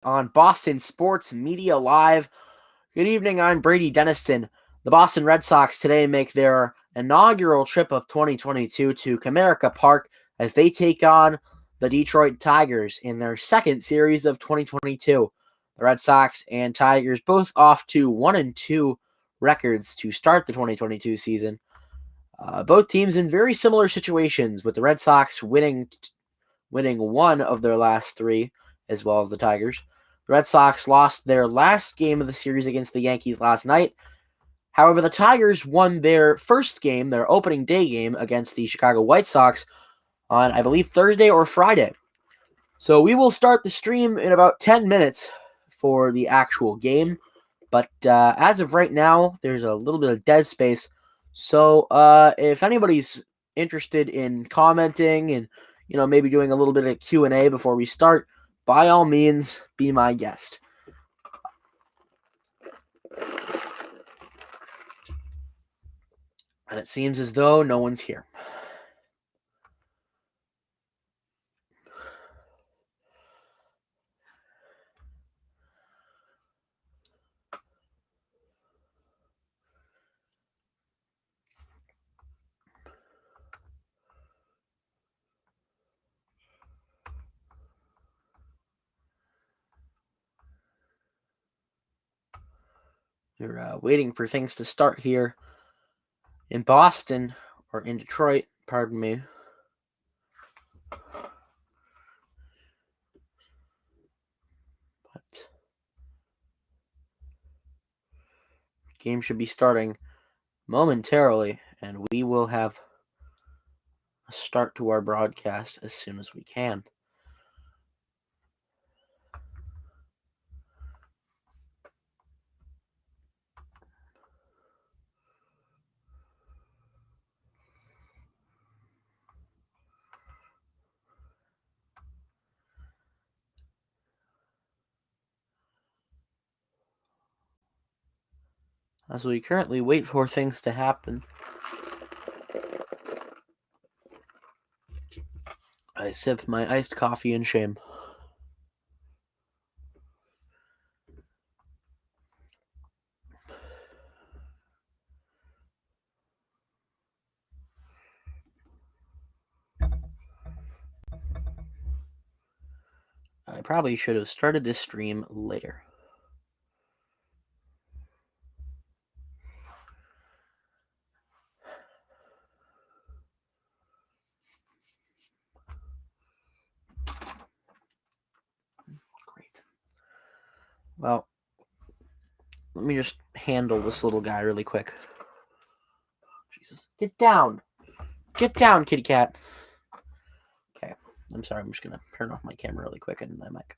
On Boston Sports Media Live. Good evening, I'm Brady Denniston. The Boston Red Sox today make their inaugural trip of 2022 to Comerica Park as they take on the Detroit Tigers in their second series of 2022. The Red Sox and Tigers both off to 1-2 records to start the 2022 season. Both teams in very similar situations, with the Red Sox winning one of their last three, as well as the Tigers. The Red Sox lost their last game of the series against the Yankees last night. However, the Tigers won their first game, their opening day game, against the Chicago White Sox on, I believe, Thursday or Friday. So we will start the stream in about 10 minutes for the actual game. But as of right now, there's a little bit of dead space. So if anybody's interested in commenting and maybe doing a little bit of Q&A before we start, by all means, be my guest. And it seems as though no one's here. We're waiting for things to start here in Boston, or in Detroit, pardon me. But the game should be starting momentarily, and we will have a start to our broadcast as soon as we can. As we currently wait for things to happen, I sip my iced coffee in shame. I probably should have started this stream later. Great. Well, let me just handle this little guy really quick. Jesus. Get down! Get down, kitty cat! Okay, I'm sorry, I'm just gonna turn off my camera really quick and my mic.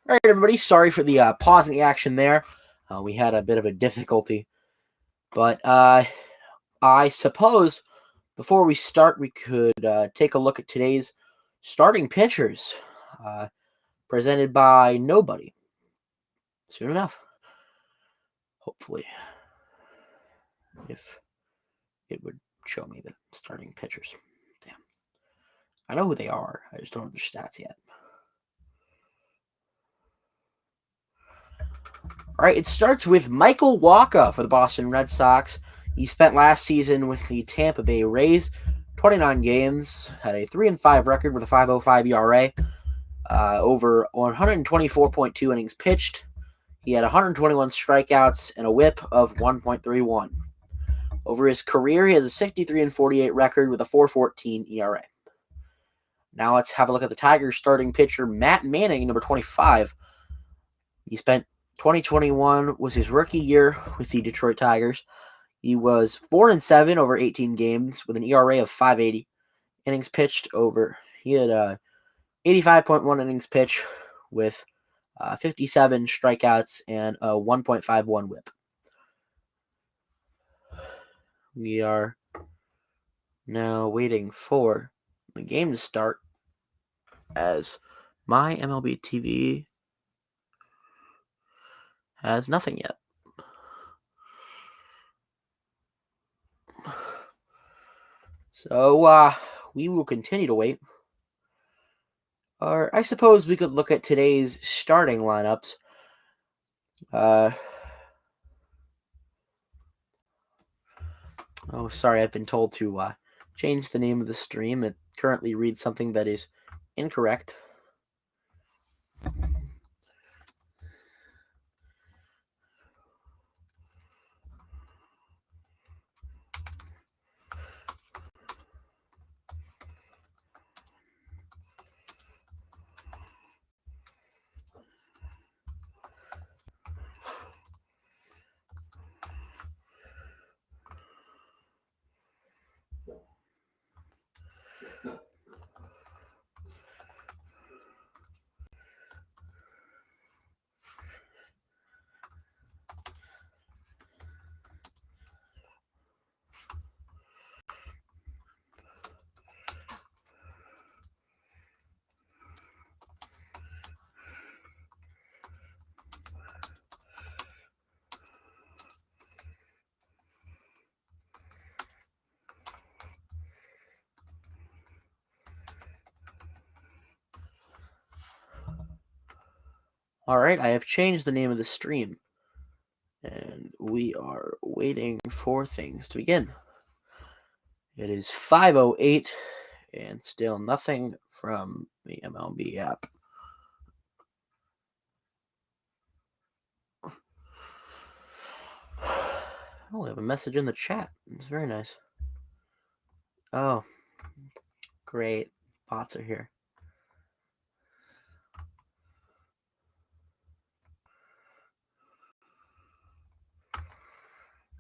All right, everybody. Sorry for the pause in the action there. We had a bit of a difficulty. But I suppose before we start, we could take a look at today's starting pitchers, presented by nobody. Soon enough. Hopefully. If it would show me the starting pitchers. Damn. I know who they are. I just don't have their stats yet. All right, it starts with Michael Wacha for the Boston Red Sox. He spent last season with the Tampa Bay Rays, 29 games, had a 3-5 record with a 5.05 ERA, over 124.2 innings pitched. He had 121 strikeouts and a WHIP of 1.31. Over his career, he has a 63-48 record with a 4.14 ERA. Now let's have a look at the Tigers starting pitcher Matt Manning, number 25. He spent 2021 was his rookie year with the Detroit Tigers. He was 4-7 over 18 games with an ERA of 5.80. Innings pitched over. He had 85.1 innings pitched with 57 strikeouts and a 1.51 WHIP. We are now waiting for the game to start as my MLB TV has nothing yet. So we will continue to wait. Or I suppose we could look at today's starting lineups. Oh, sorry, I've been told to change the name of the stream. It currently reads something that is incorrect. All right, I have changed the name of the stream, and we are waiting for things to begin. It is 5:08, and still nothing from the MLB app. Oh, I have a message in the chat. It's very nice. Oh, great. Bots are here.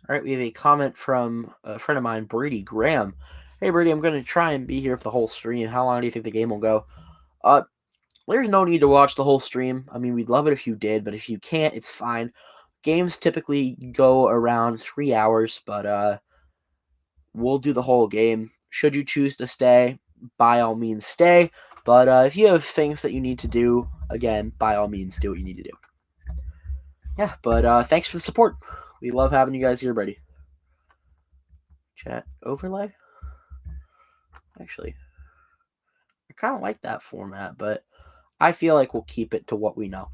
All right, we have a comment from a friend of mine, Brady Graham. Hey, Brady, I'm going to try and be here for the whole stream. How long do you think the game will go? There's no need to watch the whole stream. I mean, we'd love it if you did, but if you can't, it's fine. Games typically go around 3 hours, but we'll do the whole game. Should you choose to stay, by all means stay. But if you have things that you need to do, again, by all means do what you need to do. Yeah, but thanks for the support. We love having you guys here, Brady. Chat overlay? Actually, I kind of like that format, but I feel like we'll keep it to what we know.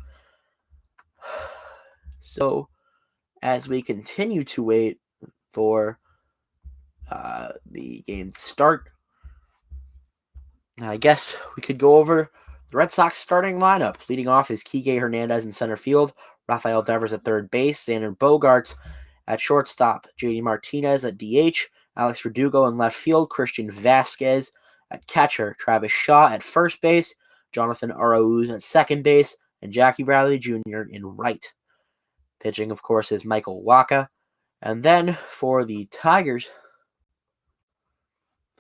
So, as we continue to wait for the game to start, I guess we could go over the Red Sox starting lineup. Leading off is Kike Hernandez in center field, Rafael Devers at third base, Xander Bogaerts at shortstop, JD Martinez at DH, Alex Verdugo in left field, Christian Vasquez at catcher, Travis Shaw at first base, Jonathan Arauz at second base, and Jackie Bradley Jr. in right. Pitching, of course, is Michael Wacha. And then for the Tigers,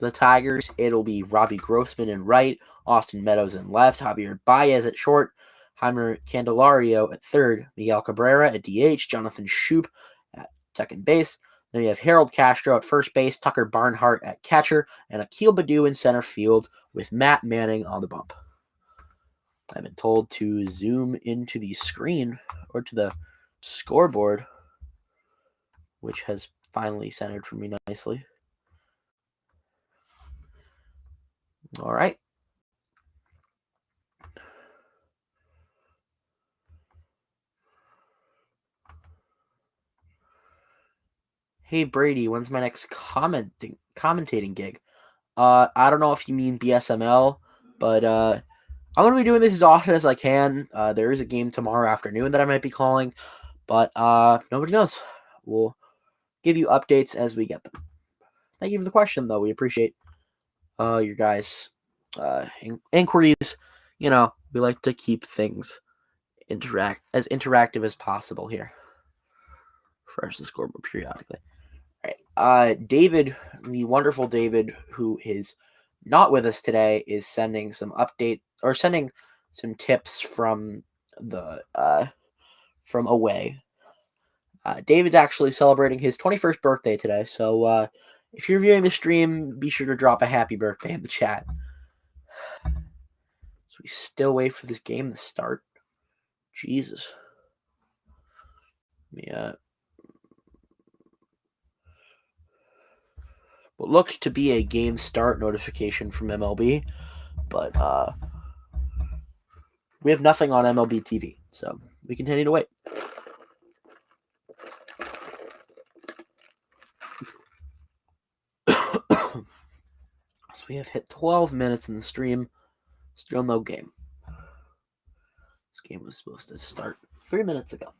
it'll be Robbie Grossman in right, Austin Meadows in left, Javier Baez at short, Heimer Candelario at third, Miguel Cabrera at DH, Jonathan Shoup at second base. Then we have Harold Castro at first base, Tucker Barnhart at catcher, and Akil Baddoo in center field with Matt Manning on the bump. I've been told to zoom into the screen or to the scoreboard, which has finally centered for me nicely. All right. Hey Brady, when's my next commentating gig? I don't know if you mean BSML, but I'm gonna be doing this as often as I can. There is a game tomorrow afternoon that I might be calling, but nobody knows. We'll give you updates as we get them. Thank you for the question, though. We appreciate your guys' inquiries. You know, we like to keep things interactive as possible here. Fresh the scoreboard periodically. All right. David, the wonderful David, who is not with us today, is sending some tips from the from away. David's actually celebrating his 21st birthday today, so if you're viewing the stream, be sure to drop a happy birthday in the chat. So we still wait for this game to start. Jesus. Yeah. What looked to be a game start notification from MLB, but we have nothing on MLB TV, so we continue to wait. So we have hit 12 minutes in the stream. Still no game. This game was supposed to start 3 minutes ago.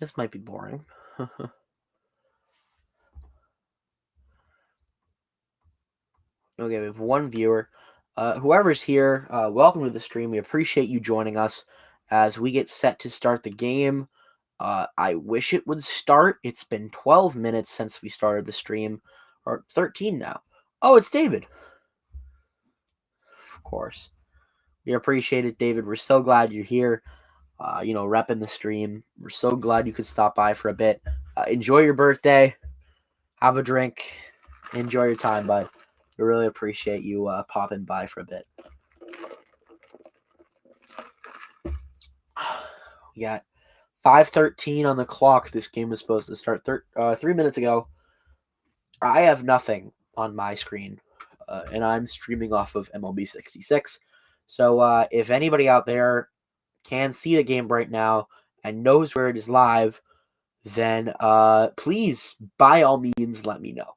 This might be boring. Okay, we have one viewer. Whoever's here, welcome to the stream. We appreciate you joining us as we get set to start the game. I wish it would start. It's been 12 minutes since we started the stream, or 13 now. Oh, it's David. Of course. We appreciate it, David. We're so glad you're here. Repping the stream. We're so glad you could stop by for a bit. Enjoy your birthday. Have a drink. Enjoy your time, bud. We really appreciate you popping by for a bit. We got 5:13 on the clock. This game was supposed to start 3 minutes ago. I have nothing on my screen, and I'm streaming off of MLB 66. So if anybody out there can see the game right now and knows where it is live, then please, by all means, let me know,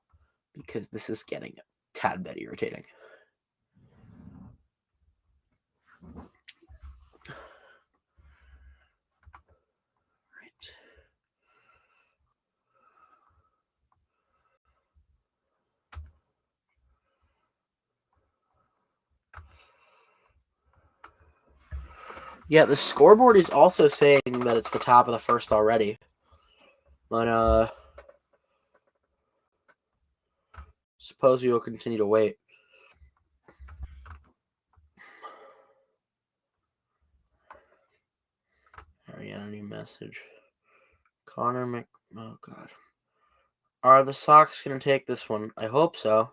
because this is getting a tad bit irritating. Right. Yeah, the scoreboard is also saying that it's the top of the first already. But suppose we will continue to wait. Ariana, new message. Connor oh god. Are the Sox gonna take this one? I hope so.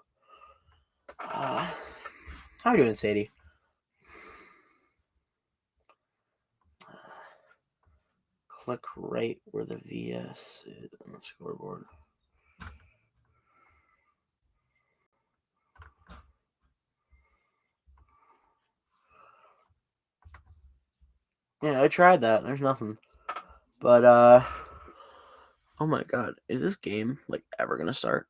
How are you doing, Sadie? Click right where the VS is on the scoreboard. Yeah, I tried that. There's nothing. But oh my god, is this game like ever gonna start?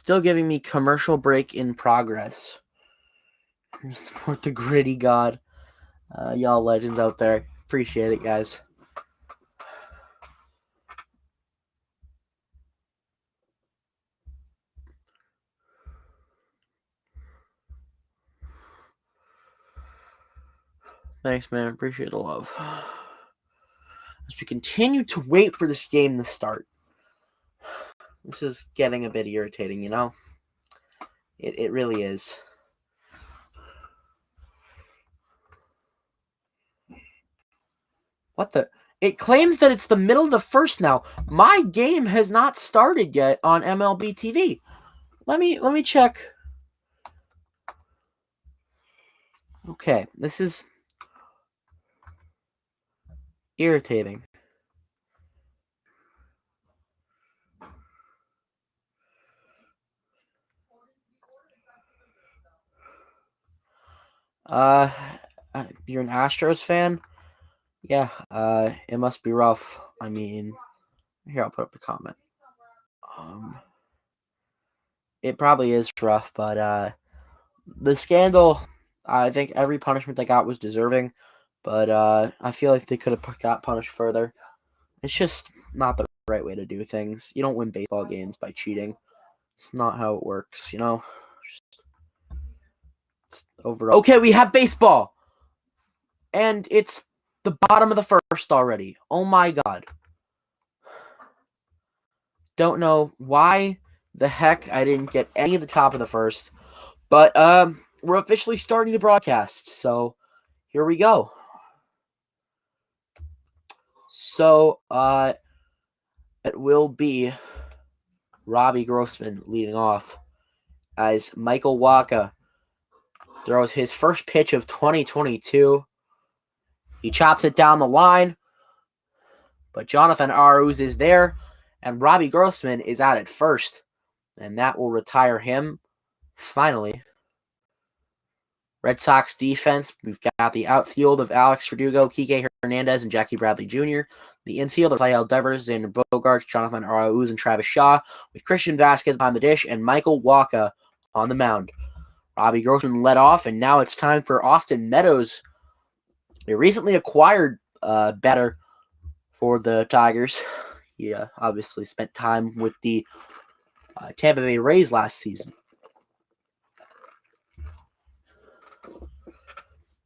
Still giving me commercial break in progress. Support the gritty god. Y'all legends out there. Appreciate it, guys. Thanks, man. Appreciate the love. As we continue to wait for this game to start. This is getting a bit irritating, you know? It really is. What the? It claims that it's the middle of the first now. My game has not started yet on MLB TV. Let me check. Okay, this is irritating. You're an Astros fan? Yeah, it must be rough. I mean, here, I'll put up the comment. It probably is rough, but the scandal, I think every punishment they got was deserving, but I feel like they could have got punished further. It's just not the right way to do things. You don't win baseball games by cheating. It's not how it works, you know? Just overall. Okay, we have baseball! And it's the bottom of the first already. Oh my god. Don't know why the heck I didn't get any of the top of the first. But we're officially starting the broadcast, so here we go. So it will be Robbie Grossman leading off as Michael Wacha throws his first pitch of 2022. He chops it down the line, but Jonathan Arauz is there, and Robbie Grossman is out at first, and that will retire him finally. Red Sox defense, we've got the outfield of Alex Verdugo, Kike Hernandez, and Jackie Bradley Jr. The infield of Rafael Devers, Xander Bogaerts, Jonathan Arauz, and Travis Shaw, with Christian Vasquez behind the dish and Michael Wacha on the mound. Robbie Grossman led off, and now it's time for Austin Meadows. They recently acquired better for the Tigers. He obviously spent time with the Tampa Bay Rays last season.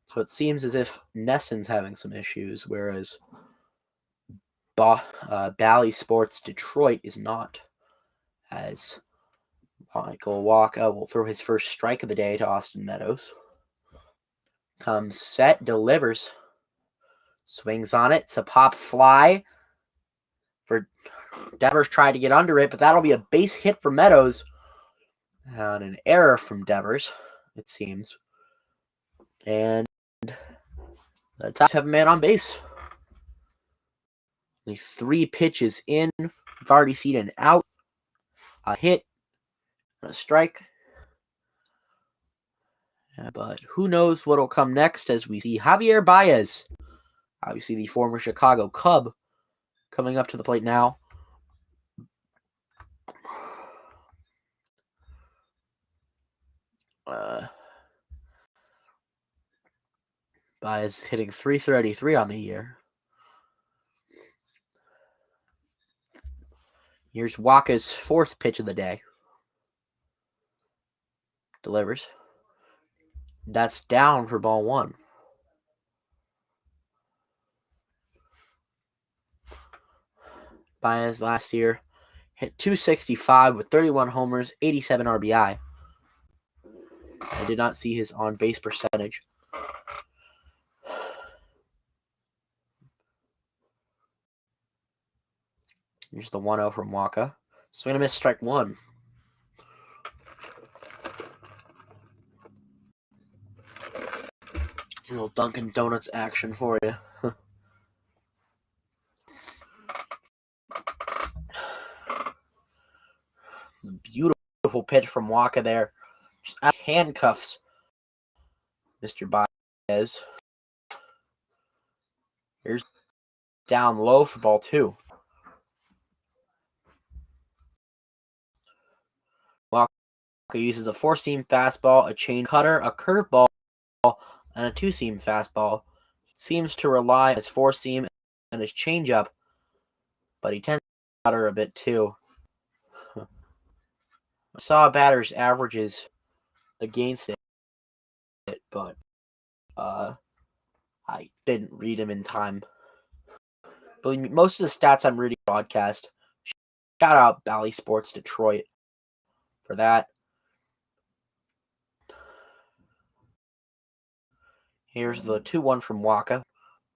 So it seems as if Nesson's having some issues, whereas Bally Sports Detroit is not. As Michael Wacha will throw his first strike of the day to Austin Meadows. Comes set, delivers. Swings on it. It's a pop fly. Devers tried to get under it, but that'll be a base hit for Meadows. And an error from Devers, it seems. And the Tigers have a man on base. Only 3 pitches in. We've already seen an out, a hit, and a strike. But who knows what will come next as we see Javier Baez, obviously the former Chicago Cub, coming up to the plate now. Baez hitting .333 on the year. Here's Wacha's 4th pitch of the day. Delivers. That's down for ball 1. Baez last year hit .265 with 31 homers, 87 RBI. I did not see his on-base percentage. Here's the 1-0 from Wacha. Swing and a miss, strike 1. A little Dunkin' Donuts action for you. Beautiful pitch from Wacha there. Just out of handcuffs Mr. Baez. Here's down low for ball 2. Wacha uses a 4-seam fastball, a chain cutter, a curveball, and a 2-seam fastball. He seems to rely on his 4-seam and his changeup, but he tends to cutter a bit too. I saw batter's averages against it, but I didn't read him in time. Believe me, most of the stats I'm reading broadcast. Shout out Bally Sports Detroit for that. Here's the 2-1 from Waka.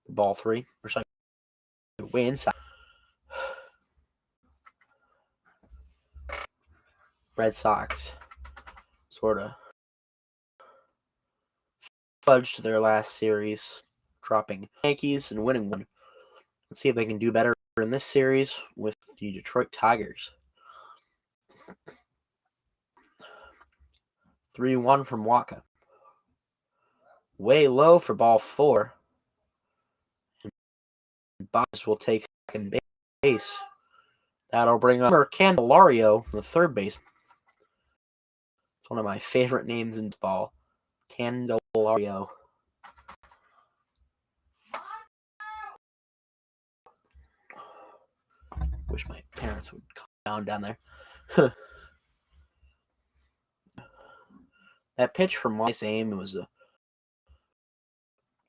Ball 3. Or sorry, way inside. Red Sox sort of fudged their last series, dropping Yankees and winning one. Let's see if they can do better in this series with the Detroit Tigers. 3-1 from Waka. Way low for ball 4. And Boss will take second base. That'll bring up Candelario, the third base. It's one of my favorite names in baseball. Candelario. Wish my parents would calm down there. That pitch from Weiss Aim was a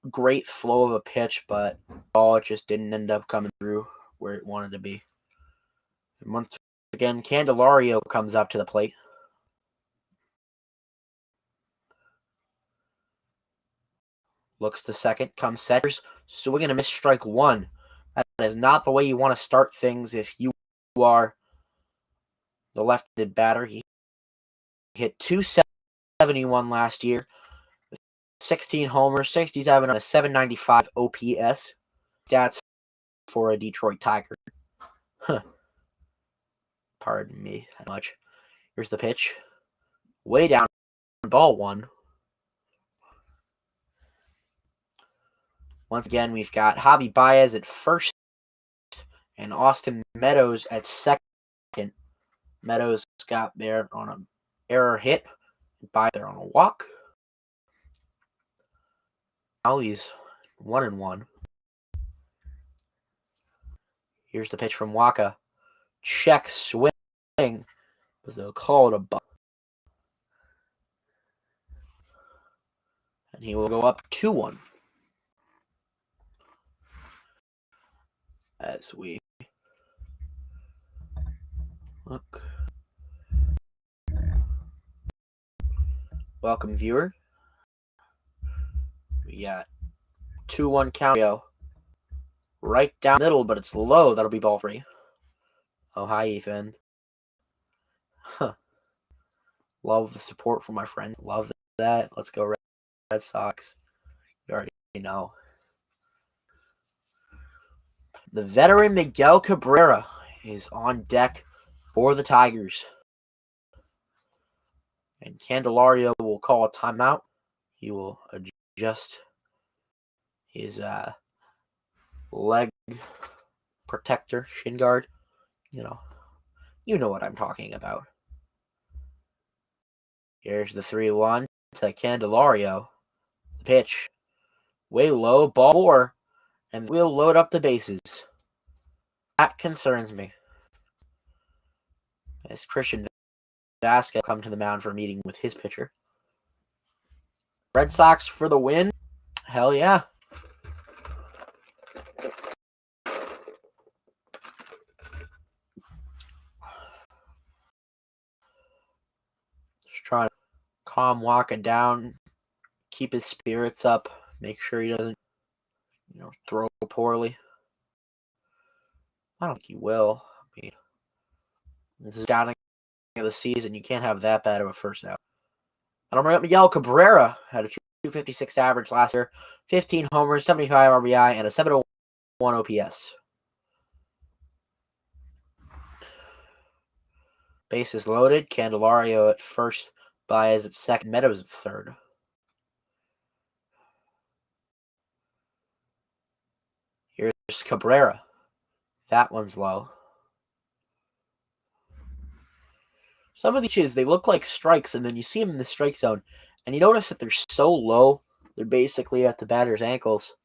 great flow of a pitch, but ball just didn't end up coming through where it wanted to be. And once again, Candelario comes up to the plate. Looks to second, comes setters, swinging a miss, strike 1. That is not the way you want to start things if you are the left-handed batter. He hit .271 last year, 16 homers, 67 on a .795 OPS. Stats for a Detroit Tiger. Pardon me that much. Here's the pitch. Way down, ball 1. Once again, we've got Javi Baez at first and Austin Meadows at second. Meadows got there on an error hit. Baez there on a walk. Now he's 1-1. Here's the pitch from Waka. Check swing, but they'll call it a buck. And he will go up 2-1. As we look. Welcome, viewer. We got 2-1 count. Right down the middle, but it's low. That'll be ball 3. Oh, hi, Ethan. Huh. Love the support from my friend. Love that. Let's go Red Sox. You already know. The veteran Miguel Cabrera is on deck for the Tigers. And Candelario will call a timeout. He will adjust his leg protector, shin guard. You know what I'm talking about. Here's the 3-1 to Candelario. The pitch. Way low, ball 4. And we'll load up the bases. That concerns me. As Christian Vasquez come to the mound for a meeting with his pitcher. Red Sox for the win. Hell yeah. Just trying to calm Waka down, keep his spirits up, make sure he doesn't, throw poorly. I don't think he will. I mean, this is down of the season. You can't have that bad of a first out. I don't bring up Miguel Cabrera. Had a 256 average last year, 15 homers, 75 RBI, and a 701 OPS. Bases loaded. Candelario at first, Baez at second, Meadows at third. Here's Cabrera. That one's low. Some of these pitches, they look like strikes, and then you see them in the strike zone, and you notice that they're so low, they're basically at the batter's ankles.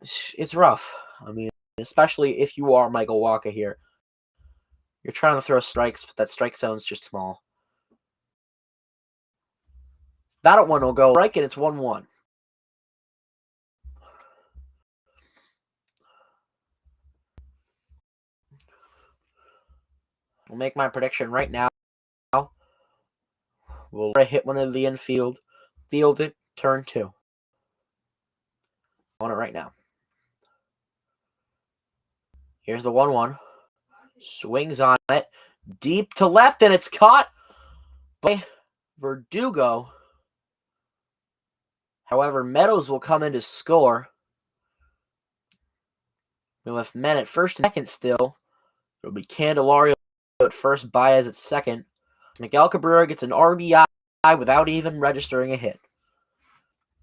It's rough. I mean, especially if you are Michael Wacha here. You're trying to throw strikes, but that strike zone's just small. That one will go right, and it's 1-1. We'll make my prediction right now. We'll hit one of the infield. Field it, turn 2. On it right now. Here's the 1-1. Swings on it. Deep to left, and it's caught by Verdugo. However, Meadows will come in to score. With men at first and second still. It'll be Candelario at first, Baez at second. Miguel Cabrera gets an RBI without even registering a hit.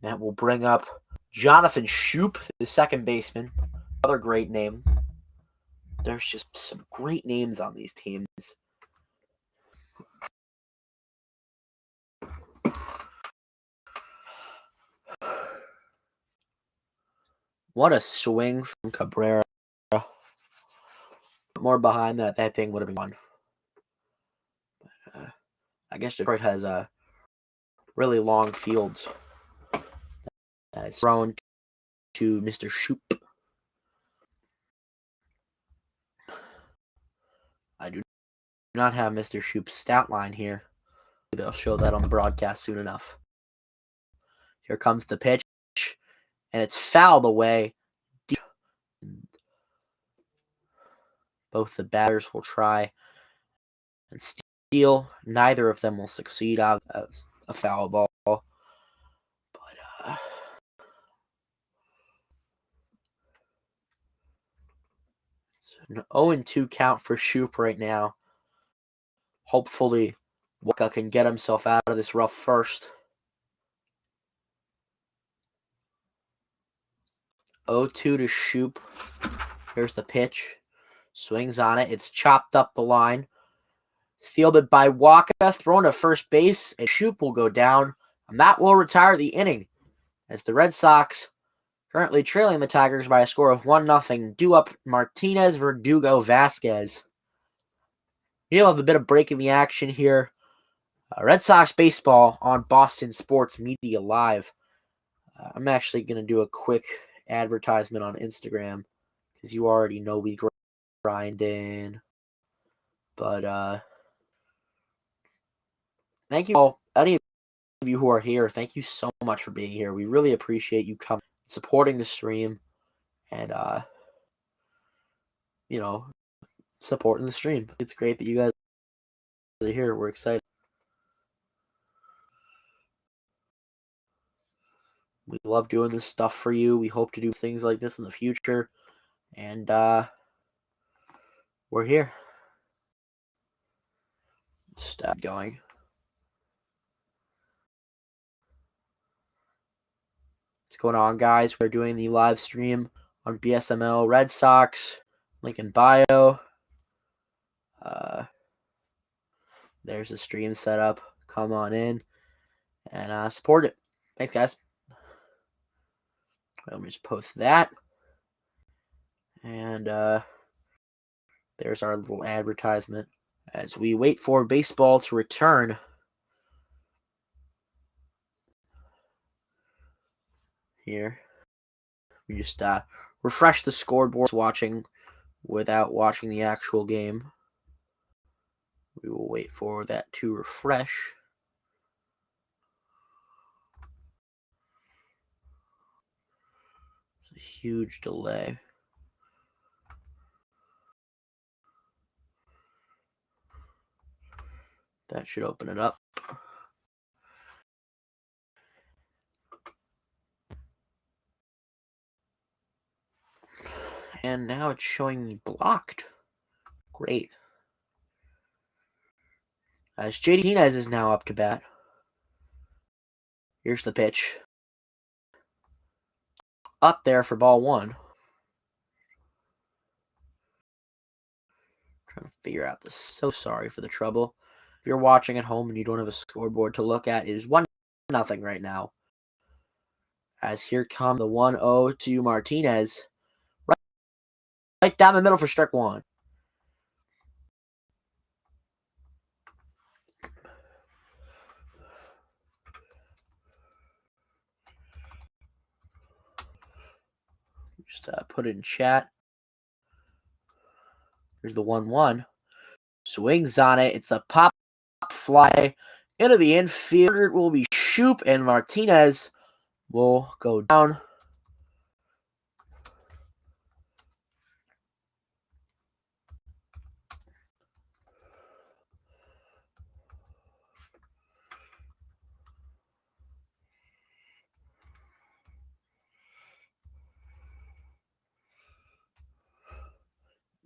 That will bring up Jonathan Schoop, the second baseman. Another great name. There's just some great names on these teams. What a swing from Cabrera. More behind that thing would have been one. I guess Detroit has really long fields. That's thrown to Mr. Schoop. I do not have Mr. Schoop's stat line here. They'll show that on the broadcast soon enough. Here comes the pitch, and it's fouled away. Both the batters will try and steal. Neither of them will succeed out as a foul ball. But it's an 0-2 count for Schoop right now. Hopefully, Wacha can get himself out of this rough first. 0-2 to Schoop. Here's the pitch. Swings on it. It's chopped up the line. It's fielded by Wacha, thrown to first base, and Schoop will go down. And that will retire the inning as the Red Sox, currently trailing the Tigers by a score of 1-0, due up Martinez, Verdugo, Vasquez. You'll have a bit of break in the action here. Red Sox baseball on Boston Sports Media Live. I'm actually going to do a quick advertisement on Instagram because you already know we grind in. But thank you all, any of you who are here. Thank you so much for being here. We really appreciate you coming, supporting the stream, and supporting the stream. It's great that you guys are here. We're excited. We love doing this stuff for you. We hope to do things like this in the future. And we're here. Stop going. What's going on, guys? We're doing the live stream on BSML Red Sox. Link in bio. There's the stream setup. Come on in and support it. Thanks, guys. Let me just post that. And there's our little advertisement as we wait for baseball to return. Here. We just refresh the scoreboard watching without watching the actual game. We will wait for that to refresh. It's a huge delay. That should open it up. And now it's showing me blocked. Great. As JD Martinez is now up to bat. Here's the pitch. Up there for ball 1. Trying to figure out this. So sorry for the trouble. If you're watching at home and you don't have a scoreboard to look at, it is 1-0 right now. As here come the 1-0 to Martinez. Right down the middle for strike one. Just put it in chat. Here's the 1-1. Swings on it. It's a pop fly into the infield. It will be Shoop, and Martinez will go down.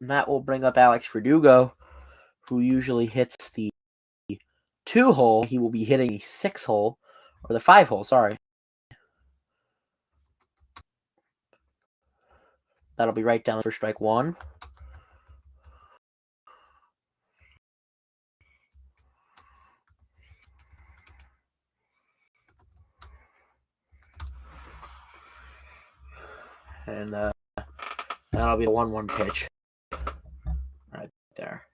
And that will bring up Alex Verdugo, who usually hits the 2-hole. He will be hitting the 6-hole, or the 5-hole, sorry. That'll be right down for strike one. And that'll be the 1-1 pitch. Right there.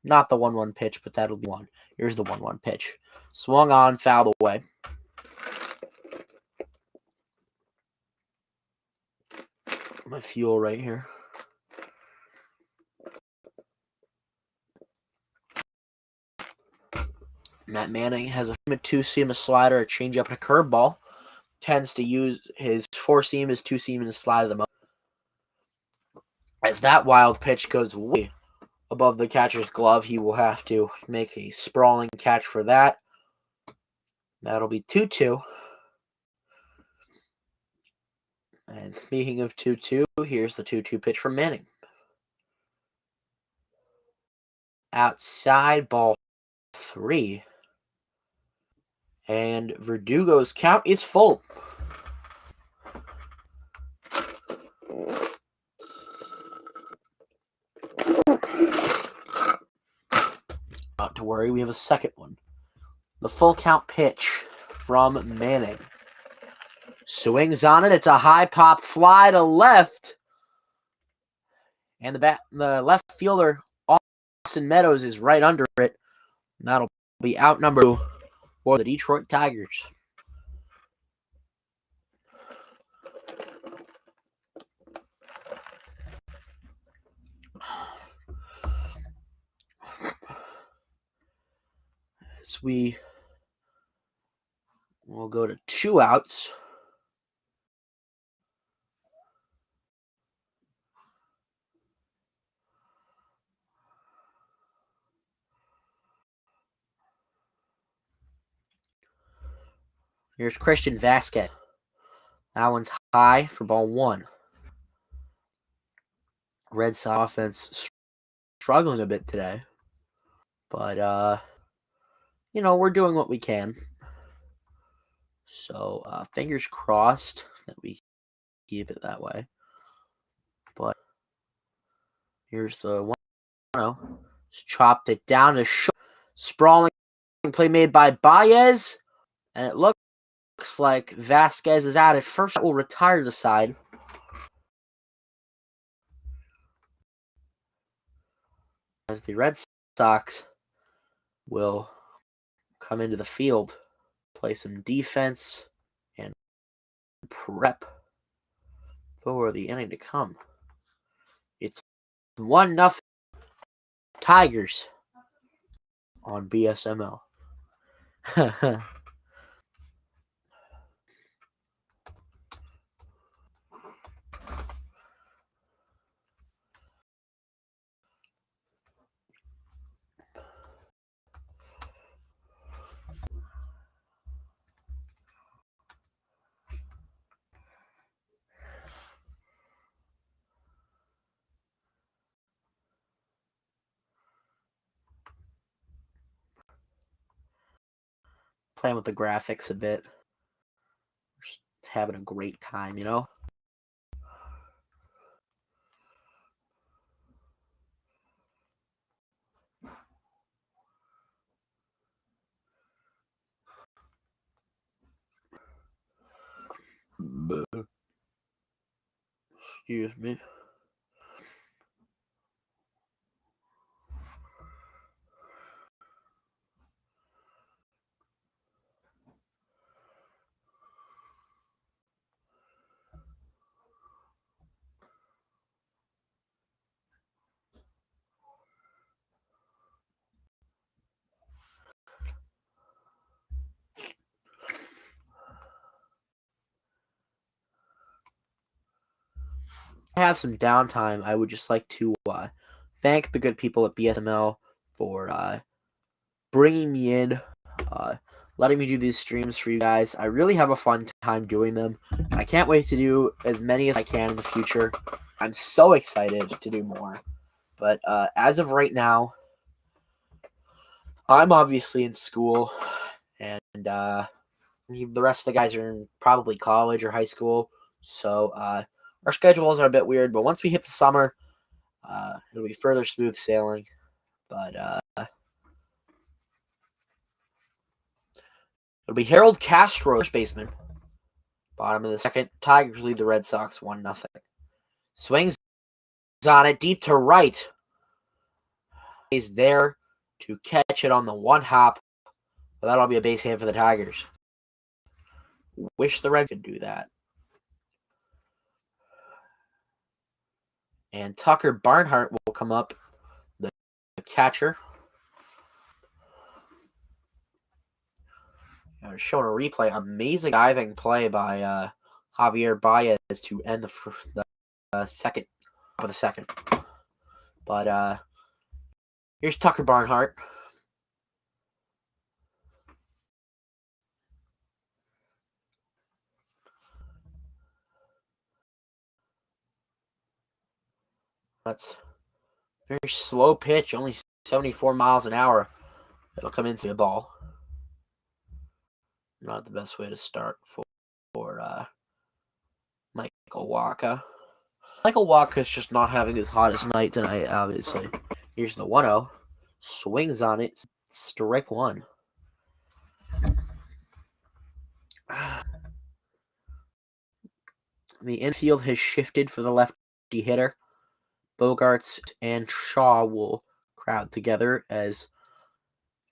Not the 1-1 pitch, but that'll be one. Here's the 1-1 pitch. Swung on, fouled away. My fuel right here. Matt Manning has a two-seam, a slider, a changeup, and a curveball. Tends to use his four-seam, his two-seam, and his slider the most. As that wild pitch goes way above the catcher's glove, he will have to make a sprawling catch for that. That'll be 2-2. And speaking of 2-2, here's the 2-2 pitch from Manning. Outside, ball 3. And Verdugo's count is full. Not to worry, we have a second one. The full count pitch from Manning. Swings on it. It's a high pop fly to left. And the left fielder, Austin Meadows, is right under it. And that'll be out number 2 for the Detroit Tigers. As we will go to 2 outs. Here's Christian Vasquez. That one's high for ball 1. Red Sox offense struggling a bit today. But, we're doing what we can. So, fingers crossed that we keep it that way. But here's the 1-0. Just chopped it down to sprawling play made by Baez. And it looks like Vasquez is out at first. That will retire the side. As the Red Sox will come into the field, play some defense, and prep for the inning to come. It's 1-0 Tigers on BSML. Playing with the graphics a bit. Just having a great time, Excuse me. I have some downtime. I would just like to thank the good people at BSML for bringing me in, letting me do these streams for you guys. I really have a fun time doing them. I can't wait to do as many as I can in the future. I'm so excited to do more. But as of right now, I'm obviously in school, and the rest of the guys are in probably college or high school. So our schedules are a bit weird. But once we hit the summer, it'll be further smooth sailing. But it'll be Harold Castro, first baseman. Bottom of the second, Tigers lead the Red Sox 1-0. Swings on it deep to right. He's there to catch it on the one hop. But that'll be a base hit for the Tigers. Wish the Reds could do that. And Tucker Barnhart will come up, the catcher. Showing a replay. Amazing diving play by Javier Baez to end the second of the second. But here's Tucker Barnhart. That's a very slow pitch, only 74 miles an hour. It'll come into the ball. Not the best way to start for Michael Wacha. Michael Wacha's just not having his hottest night tonight, obviously. Here's the 1-0. Swings on it. Strike one. The infield has shifted for the lefty hitter. Bogarts and Shaw will crowd together as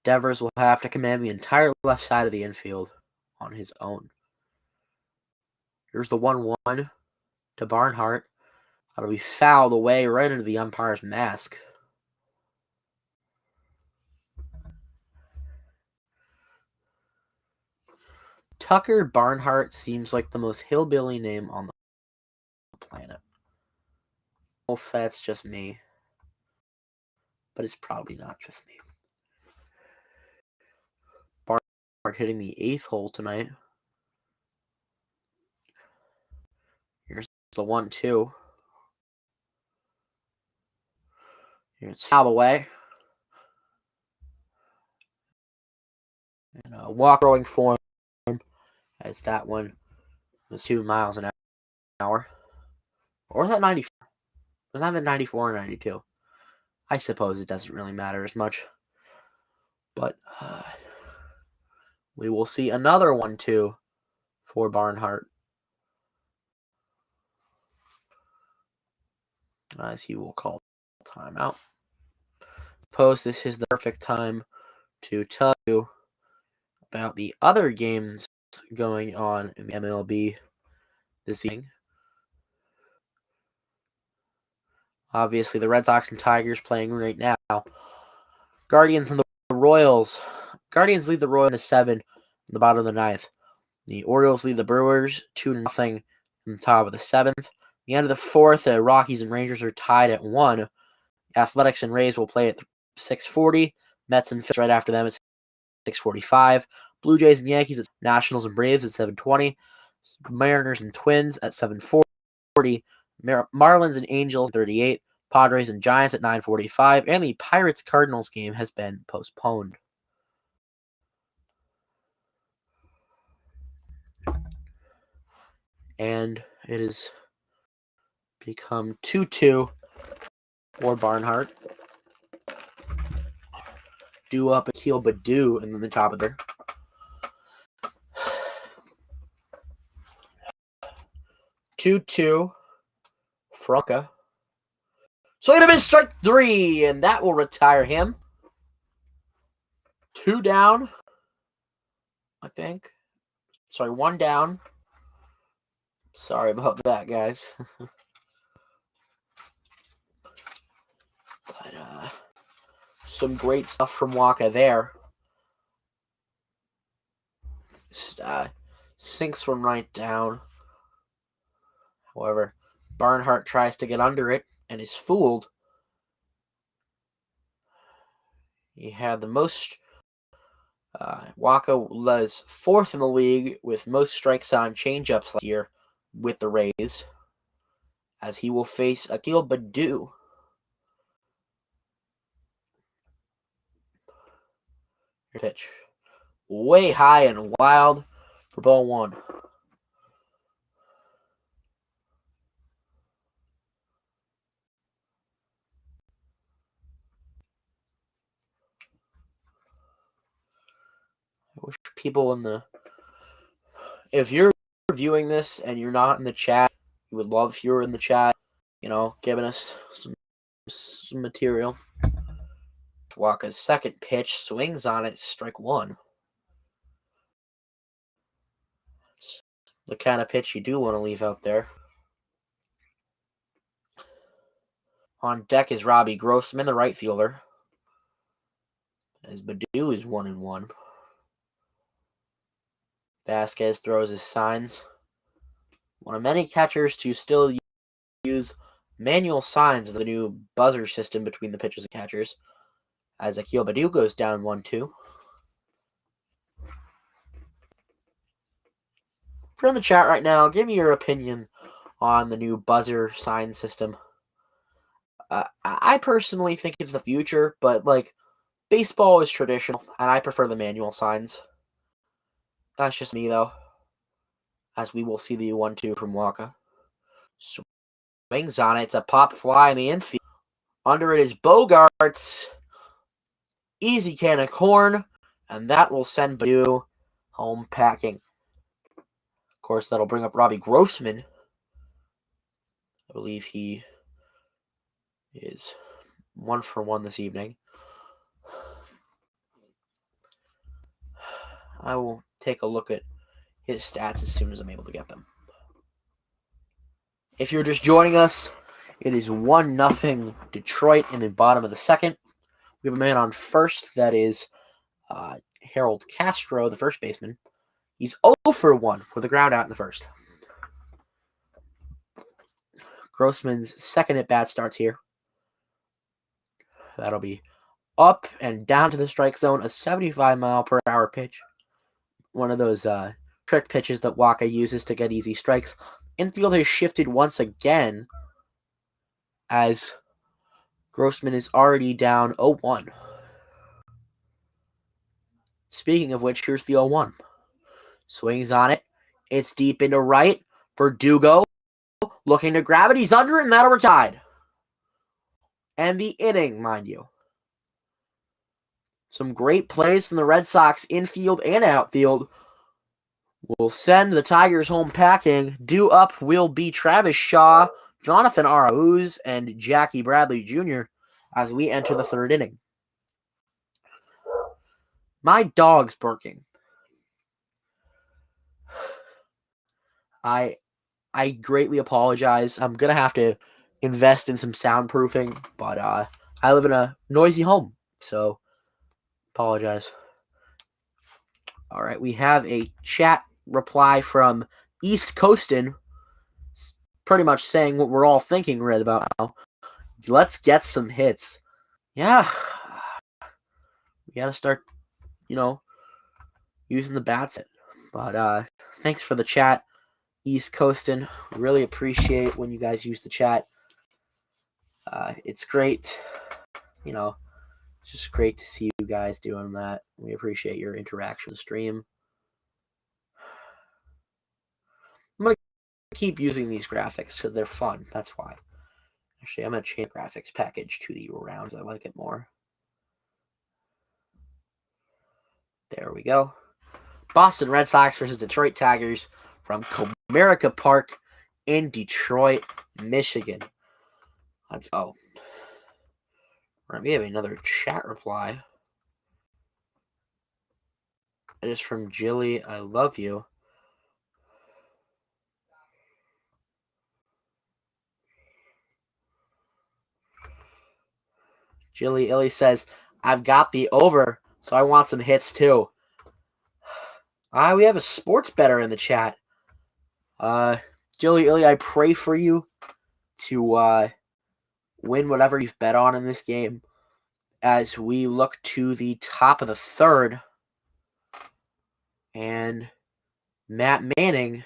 Devers will have to command the entire left side of the infield on his own. Here's the 1-1 to Barnhart. That'll be fouled away right into the umpire's mask. Tucker Barnhart seems like the most hillbilly name on the planet. Oh, that's just me. But it's probably not just me. Barnhart hitting the 8th hole tonight. Here's the 1-2. Here's foul away. And a walk rowing form as that one was 2 miles an hour. Or was that 94? Was that 94 or 92? I suppose it doesn't really matter as much. But we will see another 1-2 for Barnhart. As he will call timeout. Suppose this is the perfect time to tell you about the other games going on in the MLB this evening. Obviously, the Red Sox and Tigers playing right now. Guardians and the Royals. Guardians lead the Royals to 7 in the bottom of the 9th. The Orioles lead the Brewers 2-0 in the top of the 7th. The end of the 4th, the Rockies and Rangers are tied at 1. Athletics and Rays will play at 6:40. Mets and Phillies right after them at 6:45. Blue Jays and Yankees at Nationals and Braves at 7:20. Mariners and Twins at 7:40. Marlins and Angels at 38. Padres and Giants at 9:45. And the Pirates-Cardinals game has been postponed. And it has become 2-2 for Barnhart. Do up Akil Baddoo and then the top of there. Two Franca. Swing and a miss, strike 3, and that will retire him. 2 down, I think. Sorry, 1 down. Sorry about that, guys. But some great stuff from Waka there. Just, sinks one right down. However, Barnhart tries to get under it and is fooled. He had the most. Waka was 4th in the league with most strikes on changeups last year with the Rays, as he will face Akil Baddoo. Pitch. Way high and wild for ball 1. I wish people in the... If you're viewing this and you're not in the chat, we would love if you were in the chat, giving us some material. Waka's second pitch, swings on it, strike 1. It's the kind of pitch you do want to leave out there. On deck is Robbie Grossman, the right fielder, as Baddoo is 1-1. Vasquez throws his signs. One of many catchers to still use manual signs of the new buzzer system between the pitchers and catchers, as Akil Baddoo goes down 1-2. If you're in the chat right now, give me your opinion on the new buzzer sign system. I personally think it's the future, but baseball is traditional, and I prefer the manual signs. That's just me, though, as we will see the 1-2 from Waka. Swings on it. It's a pop fly in the infield. Under it is Bogarts. Easy can of corn, and that will send Baddoo home packing. Of course, that'll bring up Robbie Grossman. I believe he is 1-for-1 this evening. I will take a look at his stats as soon as I'm able to get them. If you're just joining us, it is 1-0 Detroit in the bottom of the second. We have a man on first, that is Harold Castro, the first baseman. He's 0-for-1 with a ground out in the first. Grossman's second at-bat starts here. That'll be up and down to the strike zone, a 75-mile-per-hour pitch. One of those trick pitches that Waka uses to get easy strikes. Infield has shifted once again, as Grossman is already down 0-1. Speaking of which, here's the 0-1. Swings on it. It's deep into right for Dugo. Looking to grab it. He's under it, and that'll retire. And the inning, mind you. Some great plays from the Red Sox infield and outfield will send the Tigers home packing. Due up will be Travis Shaw, Jonathan Arauz, and Jackie Bradley Jr. as we enter the third inning. My dog's barking. I greatly apologize. I'm going to have to invest in some soundproofing, but I live in a noisy home, so apologize. All right, we have a chat reply from East Coastin, pretty much saying what we're all thinking right about now. Let's get some hits. Yeah, we got to start, using the bats. But thanks for the chat, East Coastin. Really appreciate when you guys use the chat. It's great, it's just great to see you guys doing that. We appreciate your interaction with the stream. I'm going to keep using these graphics because they're fun. That's why. Actually, I'm going to change the graphics package to the rounds. I like it more. There we go. Boston Red Sox versus Detroit Tigers from Comerica Park in Detroit, Michigan. Let's go. Right, we have another chat reply. It is from Jilly. I love you. Jilly Illy says, I've got the over, so I want some hits too. We have a sports bettor in the chat. Jilly Illy, I pray for you to win whatever you've bet on in this game as we look to the top of the third. And Matt Manning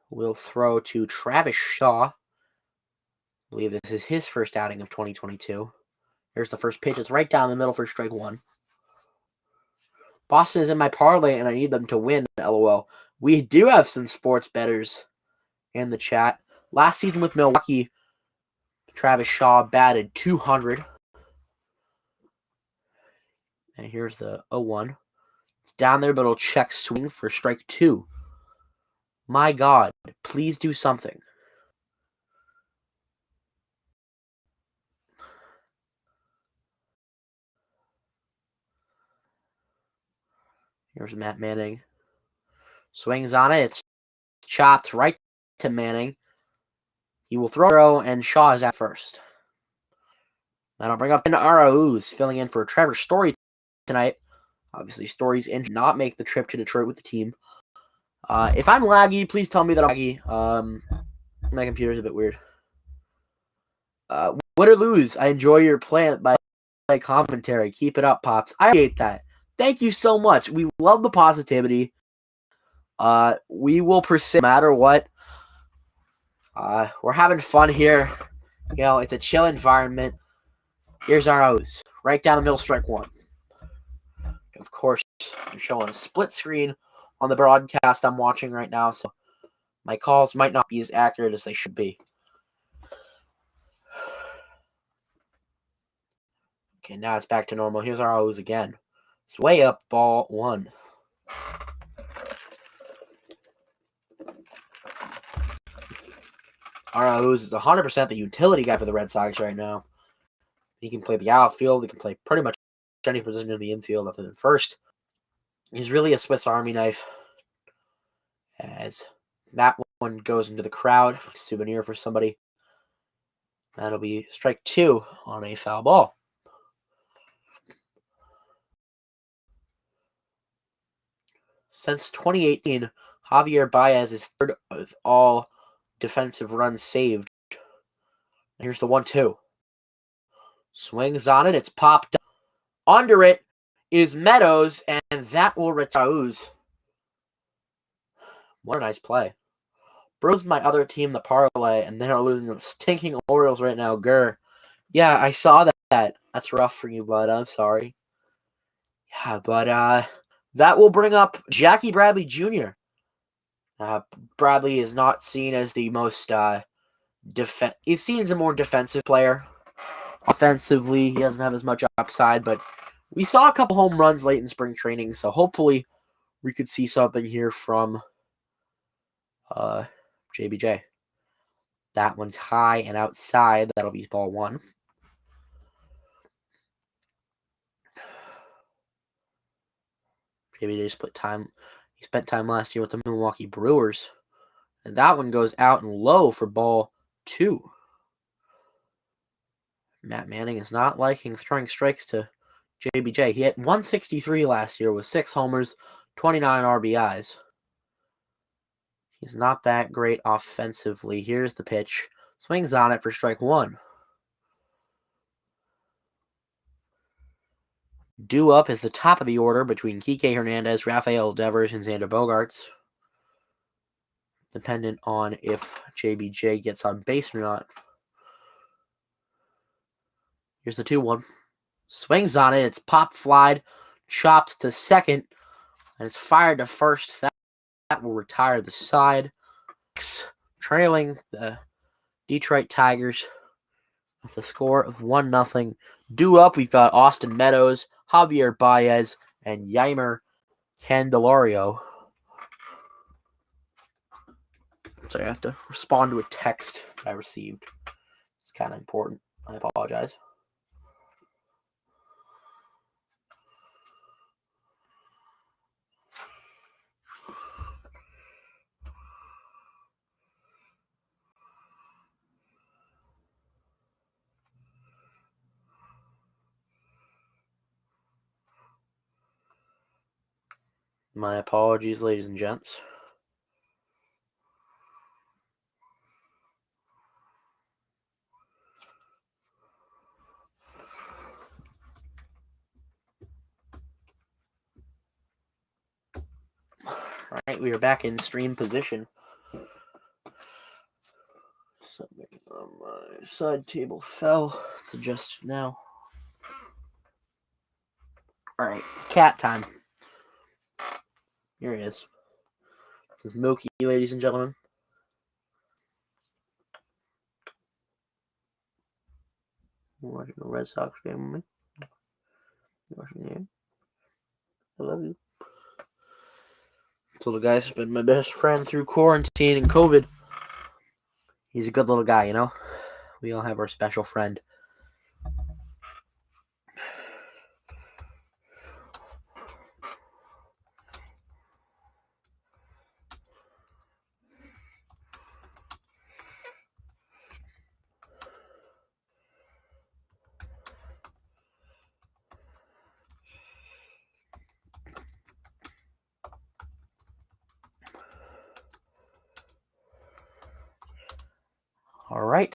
will throw to Travis Shaw. I believe this is his first outing of 2022. Here's the first pitch. It's right down the middle for strike one. Boston is in my parlay, and I need them to win, LOL. We do have some sports bettors in the chat. Last season with Milwaukee, Travis Shaw batted .200. And here's the 0-1. It's down there, but it'll check swing for strike two. My God, please do something. Here's Matt Manning. Swings on it. It's chopped right to Manning. He will throw, and Shaw is at first. Then I'll bring up Nara Ooze, filling in for Trevor Story tonight. Obviously, Story's in to not make the trip to Detroit with the team. If I'm laggy, please tell me that I'm laggy. My computer's a bit weird. Win or lose, I enjoy your play by commentary. Keep it up, Pops. I appreciate that. Thank you so much. We love the positivity. We will persist no matter what. We're having fun here. You know, it's a chill environment. Here's our O's. Right down the middle, strike one. Of course, I'm showing a split screen on the broadcast I'm watching right now, so my calls might not be as accurate as they should be. Okay, now it's back to normal. Here's our O's again. It's way up, ball one. Our O's is 100% the utility guy for the Red Sox right now. He can play the outfield. He can play pretty much any position in the infield other than first. He's really a Swiss Army knife. As that one goes into the crowd, souvenir for somebody. That'll be strike two on a foul ball. Since 2018, Javier Baez is third of all defensive runs saved. Here's the 1-2. Swings on it. It's popped up. Under it is Meadows, and that will retire. What a nice play. Brewers, my other team, the parlay, and they are losing to the stinking Orioles right now. Grr. Yeah, I saw that. That's rough for you, bud. I'm sorry. Yeah, but that will bring up Jackie Bradley Jr. Bradley is not seen as the most he's seen as a more defensive player. Offensively, he doesn't have as much upside, but we saw a couple home runs late in spring training, so hopefully we could see something here from JBJ. That one's high and outside. That'll be ball one. JBJ spent time last year with the Milwaukee Brewers. And that one goes out and low for ball two. Matt Manning is not liking throwing strikes to JBJ. He hit 163 last year with 6 homers, 29 RBIs. He's not that great offensively. Here's the pitch. Swings on it for strike one. Due up is the top of the order between Kike Hernandez, Rafael Devers, and Xander Bogaerts. Dependent on if JBJ gets on base or not. Here's the 2-1. Swings on it. It's pop flied. Chops to second. And it's fired to first. That will retire the side. Trailing the Detroit Tigers with a score of 1-0. Due up, we've got Austin Meadows, Javier Baez, and Yeimer Candelario. Sorry, I have to respond to a text that I received. kind of important. I apologize. My apologies, ladies and gents. All right, we are back in stream position. Something on my side table fell. It's adjusted now. All right, cat time. Here it is. This is Mookie, ladies and gentlemen. You're watching a Red Sox game with me. You're watching the game. I love you. This little guy's been my best friend through quarantine and COVID. He's a good little guy, you know? We all have our special friend. All right.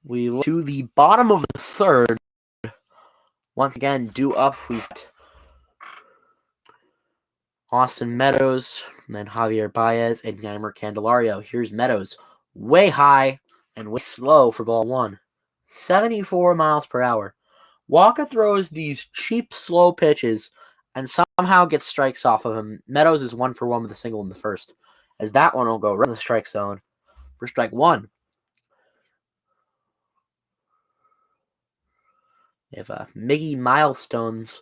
We look to the bottom of the third. Once again, due up, we've got Austin Meadows, and then Javier Baez, and Yeimer Candelario. Here's Meadows. Way high and way slow for ball one. 74 miles per hour. Walker throws these cheap, slow pitches and somehow gets strikes off of him. Meadows is 1-for-1 with a single in the first, as that one will go right in the strike zone for strike one. We have Miggy Milestones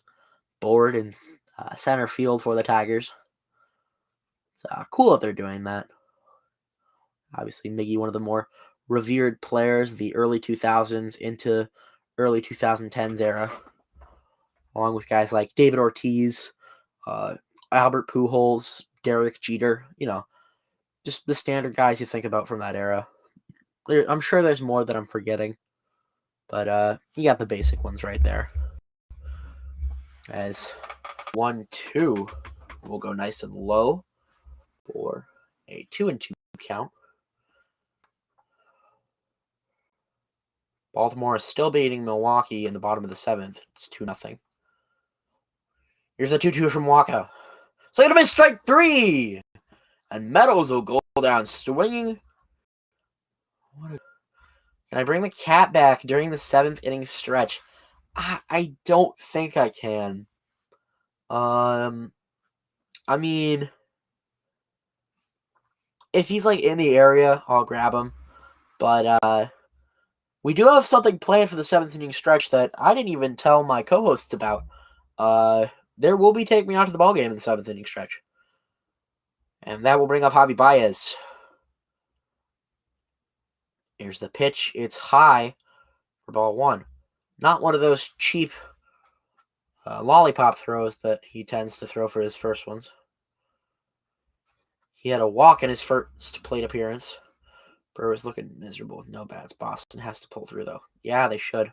board in center field for the Tigers. It's cool that they're doing that. Obviously, Miggy, one of the more revered players of the early 2000s into early 2010s era, along with guys like David Ortiz, Albert Pujols, Derek Jeter, you know, just the standard guys you think about from that era. I'm sure there's more that I'm forgetting, but you got the basic ones right there. As 1-2 will go nice and low for a 2-2 count. Baltimore is still beating Milwaukee in the bottom of the seventh. It's 2-0. Here's the 2-2 from Waka. So it'll be strike three. And Meadows will go down swinging. Can I bring the cat back during the seventh inning stretch? I don't think I can. I mean, if he's like in the area, I'll grab him. But we do have something planned for the seventh inning stretch that I didn't even tell my co-hosts about. There will be Take Me Out to the Ballgame in the seventh inning stretch. And that will bring up Javi Baez. Here's the pitch. It's high for ball one. Not one of those cheap lollipop throws that he tends to throw for his first ones. He had a walk in his first plate appearance. Brewers looking miserable with no bats. Boston has to pull through, though. Yeah, they should.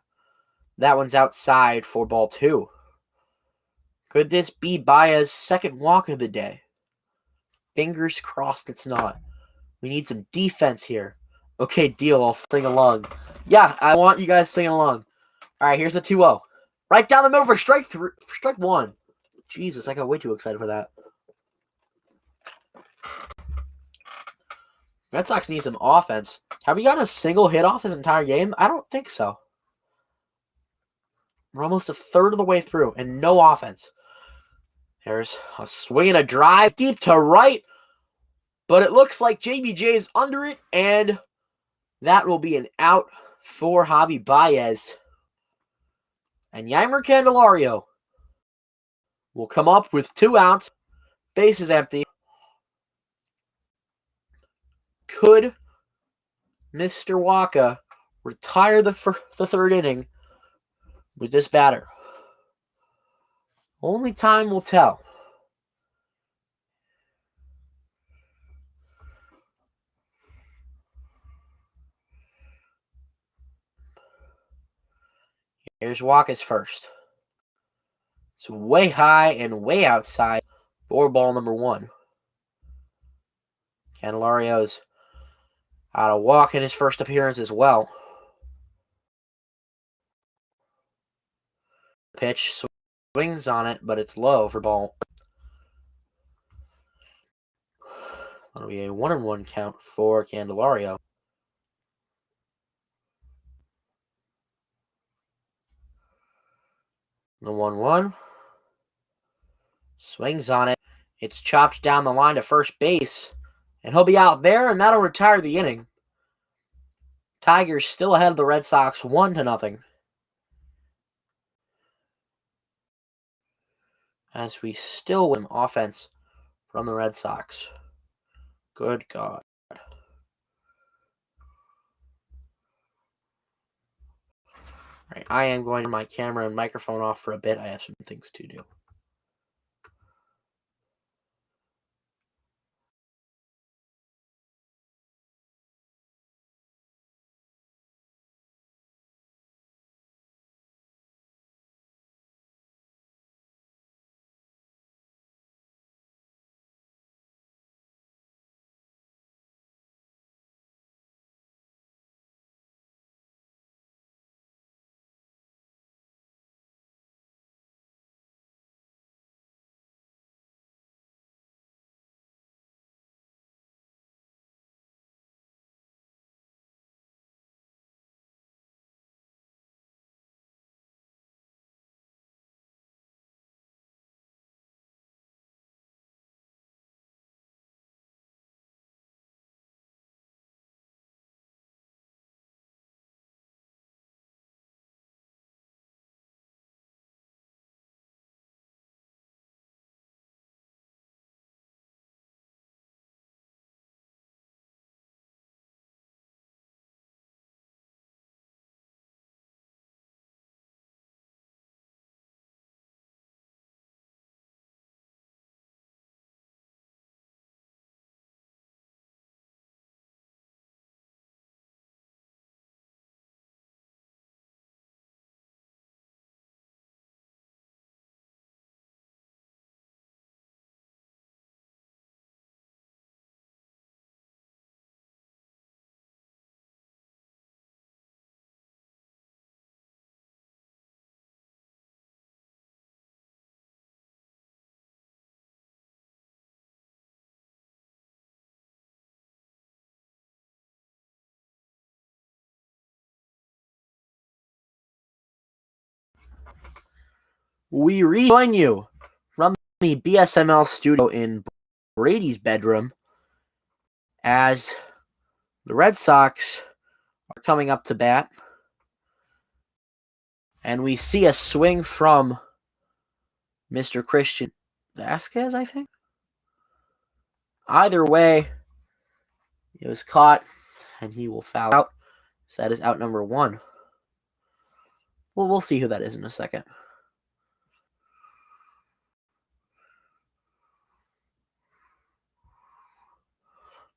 That one's outside for ball two. Could this be Baez's second walk of the day? Fingers crossed it's not. We need some defense here. Okay, deal. I'll sing along. Yeah, I want you guys singing along. All right, here's the 2-0. Right down the middle for strike one. Jesus, I got way too excited for that. Red Sox need some offense. Have we gotten a single hit off this entire game? I don't think so. We're almost a third of the way through and no offense. There's a swing and a drive deep to right. But it looks like JBJ is under it, and that will be an out for Javi Baez. And Yeimer Candelario will come up with 2 outs. Base is empty. Could Mr. Waka retire the third inning with this batter? Only time will tell. Here's Wacha's first. It's way high and way outside for ball number 1. Candelario's out a walk in his first appearance as well. Pitch swings on it, but it's low for ball. That'll be a 1-1 count for Candelario. The 1-1. Swings on it. It's chopped down the line to first base. And he'll be out there, and that'll retire the inning. Tigers still ahead of the Red Sox 1-0. As we still win offense from the Red Sox. Good God. All right, I am going to turn my camera and microphone off for a bit. I have some things to do. We rejoin you from the BSML studio in Brady's bedroom as the Red Sox are coming up to bat. And we see a swing from Mr. Christian Vasquez, I think. Either way, it was caught, and he will foul out. So that is out number 1. Well, we'll see who that is in a second.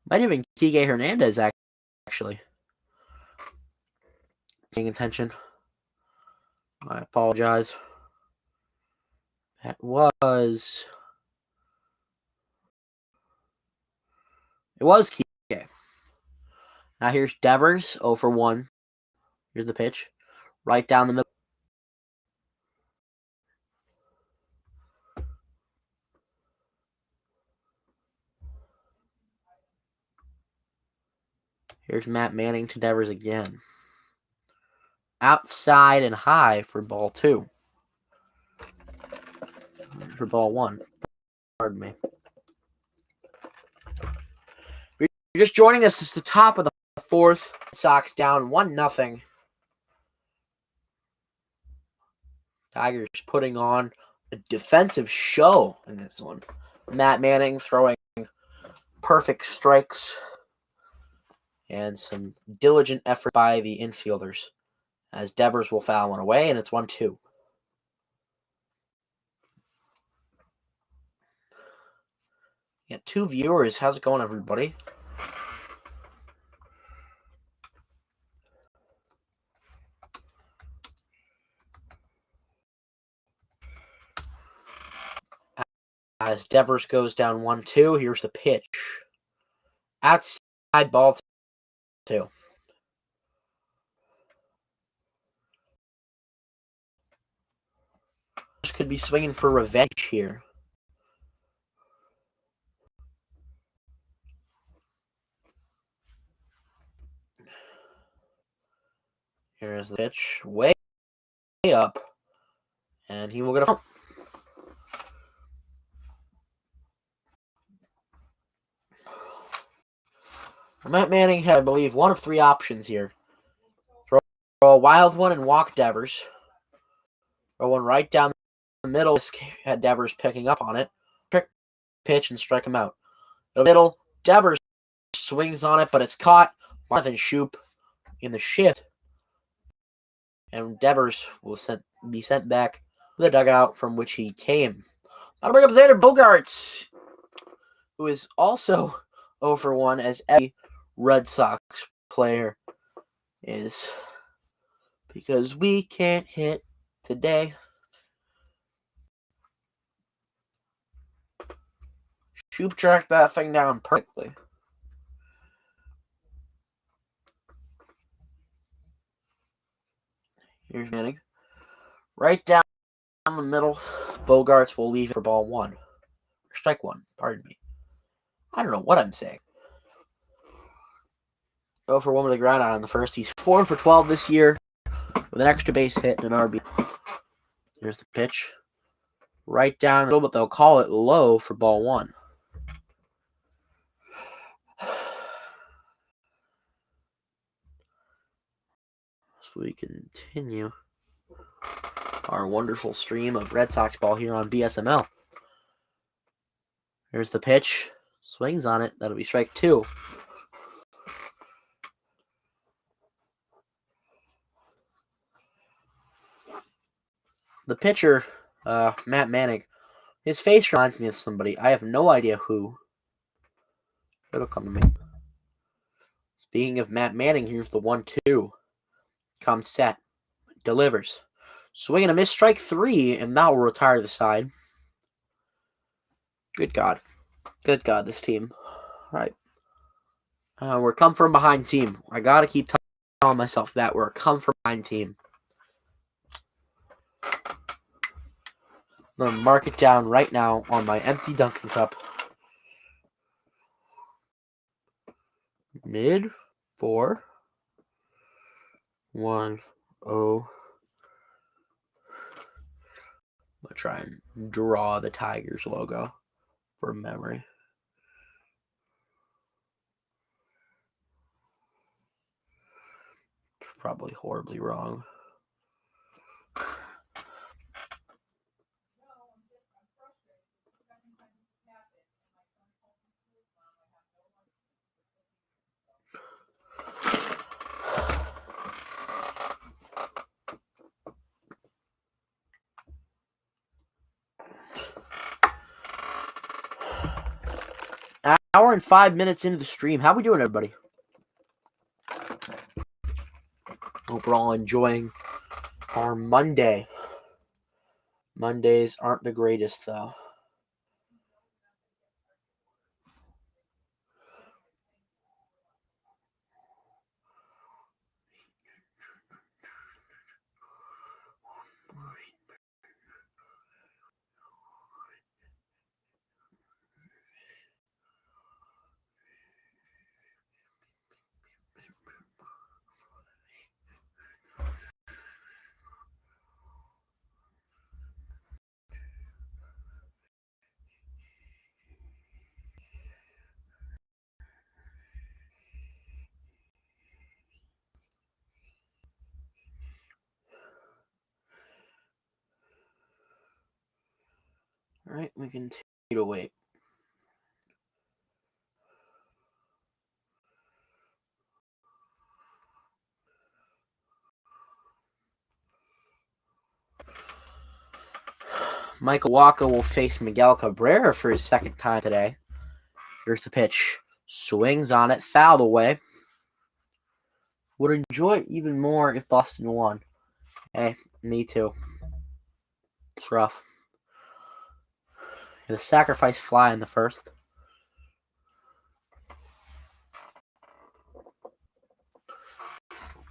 Might even Kike Hernandez, actually. Paying attention. I apologize. That was... It was Kike. Now here's Devers, 0 for 1. Here's the pitch. Right down the middle. Here's Matt Manning to Devers again. Outside and high for ball 2. For ball 1. Pardon me. If you're just joining us, it's the top of the 4th. Sox down 1-0. Tigers putting on a defensive show in this one. Matt Manning throwing perfect strikes and some diligent effort by the infielders, as Devers will foul one away, and it's 1-2. Got 2 viewers. How's it going, everybody? As Devers goes down 1-2, here's the pitch. Outside ball 2. Could be swinging for revenge here. Here's the pitch, way up, and he will get a phone. Matt Manning had, I believe, one of 3 options here. Throw a wild one and walk Devers. Throw one right down the middle. Had Devers picking up on it. Trick pitch and strike him out. The middle, Devers swings on it, but it's caught. Jonathan Shoop in the shift. And Devers will be sent back to the dugout from which he came. I'll bring up Xander Bogaerts, who is also 0-for-1 as every Red Sox player is, because we can't hit today. Shoop tracked that thing down perfectly. Here's Manning. Right down the middle. Bogaerts will leave it for ball 1. Strike 1, pardon me. I don't know what I'm saying. 0-for-1 with a ground out on the first. He's 4-for-12 this year with an extra base hit and an RB. Here's the pitch. Right down the middle, but they'll call it low for ball 1. So we continue our wonderful stream of Red Sox ball here on BSML. Here's the pitch. Swings on it. That'll be strike 2. The pitcher, Matt Manning, his face reminds me of somebody. I have no idea who. It'll come to me. Speaking of Matt Manning, here's the 1-2. Comes set. Delivers. Swing and a miss, strike 3, and that will retire the side. Good God. Good God, this team. All right. We're come from behind team. I got to keep telling myself that. We're a come from behind team. I'm going to mark it down right now on my empty Dunkin' cup. Mid 4 1 0. I'm going to try and draw the Tigers logo for memory. Probably horribly wrong. Hour and 5 minutes into the stream. How we doing, everybody? Hope we're all enjoying our Monday. Mondays aren't the greatest, though. All right, we continue to wait. Michael Wacha will face Miguel Cabrera for his second time today. Here's the pitch. Swings on it, fouled away. Would enjoy it even more if Boston won. Hey, me too. It's rough. The sacrifice fly in the first.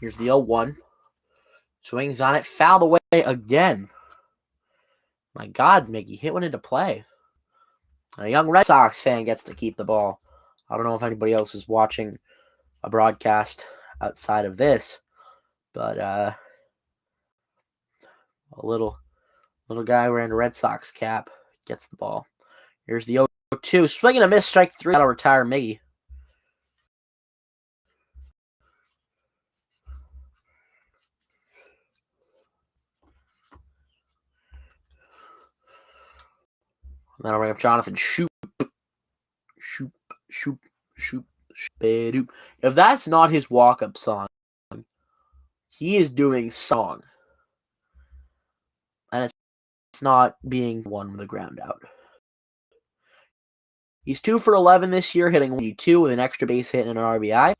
Here's the 0-1. Swings on it, fouled away again. My God, Miggy, hit one into play. A young Red Sox fan gets to keep the ball. I don't know if anybody else is watching a broadcast outside of this, but a little guy wearing a Red Sox cap gets the ball. Here's the 0-2. Swing and a miss, strike 3. That'll retire Miggy. That'll bring up Jonathan Shoop. If that's not his walk-up song, he is doing song. And it's not being one with the ground out. He's 2 for 11 this year, hitting 182 with an extra base hit and an RBI.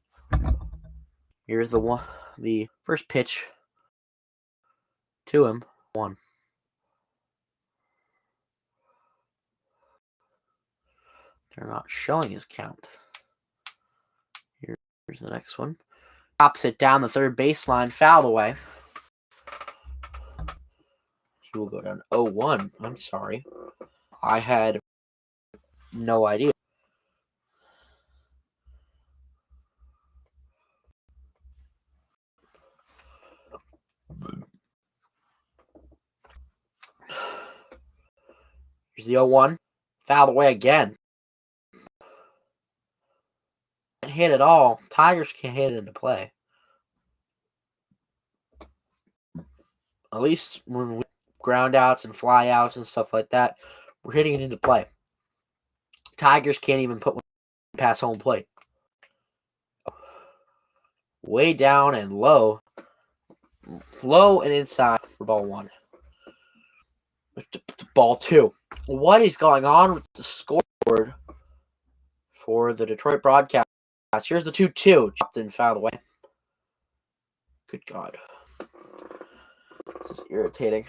Here's the first pitch to him. 1. They're not showing his count. Here's the next one. Pops it down the third baseline, fouled away. He will go down 0-1. I'm sorry. I had no idea. Here's the 0-1. Fouled away again. Can't hit at all. Tigers can't hit it into play. At least when we ground outs and fly outs and stuff like that, we're hitting it into play. Tigers can't even put one past home plate. Way down and low. Low and inside for ball 1. Ball 2. What is going on with the scoreboard for the Detroit broadcast? Here's the 2-2. Chopped and fouled away. Good God. This is irritating.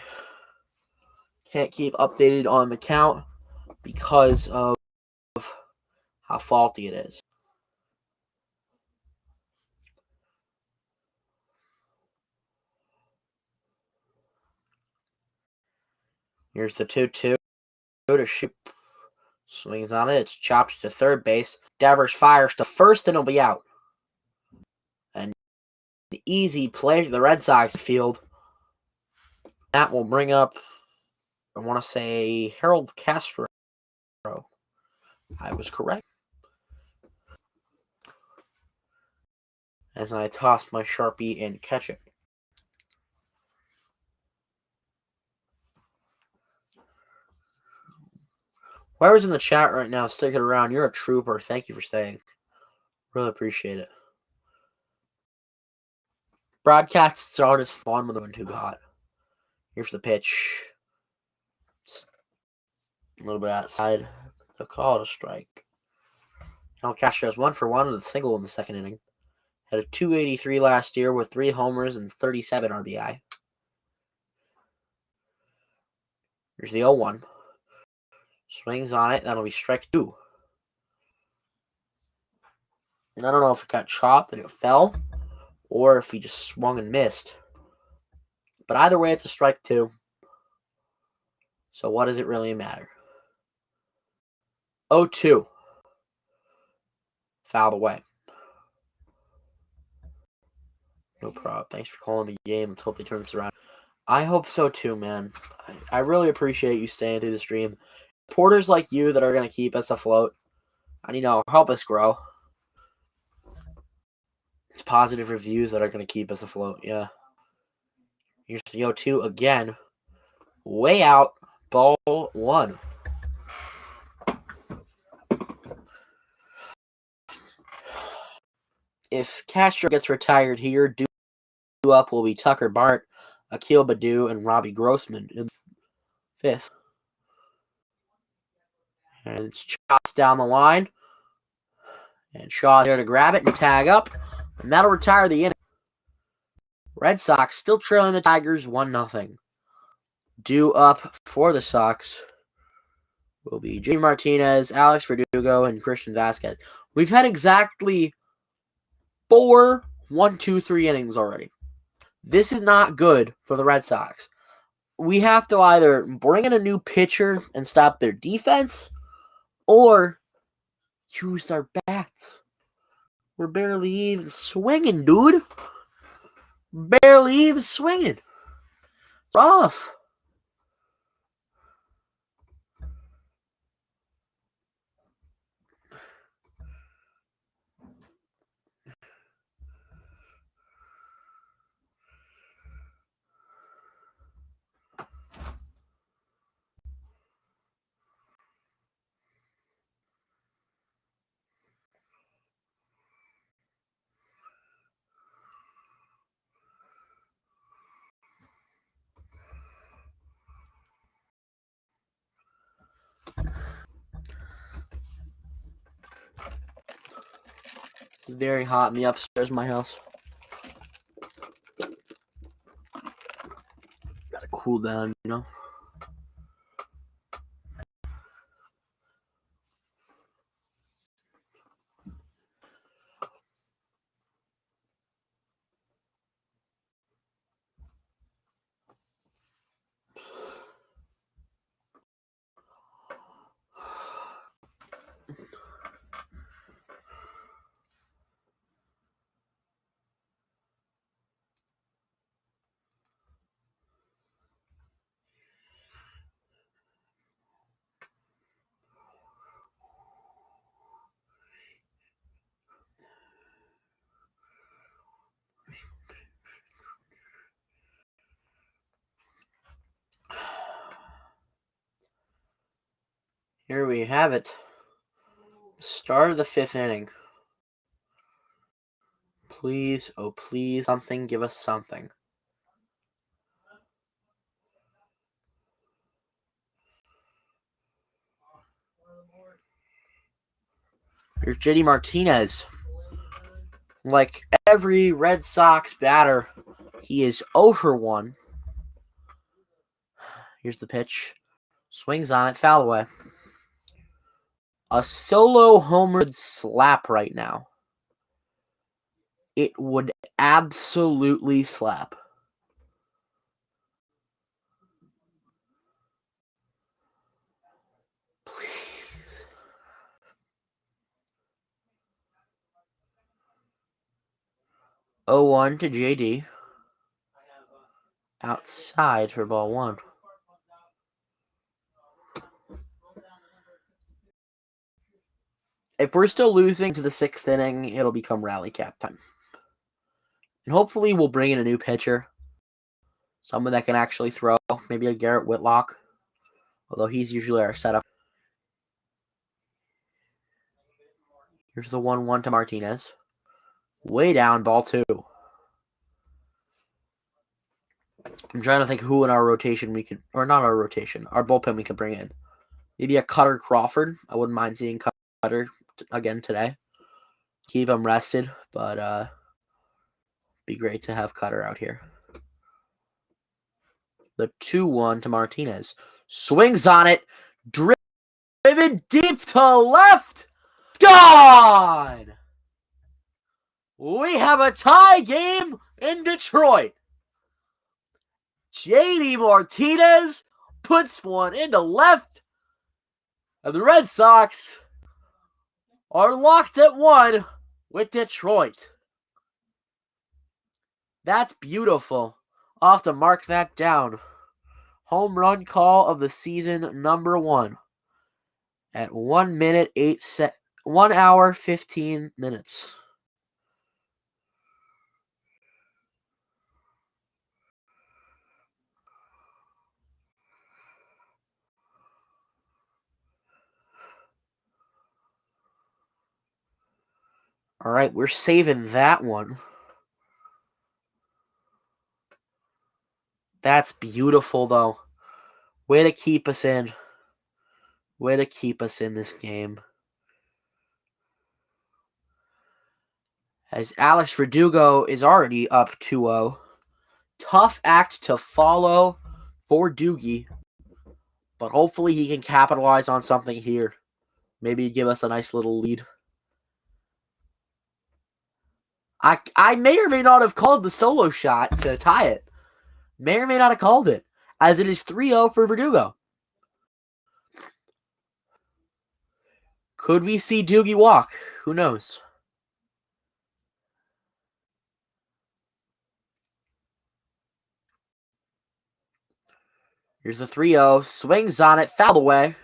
Can't keep updated on the count because of how faulty it is. Here's the 2-2 to Shoop. Swings on it. It's chopped to third base. Devers fires to first and it'll be out. An easy play to the Red Sox field. That will bring up, I want to say, Harold Castro. I was correct. As I toss my Sharpie and catch it. Whoever's in the chat right now, stick it around. You're a trooper. Thank you for staying. Really appreciate it. Broadcasts aren't as fun when they're too hot. Here's the pitch. It's a little bit outside. They'll call it a strike. Al Castro's 1 for 1 with a single in the second inning. Had a 283 last year with 3 homers and 37 RBI. Here's the 0-1. Swings on it. That'll be strike 2. And I don't know if it got chopped and it fell or if he just swung and missed. But either way, it's a strike 2. So what does it really matter? 0-2. Fouled away. No problem. Thanks for calling the game. Let's hope they turn this around. I hope so too, man. I really appreciate you staying through the stream. Reporters like you that are going to keep us afloat and, help us grow. It's positive reviews that are going to keep us afloat, yeah. Here's the 0-2 again. Way out. Ball 1. If Castro gets retired here, due up will be Tucker Bart, Akil Baddoo, and Robbie Grossman in 5th. And it's chops down the line. And Shaw there to grab it and tag up. And that'll retire the inning. Red Sox still trailing the Tigers 1-0. Due up for the Sox will be Jimmy Martinez, Alex Verdugo, and Christian Vasquez. We've had exactly 4 1-2-3 innings already. This is not good for the Red Sox. We have to either bring in a new pitcher and stop their defense, or use their bats. We're barely even swinging, dude. Barely even swinging. Rough. Very hot in the upstairs of my house. Gotta cool down, you know. Here we have it. Start of the 5th inning. Please, oh please, something, give us something. Here's JD Martinez. Like every Red Sox batter, he is 0 for 1. Here's the pitch. Swings on it, foul away. A solo homer slap right now. It would absolutely slap. Please. Oh, 1 to JD. Outside for ball 1. If we're still losing to the 6th inning, it'll become rally cap time. And hopefully we'll bring in a new pitcher. Someone that can actually throw. Maybe a Garrett Whitlock. Although he's usually our setup. Here's the 1-1 to Martinez. Way down, ball 2. I'm trying to think who in our rotation we could, or not our rotation, our bullpen we could bring in. Maybe a Cutter Crawford. I wouldn't mind seeing Cutter again today. Keep him rested, but be great to have Cutter out here. The 2-1 to Martinez. Swings on it. Driven deep to left. Gone! We have a tie game in Detroit. JD Martinez puts one into left. And the Red Sox are locked at 1 with Detroit. That's beautiful. I'll have to mark that down. Home run call of the season, number 1. At 1 hour, 15 minutes. All right, we're saving that one. That's beautiful, though. Way to keep us in. Way to keep us in this game. As Alex Verdugo is already up 2-0. Tough act to follow for Doogie. But hopefully he can capitalize on something here. Maybe give us a nice little lead. I may or may not have called the solo shot to tie it. May or may not have called it. As it is 3-0 for Verdugo. Could we see Doogie walk? Who knows? Here's the 3-0. Swings on it. Foul away.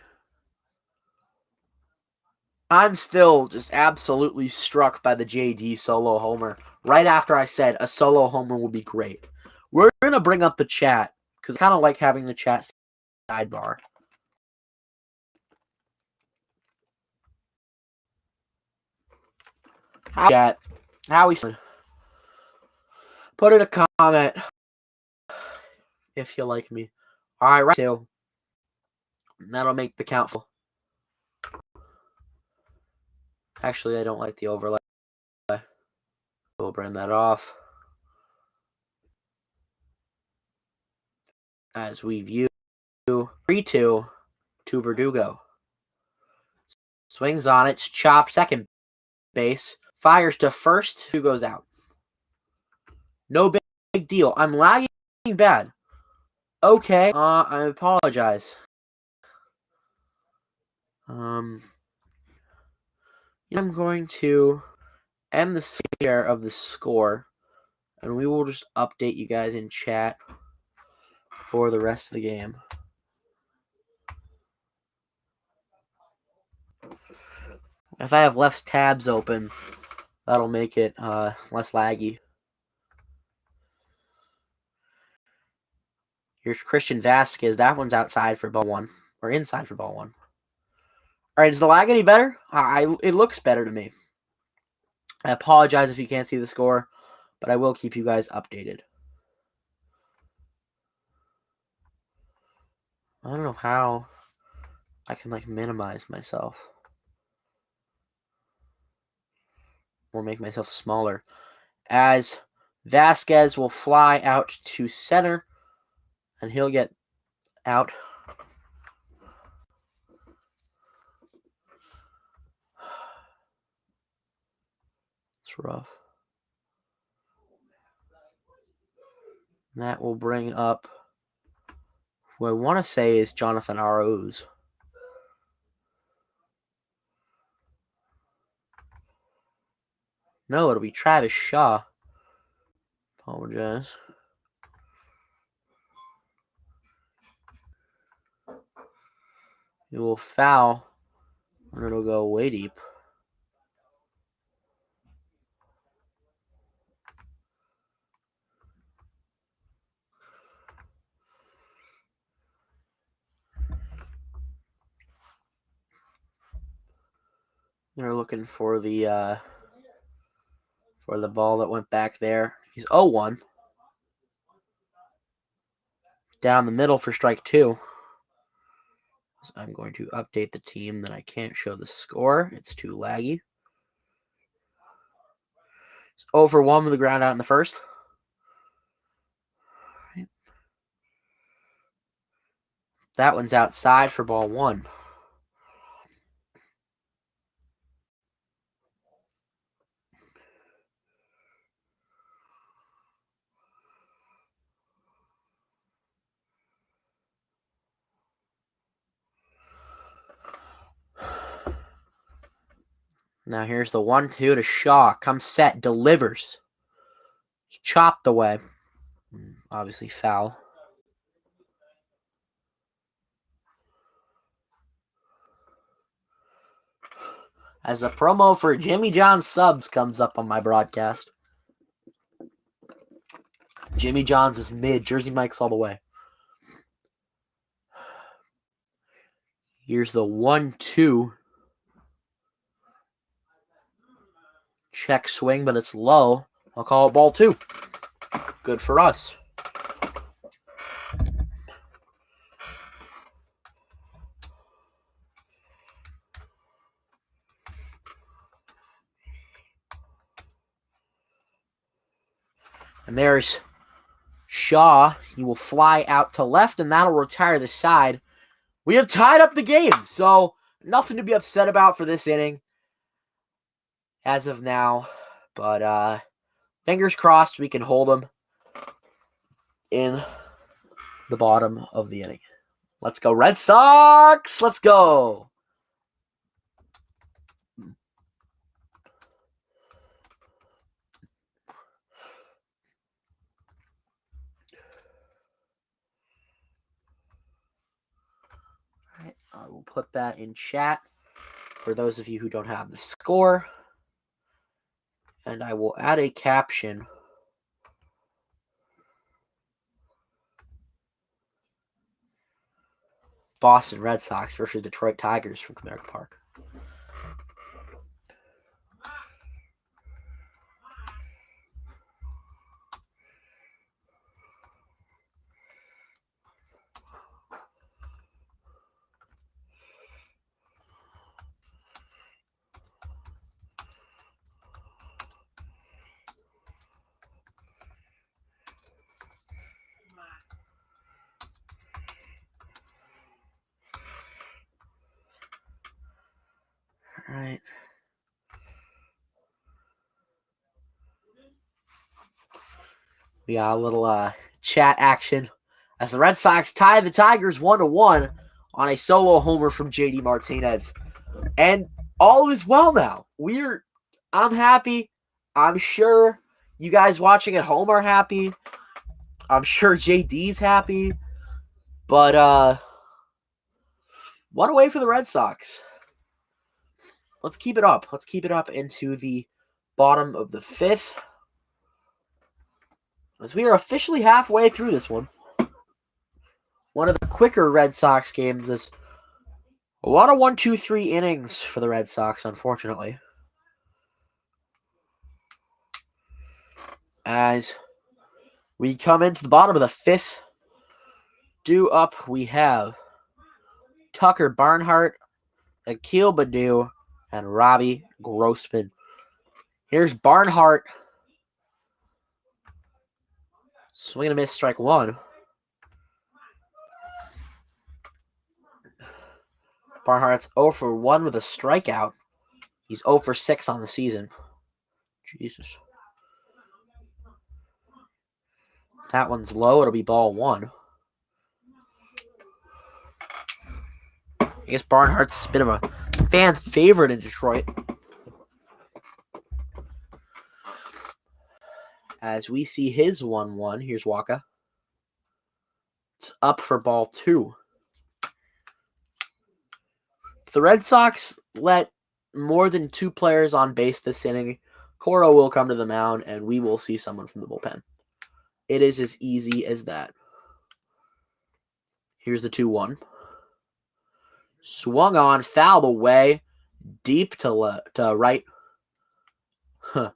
I'm still just absolutely struck by the JD solo homer. Right after I said a solo homer would be great. We're going to bring up the chat because I kind of like having the chat sidebar. Chat, how we feeling? Put in a comment if you like me. All right, right two. That'll make the count full. Actually, I don't like the overlay. We'll burn that off. As we view 3-2 to Verdugo. Swings on it. It's chopped. Second base. Fires to first. Who goes out? No big deal. I'm lagging bad. Okay. I apologize. I'm going to end the share of the score, and we will just update you guys in chat for the rest of the game. If I have less tabs open, that'll make it less laggy. Here's Christian Vasquez. That one's outside for ball one, or inside for ball one. All right, is the lag any better? It looks better to me. I apologize if you can't see the score, but I will keep you guys updated. I don't know how I can minimize myself or make myself smaller. As Vasquez will fly out to center, and he'll get out. It's rough. And that will bring up who I want to say is Jonathan Arauz. No, it'll be Travis Shaw. Apologize. It will foul, and it'll go way deep. They're looking for the ball that went back there. He's 0-1. Down the middle for strike two. So I'm going to update the team that I can't show the score. It's too laggy. It's 0-1 with the ground out in the first. That one's outside for ball one. Now here's the 1-2 to Shaw. Comes set, delivers. It's chopped away. Obviously foul. As a promo for Jimmy John subs comes up on my broadcast. Jimmy John's is mid. Jersey Mike's all the way. Here's the 1-2. Check swing, but it's low. I'll call it ball two. Good for us. And there's Shaw. He will fly out to left, and that'll retire the side. We have tied up the game, so nothing to be upset about for this inning as of now. But fingers crossed we can hold them in the bottom of the inning. Let's go, Red Sox! Let's go! All right, I will put that in chat for those of you who don't have the score. And I will add a caption. Boston Red Sox versus Detroit Tigers from Comerica Park. All right. We got a little chat action as the Red Sox tie the Tigers 1-1 on a solo homer from JD Martinez. And all is well now. I'm happy. I'm sure you guys watching at home are happy. I'm sure JD's happy. But one away for the Red Sox. Let's keep it up. Let's keep it up into the bottom of the fifth, as we are officially halfway through this one. One of the quicker Red Sox games. This a lot of 1, 2, 3 innings for the Red Sox, unfortunately. As we come into the bottom of the fifth, due up we have Tucker Barnhart, Akil Baddoo, and Robbie Grossman. Here's Barnhart. Swing and a miss, strike one. Barnhart's 0 for 1 with a strikeout. He's 0 for 6 on the season. Jesus. That one's low. It'll be ball one. I guess Barnhart's a bit of a fan favorite in Detroit. As we see his 1-1. Here's Waka. It's up for ball two. The Red Sox let more than 2 players on base this inning. Coro will come to the mound, and we will see someone from the bullpen. It is as easy as that. Here's the 2-1. Swung on, fouled away, deep to right. Huh.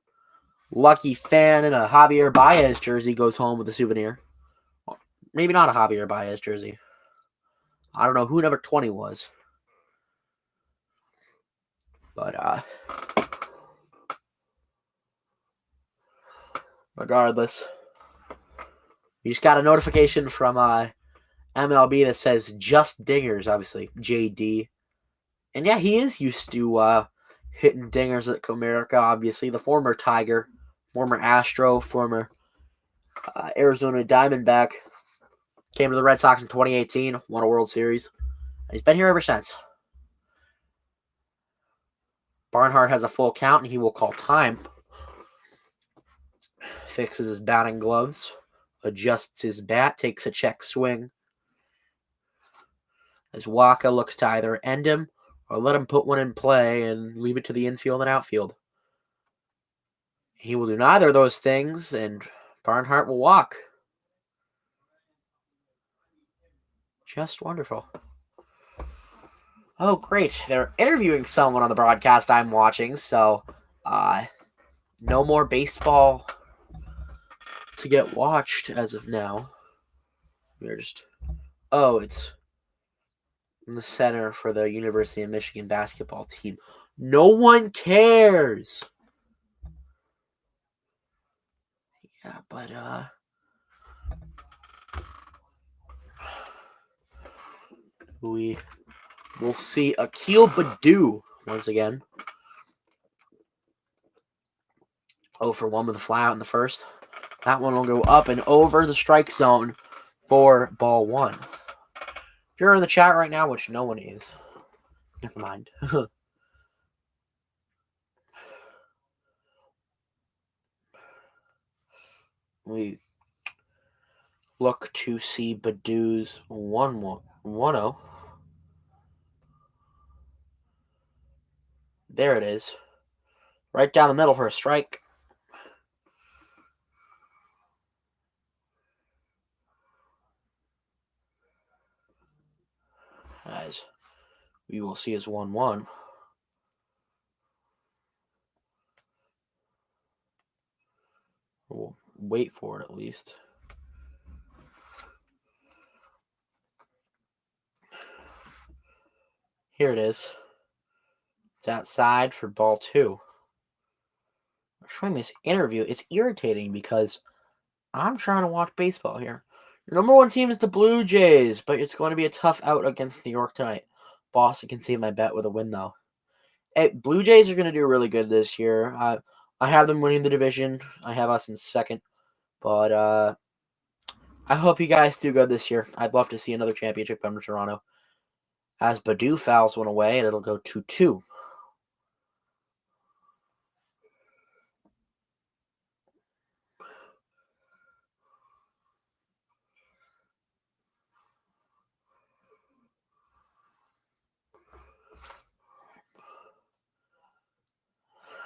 Lucky fan in a Javier Baez jersey goes home with a souvenir. Maybe not a Javier Baez jersey. I don't know who number 20 was. But regardless, we just got a notification from MLB that says just dingers, obviously, JD. And yeah, he is used to hitting dingers at Comerica, obviously. The former Tiger, former Astro, former Arizona Diamondback. Came to the Red Sox in 2018, won a World Series. And he's been here ever since. Barnhart has a full count, and he will call time. Fixes his batting gloves. Adjusts his bat. Takes a check swing. As Waka looks to either end him or let him put one in play and leave it to the infield and outfield. He will do neither of those things, and Barnhart will walk. Just wonderful. Oh, great. They're interviewing someone on the broadcast I'm watching, so no more baseball to get watched as of now. We're just... Oh, it's in the center for the University of Michigan basketball team. No one cares. Yeah, but we will see Akil Baddoo once again. 0 for 1 with a fly out in the first. That one will go up and over the strike zone for ball 1. If you're in the chat right now, which no one is, never mind. We look to see Baddoo's 1-0. There it is. Right down the middle for a strike. As we will see as 1-1. We'll wait for it at least. Here it is. It's outside for ball 2. I'm showing this interview. It's irritating because I'm trying to watch baseball here. Your number 1 team is the Blue Jays, but it's going to be a tough out against New York tonight. Boston can save my bet with a win, though. Hey, Blue Jays are going to do really good this year. I have them winning the division. I have us in second. But I hope you guys do good this year. I'd love to see another championship come to Toronto. As Baddoo fouls one away, and it'll go 2-2.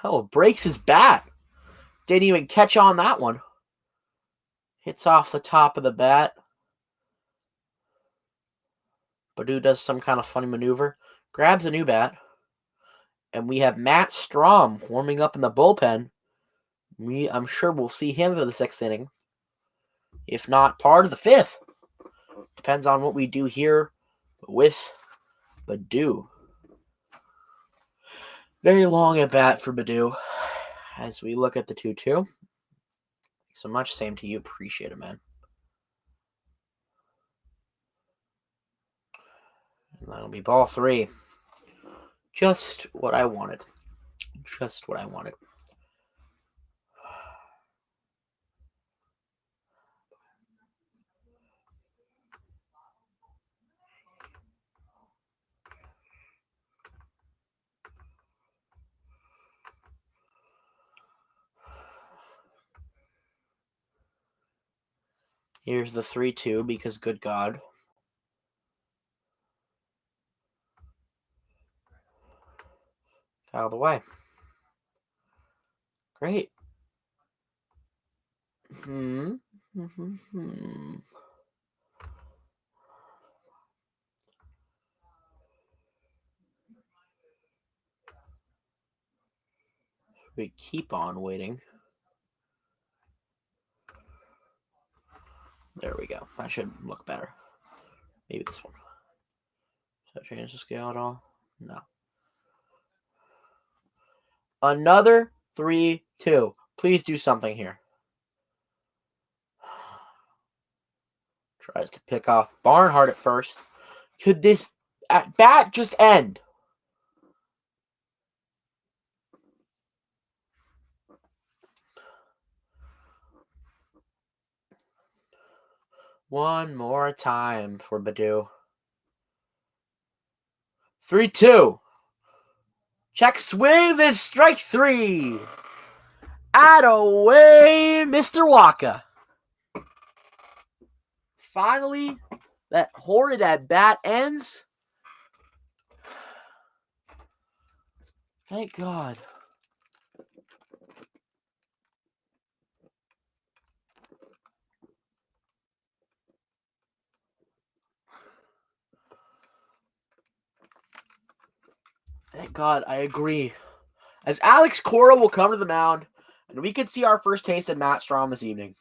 Oh, breaks his bat. Didn't even catch on that one. Hits off the top of the bat. Baddoo does some kind of funny maneuver. Grabs a new bat. And we have Matt Strom warming up in the bullpen. I'm sure we'll see him for the 6th inning. If not part of the 5th. Depends on what we do here with Baddoo. Very long at bat for Baddoo. As we look at the 2-2. So much. Same to you. Appreciate it, man. And that'll be ball 3. Just what I wanted. Just what I wanted. Here's the 3-2 because good God. Out of the way. Great. We keep on waiting. There we go. That should look better. Maybe this one. Does that change the scale at all? No. Another 3-2. Please do something here. Tries to pick off Barnhart at first. Could this at bat just end? One more time for Baddoo. 3-2. Check swing and strike 3. Away, Mr. Waka. Finally, that horrid at bat ends. Thank God. Thank God, I agree. As Alex Cora will come to the mound, and we could see our first taste of Matt Strom this evening.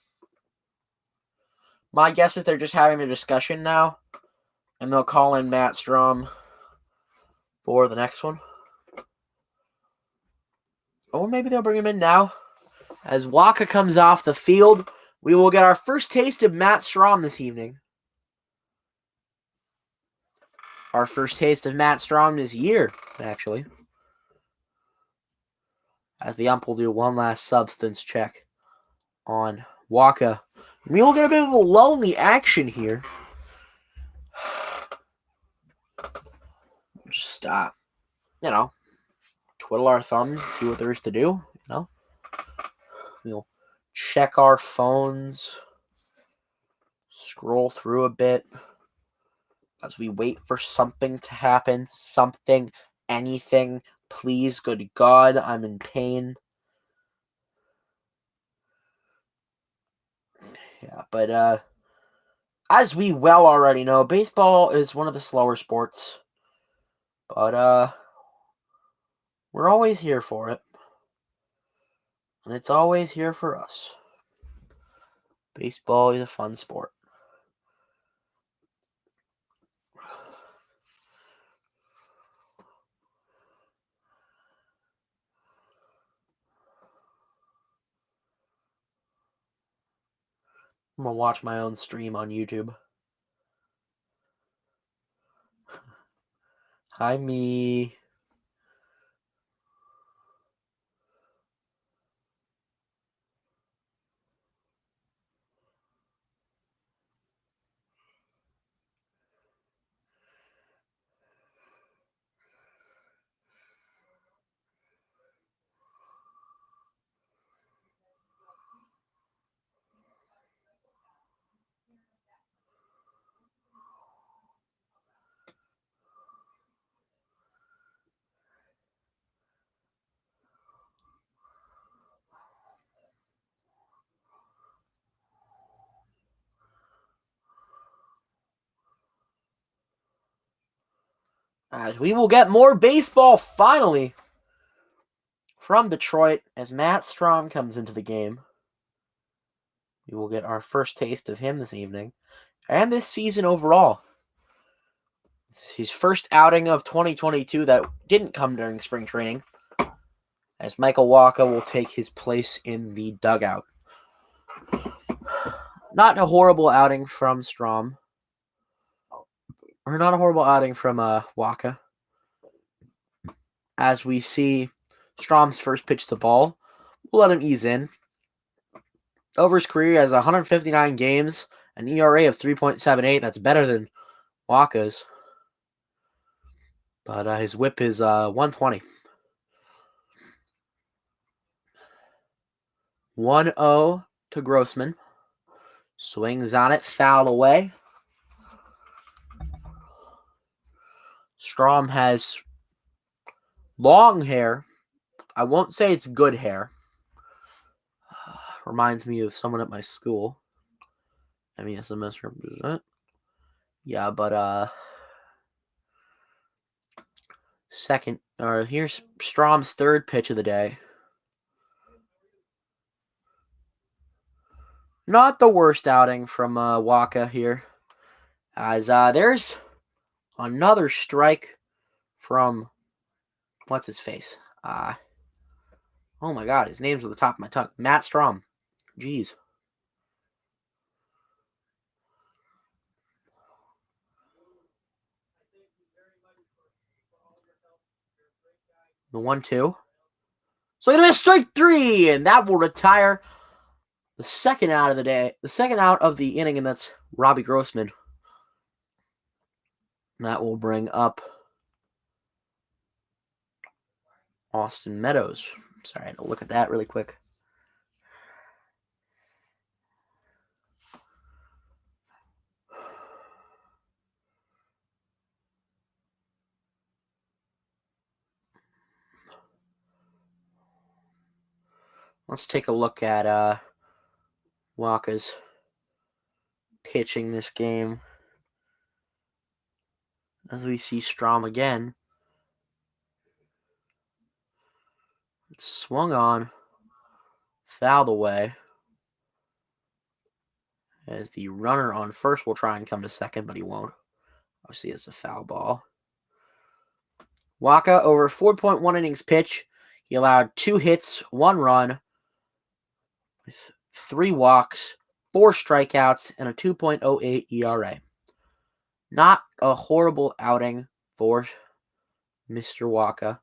My guess is they're just having their discussion now, and they'll call in Matt Strom for the next one. Or maybe they'll bring him in now. As Waka comes off the field, we will get our first taste of Matt Strahm this evening. Our first taste of Matt Strahm this year, actually. As the ump will do one last substance check on Waka. We will get a bit of a lull in the action here. Just, twiddle our thumbs, see what there is to do, We'll check our phones, scroll through a bit as we wait for something to happen. Something, anything. Please, good God, I'm in pain. Yeah, but as we well already know, baseball is one of the slower sports. But we're always here for it. And it's always here for us. Baseball is a fun sport. I'm going to watch my own stream on YouTube. Hi, me. As we will get more baseball finally from Detroit as Matt Strahm comes into the game. We will get our first taste of him this evening and this season overall. This is his first outing of 2022 that didn't come during spring training, as Michael Wacha will take his place in the dugout. Not a horrible outing from Strahm. Or not a horrible outing from Wacha. As we see Strahm's first pitch to ball, we'll let him ease in. Over his career, he has 159 games, an ERA of 3.78. That's better than Wacha's. But his whip is 120. 1-0 to Grossman. Swings on it, foul away. Strahm has long hair. I won't say it's good hair. Reminds me of someone at my school. I mean, it's a misrepresent. Yeah, but here's Strahm's third pitch of the day. Not the worst outing from Wacha here. As there's another strike from what's his face? Oh my God, his name's at the top of my tongue. Matt Strahm. Jeez. The 1-2. So he's gonna miss strike 3, and that will retire the second out of the day, the second out of the inning, and that's Robbie Grossman. That will bring up Austin Meadows. Sorry, I had to look at that really quick. Let's take a look at Wacha's pitching this game. As we see Strahm again. It's swung on. Fouled away. As the runner on first will try and come to second, but he won't. Obviously, it's a foul ball. Wacha over 4.1 innings pitch. He allowed 2 hits, 1 run, with 3 walks, 4 strikeouts, and a 2.08 ERA. Not a horrible outing for Mr. Waka,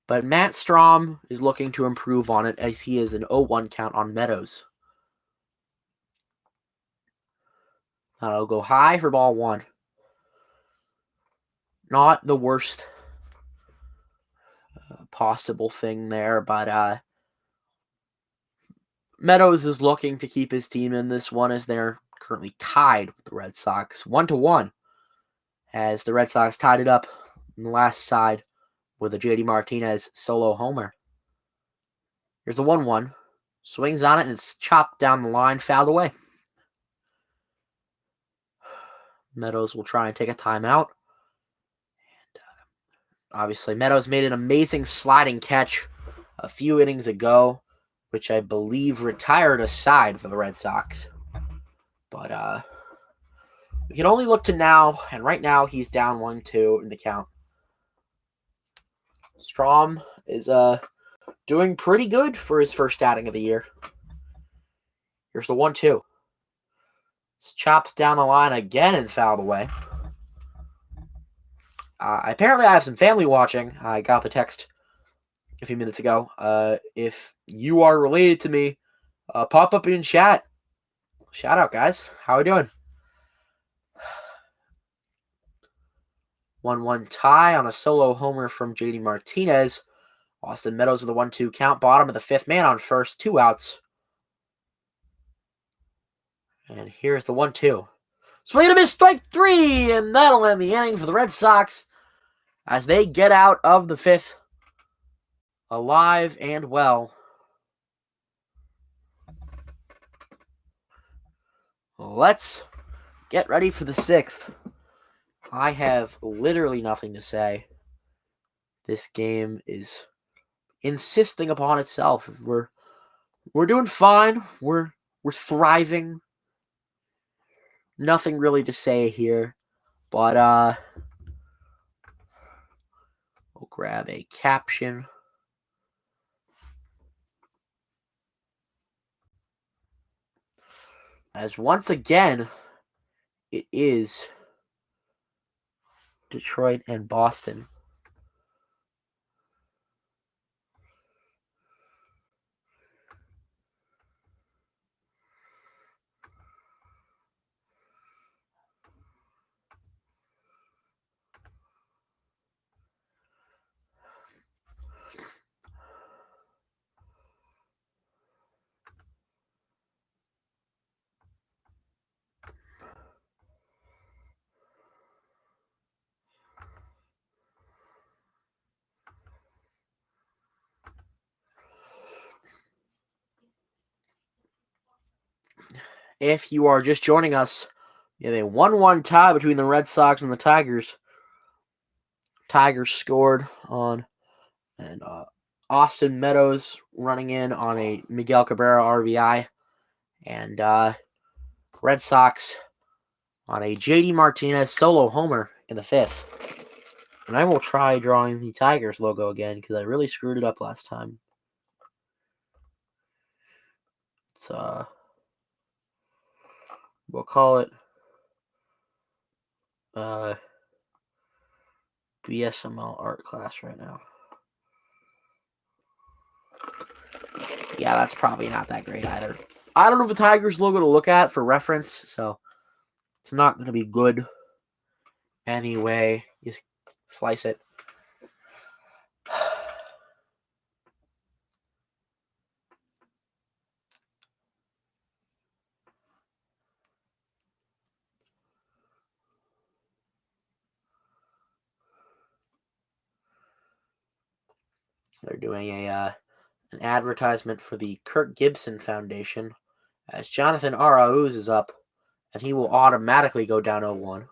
but Matt Strahm is looking to improve on it as he is an 0-1 count on Meadows. That'll go high for ball 1. Not the worst possible thing there, but Meadows is looking to keep his team in this one as they're currently tied with the Red Sox 1-1, as the Red Sox tied it up on the last side with a JD Martinez solo homer. Here's the 1-1. Swings on it and it's chopped down the line, fouled away. Meadows will try and take a timeout. And obviously, Meadows made an amazing sliding catch a few innings ago, which I believe retired a side for the Red Sox. But we can only look to now, and right now he's down 1-2 in the count. Strahm is doing pretty good for his first outing of the year. Here's the 1-2. It's chopped down the line again and fouled away. Apparently I have some family watching. I got the text a few minutes ago. If you are related to me, pop up in chat. Shout out, guys. How we doing? 1-1 tie on a solo homer from JD Martinez. Austin Meadows with a 1-2 count. Bottom of the 5th, man on first. 2 outs. And here's the 1-2. Swing and a miss, strike 3, and that'll end the inning for the Red Sox as they get out of the 5th alive and well. Let's get ready for the 6th. I have literally nothing to say. This game is insisting upon itself. We're doing fine. We're thriving. Nothing really to say here, but we'll grab a caption. As once again, it is Detroit and Boston. If you are just joining us, we have a 1-1 tie between the Red Sox and the Tigers. Tigers scored on and Austin Meadows running in on a Miguel Cabrera RBI, and Red Sox on a JD Martinez solo homer in the 5th. And I will try drawing the Tigers logo again because I really screwed it up last time. It's we'll call it BSML art class right now. Yeah, that's probably not that great either. I don't know the Tigers logo to look at for reference, so it's not going to be good anyway. You slice it. They're doing an advertisement for the Kirk Gibson Foundation as Jonathan Arauz is up, and he will automatically go down 0-1.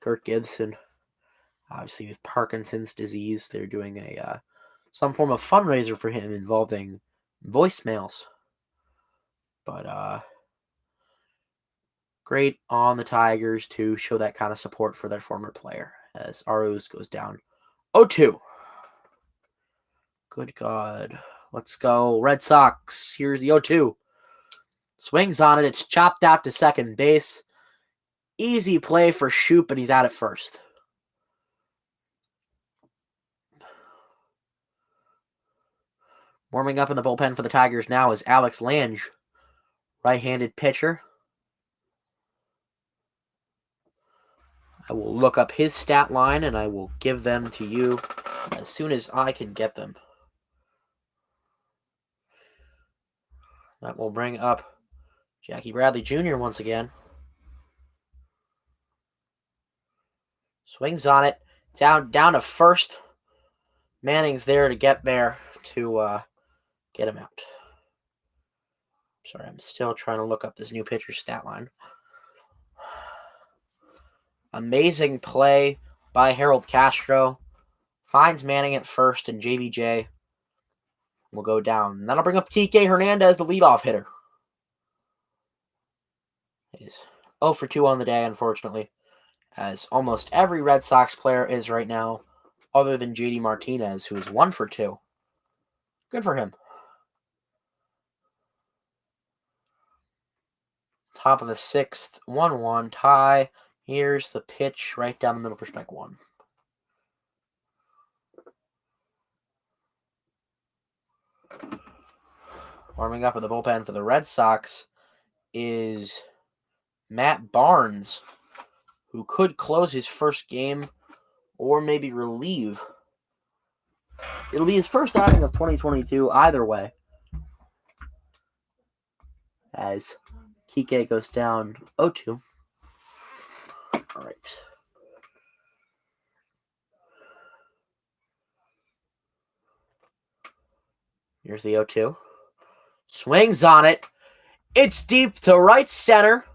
Kirk Gibson, obviously with Parkinson's disease, they're doing a some form of fundraiser for him involving voicemails. But great on the Tigers to show that kind of support for their former player as Arauz goes down 0-2. Good God. Let's go Red Sox. Here's the 0-2. Swings on it. It's chopped out to second base. Easy play for Shoop, and he's out at first. Warming up in the bullpen for the Tigers now is Alex Lange, right-handed pitcher. I will look up his stat line, and I will give them to you as soon as I can get them. That will bring up Jackie Bradley Jr. once again. Swings on it. Down to first. Manning's there to get there to get him out. Sorry, I'm still trying to look up this new pitcher's stat line. Amazing play by Harold Castro. Finds Manning at first, and JVJ will go down. And that'll bring up TK Hernandez, the leadoff hitter. He's 0 for 2 on the day, unfortunately, as almost every Red Sox player is right now, other than JD Martinez, who is 1 for 2. Good for him. Top of the 6th, 1-1 tie. Here's the pitch right down the middle for strike 1. Warming up in the bullpen for the Red Sox is Matt Barnes, who could close his first game or maybe relieve. It'll be his first outing of 2022 either way, as Kike goes down 0-2. All right. Here's the 0-2. Swings on it. It's deep to right center.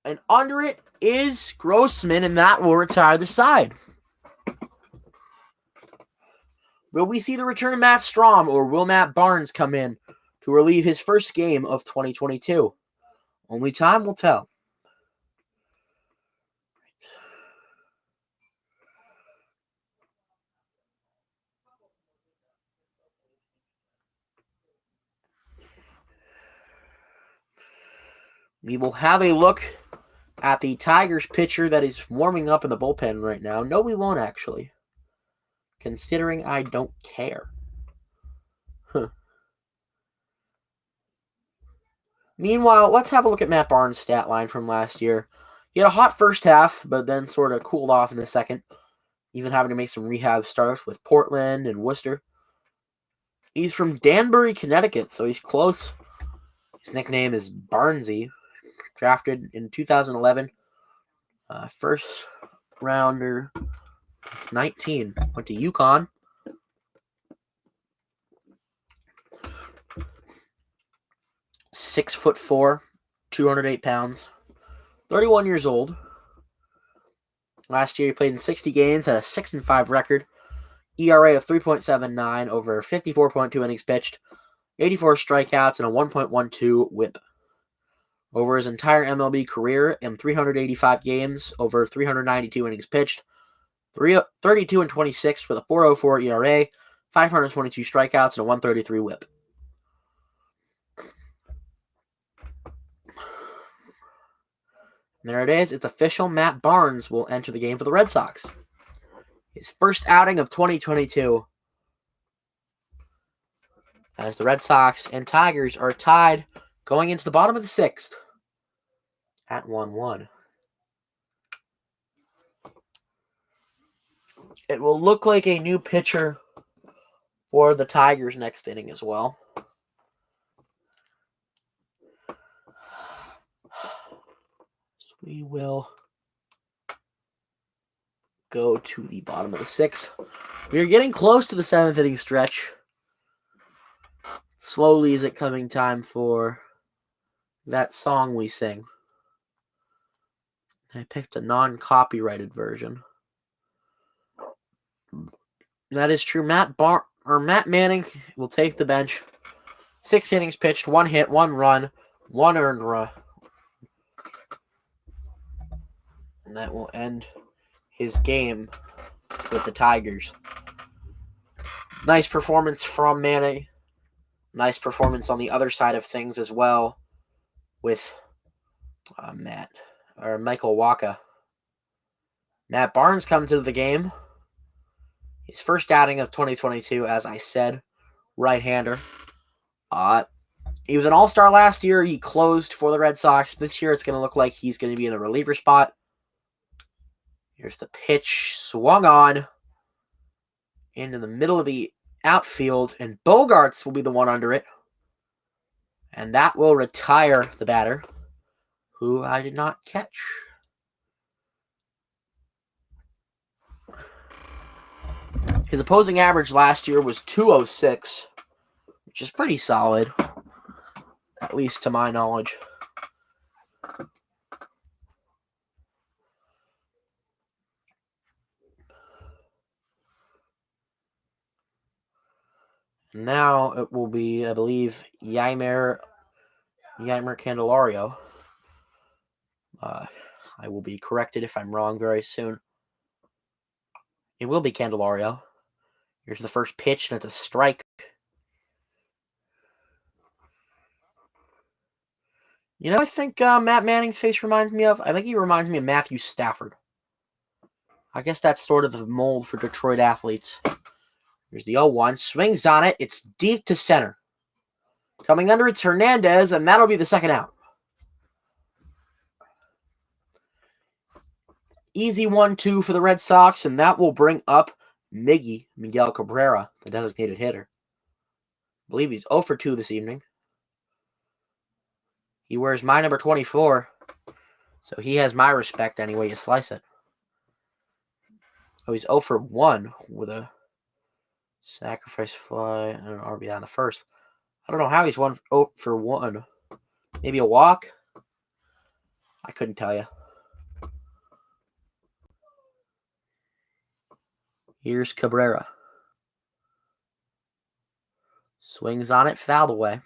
And under it is Grossman, and that will retire the side. Will we see the return of Matt Strahm, or will Matt Barnes come in to relieve his first game of 2022? Only time will tell. We will have a look at the Tigers pitcher that is warming up in the bullpen right now. No, we won't actually, considering I don't care. Meanwhile, let's have a look at Matt Barnes' stat line from last year. He had a hot first half, but then sort of cooled off in the second, even having to make some rehab starts with Portland and Worcester. He's from Danbury, Connecticut, so he's close. His nickname is Barnesy. Drafted in 2011. First rounder, 19. Went to UConn. Six 6'4", 208 pounds. 31 years old. Last year he played in 60 games, had a 6-5 record. ERA of 3.79 over 54.2 innings pitched. 84 strikeouts and a 1.12 whip. Over his entire MLB career in 385 games, over 392 innings pitched, 32-26 with a 4.04 ERA, 522 strikeouts, and a 133 whip. And there it is. It's official. Matt Barnes will enter the game for the Red Sox. His first outing of 2022. As the Red Sox and Tigers are tied going into the bottom of the 6th at 1-1. It will look like a new pitcher for the Tigers next inning as well. So we will go to the bottom of the 6th. We are getting close to the 7th inning stretch. Slowly is it coming time for that song we sing. I picked a non-copyrighted version. That is true. Matt Manning will take the bench. 6 innings pitched, 1 hit, 1 run, 1 earned run. And that will end his game with the Tigers. Nice performance from Manning. Nice performance on the other side of things as well with Michael Wacha. Matt Barnes comes into the game. His first outing of 2022, as I said, right-hander. He was an all-star last year. He closed for the Red Sox. This year it's going to look like he's going to be in a reliever spot. Here's the pitch. Swung on. Into the middle of the outfield. And Bogarts will be the one under it. And that will retire the batter, who I did not catch. His opposing average last year was .206, which is pretty solid, at least to my knowledge. Now it will be, I believe, Yeimer Candelario. I will be corrected if I'm wrong very soon. It will be Candelario. Here's the first pitch, and it's a strike. You know, I think Matt Manning's face reminds me of? I think he reminds me of Matthew Stafford. I guess that's sort of the mold for Detroit athletes. Here's the 0-1. Swings on it. It's deep to center. Coming under, it's Hernandez, and that'll be the second out. Easy 1-2 for the Red Sox, and that will bring up Miguel Cabrera, the designated hitter. I believe he's 0 for 2 this evening. He wears my number 24, so he has my respect any way you slice it. Oh, he's 0 for 1 with a sacrifice fly and an RBI on the first. I don't know how he's 0 for 1. Maybe a walk? I couldn't tell you. Here's Cabrera. Swings on it, fouled away.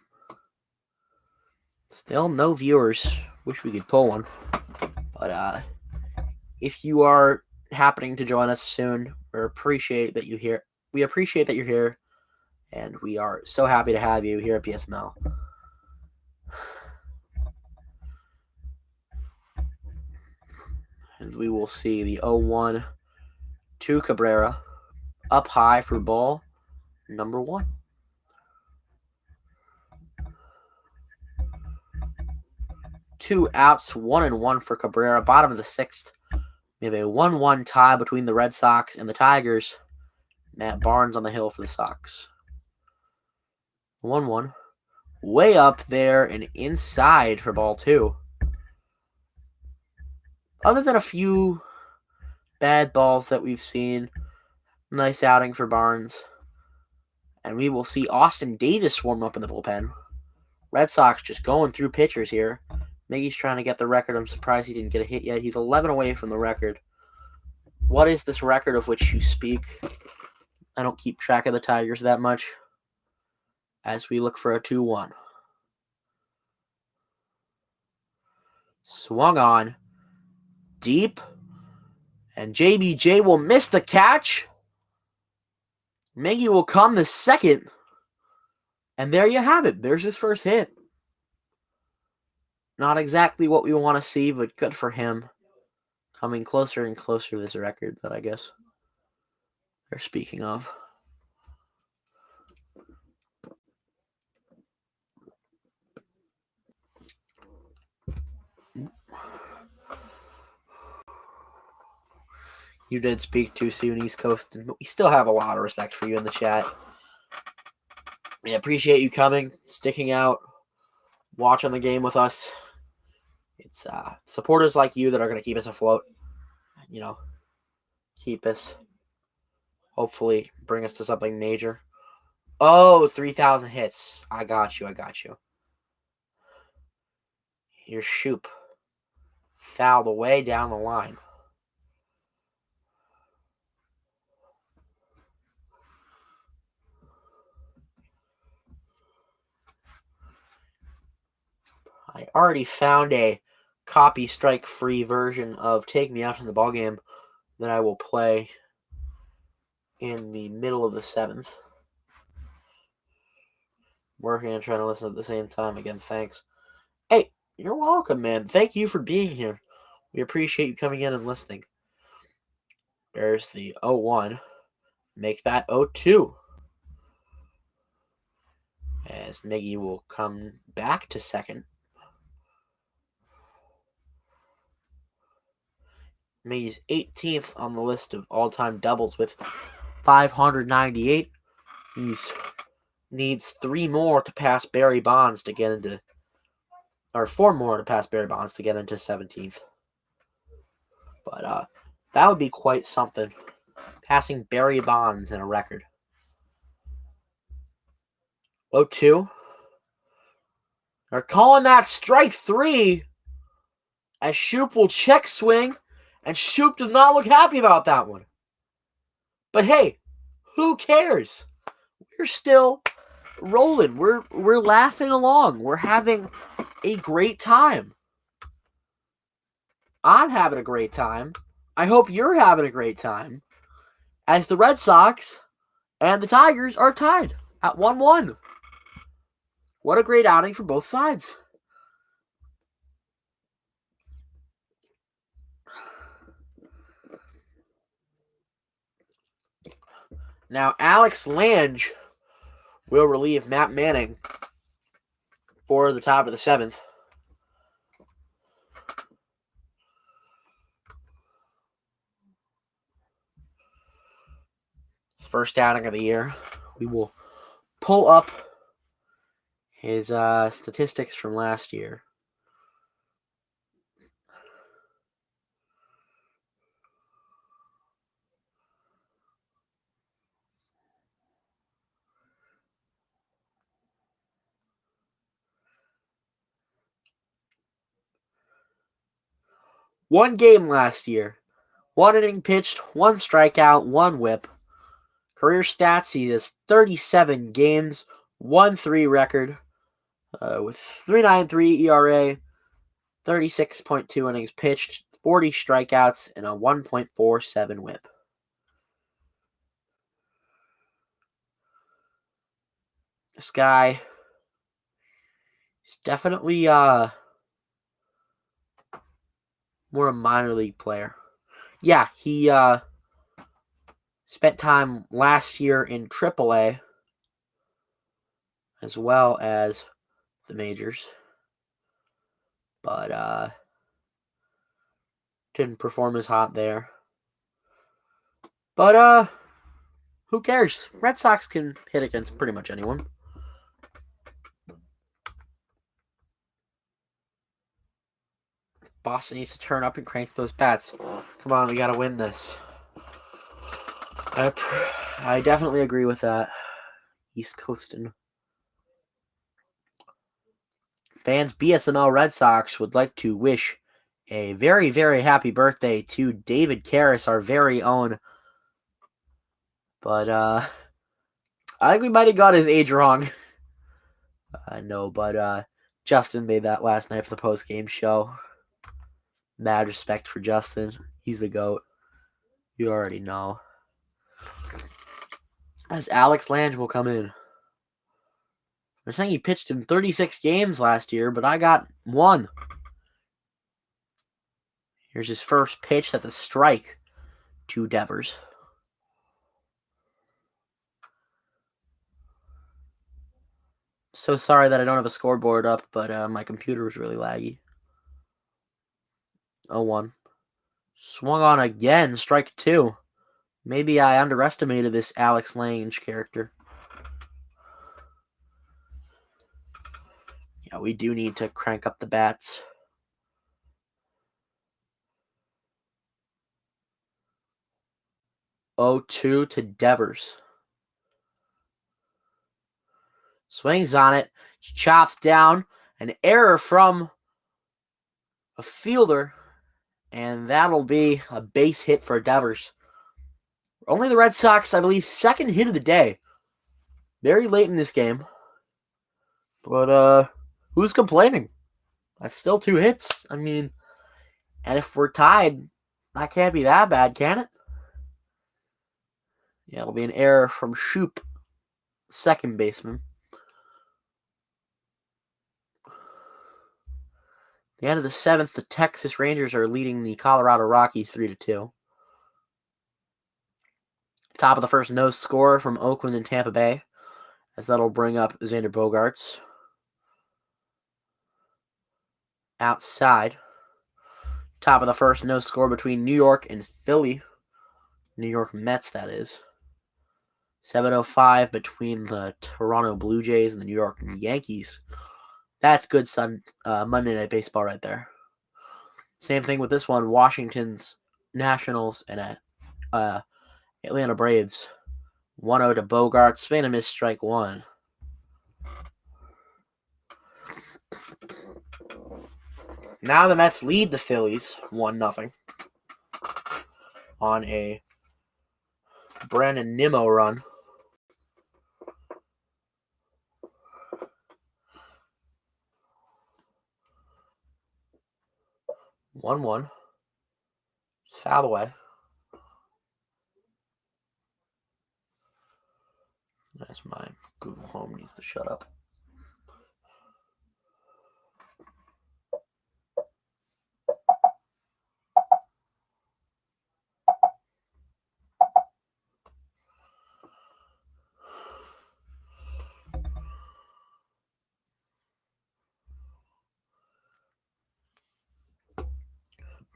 Still no viewers. Wish we could pull one. But if you are happening to join us soon, we appreciate that you're here. And we are so happy to have you here at BSML. And we will see the 0-1 to Cabrera. Up high for ball number 1. Two outs, 1-1 for Cabrera. Bottom of the 6th. We have a 1-1 tie between the Red Sox and the Tigers. Matt Barnes on the hill for the Sox. 1-1. Way up there and inside for ball 2. Other than a few bad balls that we've seen, nice outing for Barnes. And we will see Austin Davis warm up in the bullpen. Red Sox just going through pitchers here. Miggy's trying to get the record. I'm surprised he didn't get a hit yet. He's 11 away from the record. What is this record of which you speak? I don't keep track of the Tigers that much. As we look for a 2-1. Swung on. Deep. And JBJ will miss the catch. Miggy will come the second. And there you have it. There's his first hit. Not exactly what we want to see, but good for him. Coming closer and closer to this record that I guess they're speaking of. You did speak too soon, East Coast, but we still have a lot of respect for you in the chat. We appreciate you coming, sticking out, watching the game with us. It's supporters like you that are going to keep us afloat. You know, keep us, hopefully bring us to something major. Oh, 3,000 hits. I got you. Here's Shoop. Fouled away down the line. I already found a copy strike-free version of Take Me Out to the Ballgame that I will play in the middle of the 7th. working and trying to listen at the same time. Again, thanks. Hey, you're welcome, man. Thank you for being here. We appreciate you coming in and listening. There's the 0-1. Make that 0-2. As Miggy will come back to second. Miggy's 18th on the list of all-time doubles with 598. He needs 3 more to pass Barry Bonds to get into, or 4 more to pass Barry Bonds to get into 17th. But that would be quite something. Passing Barry Bonds in a record. 0-2. They're calling that strike 3 as Shoop will check swing, and Shoop does not look happy about that one. But hey, who cares? We're still rolling. We're laughing along. We're having a great time. I'm having a great time. I hope you're having a great time. As the Red Sox and the Tigers are tied at 1-1. What a great outing for both sides. Now, Alex Lange will relieve Matt Manning for the top of the 7th. It's the first outing of the year. We will pull up his statistics from last year. One game last year. 1 inning pitched, 1 strikeout, 1 whip. Career stats, he has 37 games, 1-3 record with 3.93 ERA, 36.2 innings pitched, 40 strikeouts, and a 1.47 whip. This guy is definitely more a minor league player. Yeah, he spent time last year in AAA as well as the majors. But didn't perform as hot there. But who cares? Red Sox can hit against pretty much anyone. Boston needs to turn up and crank those bats. Come on, we gotta win this. I definitely agree with that. East Coastin'. Fans, BSML Red Sox would like to wish a very, very happy birthday to David Karras, our very own. But I think we might have got his age wrong. No, but Justin made that last night for the post-game show. Mad respect for Justin. He's the GOAT. You already know. As Alex Lange will come in. They're saying he pitched in 36 games last year, but I got 1. Here's his first pitch. That's a strike to Devers. So sorry that I don't have a scoreboard up, but my computer was really laggy. 0-1. Swung on again, strike 2. Maybe I underestimated this Alex Lange character. Yeah, we do need to crank up the bats. 0-2 to Devers. Swings on it, chops down, an error from a fielder, and that'll be a base hit for Devers. Only the Red Sox, I believe, second hit of the day. Very late in this game. But who's complaining? That's still 2 hits. I mean, and if we're tied, that can't be that bad, can it? Yeah, it'll be an error from Shoop, second baseman. The end of the 7th, the Texas Rangers are leading the Colorado Rockies 3-2. Top of the first, no score from Oakland and Tampa Bay, as that'll bring up Xander Bogaerts. Outside, top of the first, no score between New York and Philly. New York Mets, that is. 7:05 between the Toronto Blue Jays and the New York Yankees. That's good Monday Night Baseball right there. Same thing with this one, Washington's Nationals and Atlanta Braves. 1-0 to Bogaerts. Swing and a miss, strike one. Now the Mets lead the Phillies 1-0 on a Brandon Nimmo run. One. Foul away. That's my Google Home needs to shut up.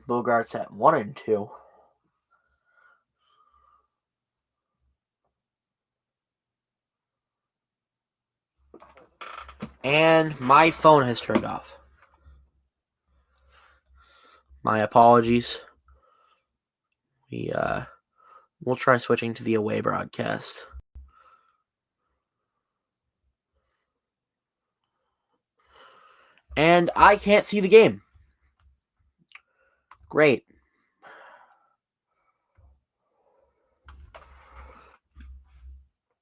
Bogaerts at 1-2. And my phone has turned off. My apologies. We'll try switching to the away broadcast. And I can't see the game. Great.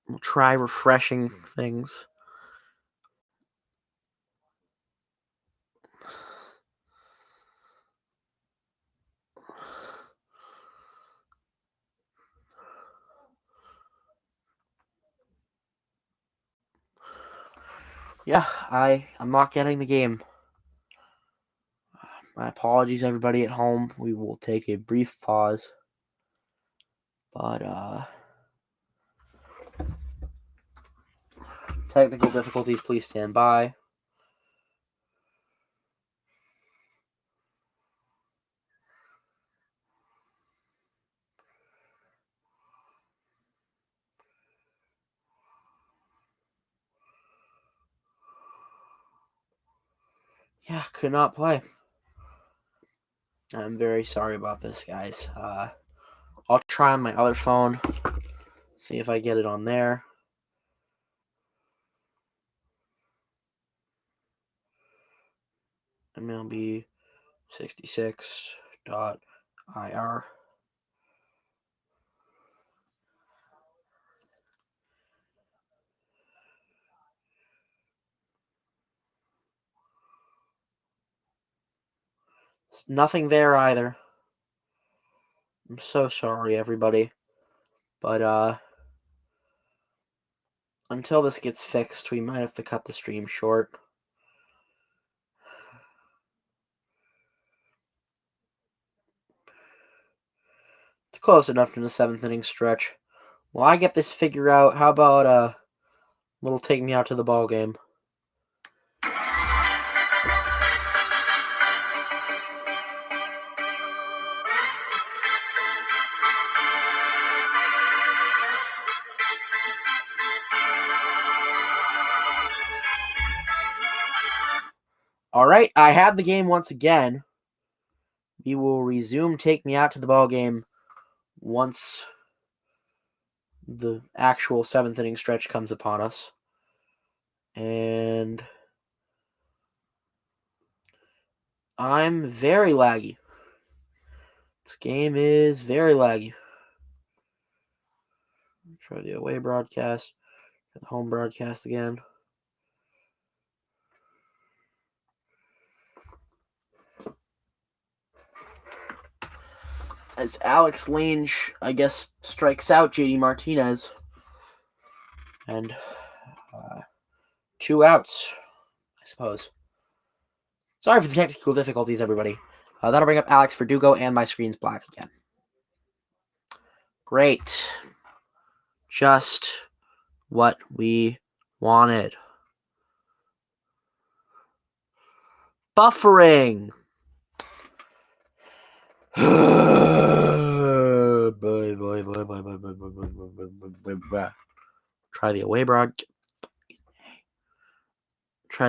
We'll try refreshing things. Yeah, I'm not getting the game. My apologies, everybody at home. We will take a brief pause. But, technical difficulties, please stand by. Yeah, could not play. I'm very sorry about this, guys. I'll try on my other phone, see if I get it on there. MLB 66.ir. It's nothing there either. I'm so sorry, everybody. But, until this gets fixed, we might have to cut the stream short. It's close enough in the 7th inning stretch. While I get this figured out, how about a little take me out to the ball game? All right, I have the game once again. We will resume Take Me Out to the Ball Game once the actual 7th inning stretch comes upon us. And I'm very laggy. This game is very laggy. Try the away broadcast, the home broadcast again. As Alex Lange, I guess, strikes out JD Martinez. And 2 outs, I suppose. Sorry for the technical difficulties, everybody. That'll bring up Alex Verdugo, and my screen's black again. Great. Just what we wanted. Buffering. Try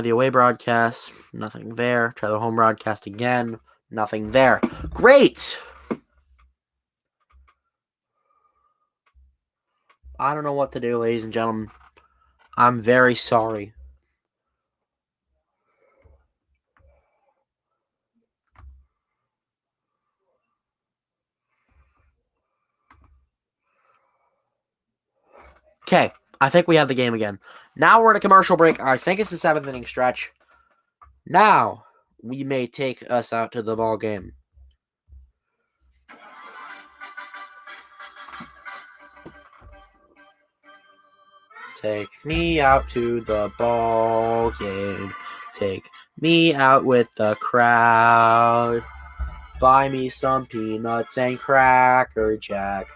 the away broadcast. Nothing there. Try the home broadcast again. Nothing there. Great. I don't know what to do, ladies and gentlemen. I'm very sorry. Okay, I think we have the game again. Now we're in a commercial break. I think it's the 7th inning stretch. Now we may take us out to the ball game. Take me out to the ball game. Take me out with the crowd. Buy me some peanuts and Cracker Jack.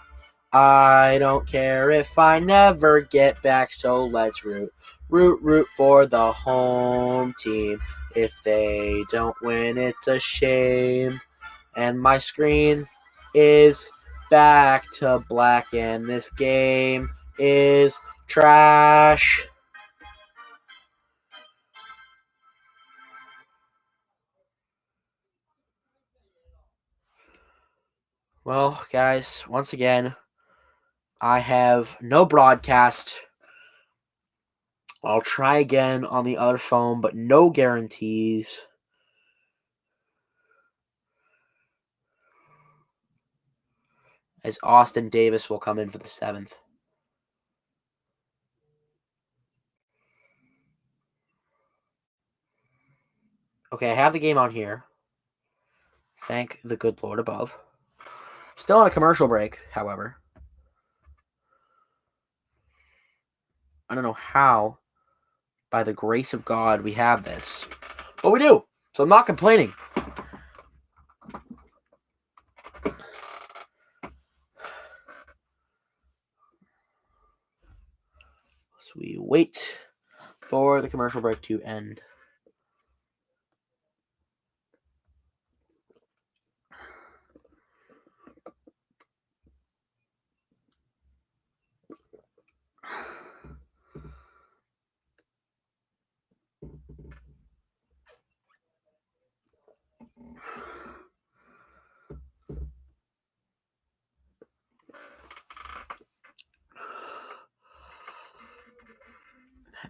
I don't care if I never get back, so let's root for the home team. If they don't win, it's a shame. And my screen is back to black, and this game is trash. Well, guys, once again, I have no broadcast. I'll try again on the other phone, but no guarantees. As Austin Davis will come in for the 7th. Okay, I have the game on here. Thank the good Lord above. Still on a commercial break, however. I don't know how, by the grace of God, we have this. But we do, so I'm not complaining. So we wait for the commercial break to end.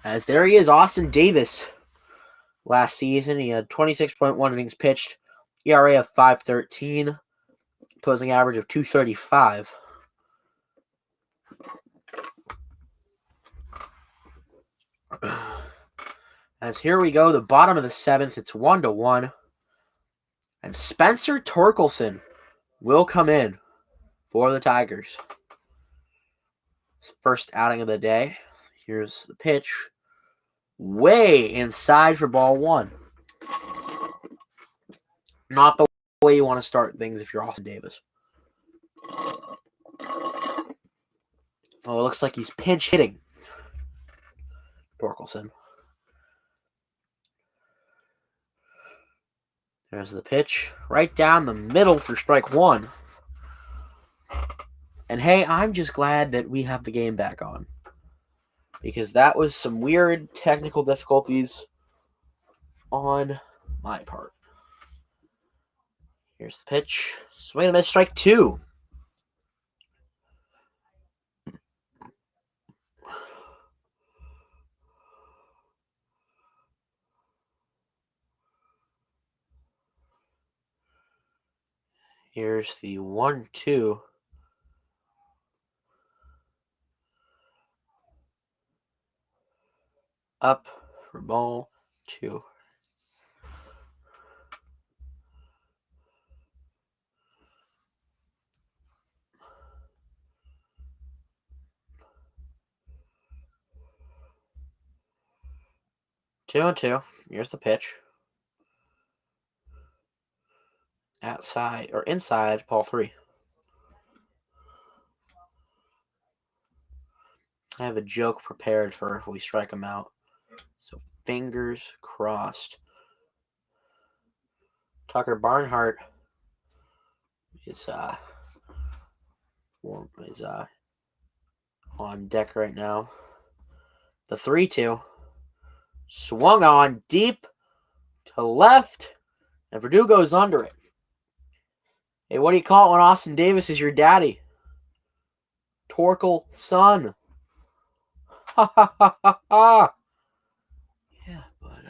As there he is, Austin Davis. Last season, he had 26.1 innings pitched, ERA of 5.13, opposing average of 235. As here we go, the bottom of the 7th, it's 1-1. And Spencer Torkelson will come in for the Tigers. It's first outing of the day. Here's the pitch. Way inside for ball 1. Not the way you want to start things if you're Austin Davis. Oh, it looks like he's pinch hitting Torkelson. There's the pitch. Right down the middle for strike 1. And hey, I'm just glad that we have the game back on. Because that was some weird technical difficulties on my part. Here's the pitch. Swing and a miss, strike 2. Here's the 1-2. Up for ball 2. Two and two. Here's the pitch. outside or inside ball 3. I have a joke prepared for if we strike him out. So fingers crossed. Tucker Barnhart is on deck right now. The 3-2 swung on deep to left, and Verdugo's under it. Hey, what do you call it when Austin Davis is your daddy? Torkel son. Ha ha ha ha ha. Yeah, but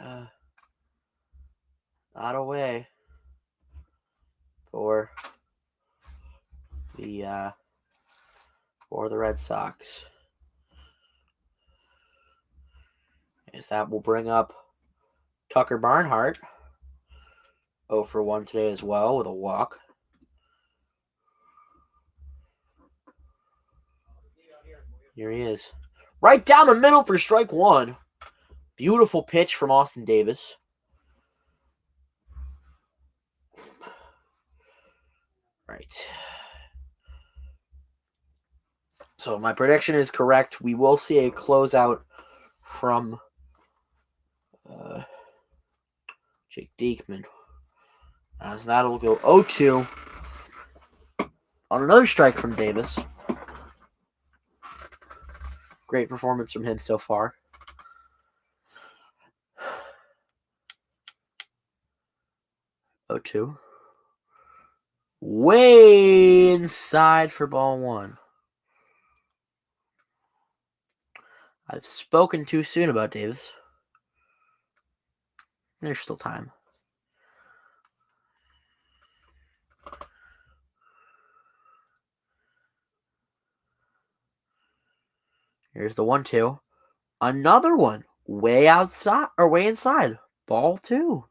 not away for the Red Sox. As that will bring up Tucker Barnhart. 0 for 1 today as well with a walk. Here he is. Right down the middle for strike 1. Beautiful pitch from Austin Davis. Right. So my prediction is correct. We will see a closeout from Jake Diekman. As that'll go 0-2 on another strike from Davis. Great performance from him so far. Oh, 2. Way inside for ball 1. I've spoken too soon about Davis. There's still time. Here's the 1-2. Another one. Way outside or way inside. Ball 2.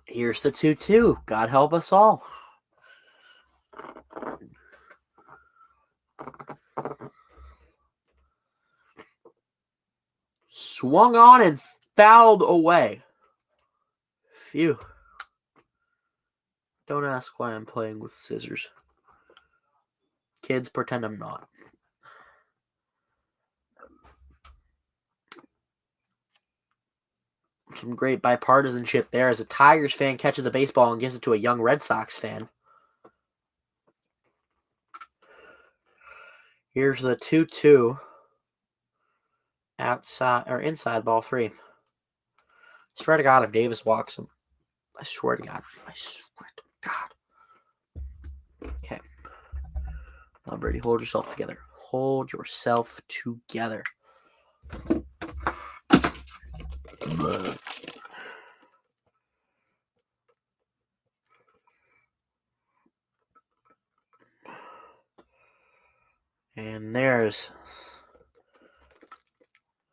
Here's the 2-2. God help us all. Swung on and fouled away. Phew. Don't ask why I'm playing with scissors. Kids, pretend I'm not. Some great bipartisanship there as a Tigers fan catches a baseball and gives it to a young Red Sox fan. Here's the 2-2. Outside or inside ball 3. I swear to God, if Davis walks him, I swear to God. Okay. Now, Brady, hold yourself together. Hold yourself together. And there's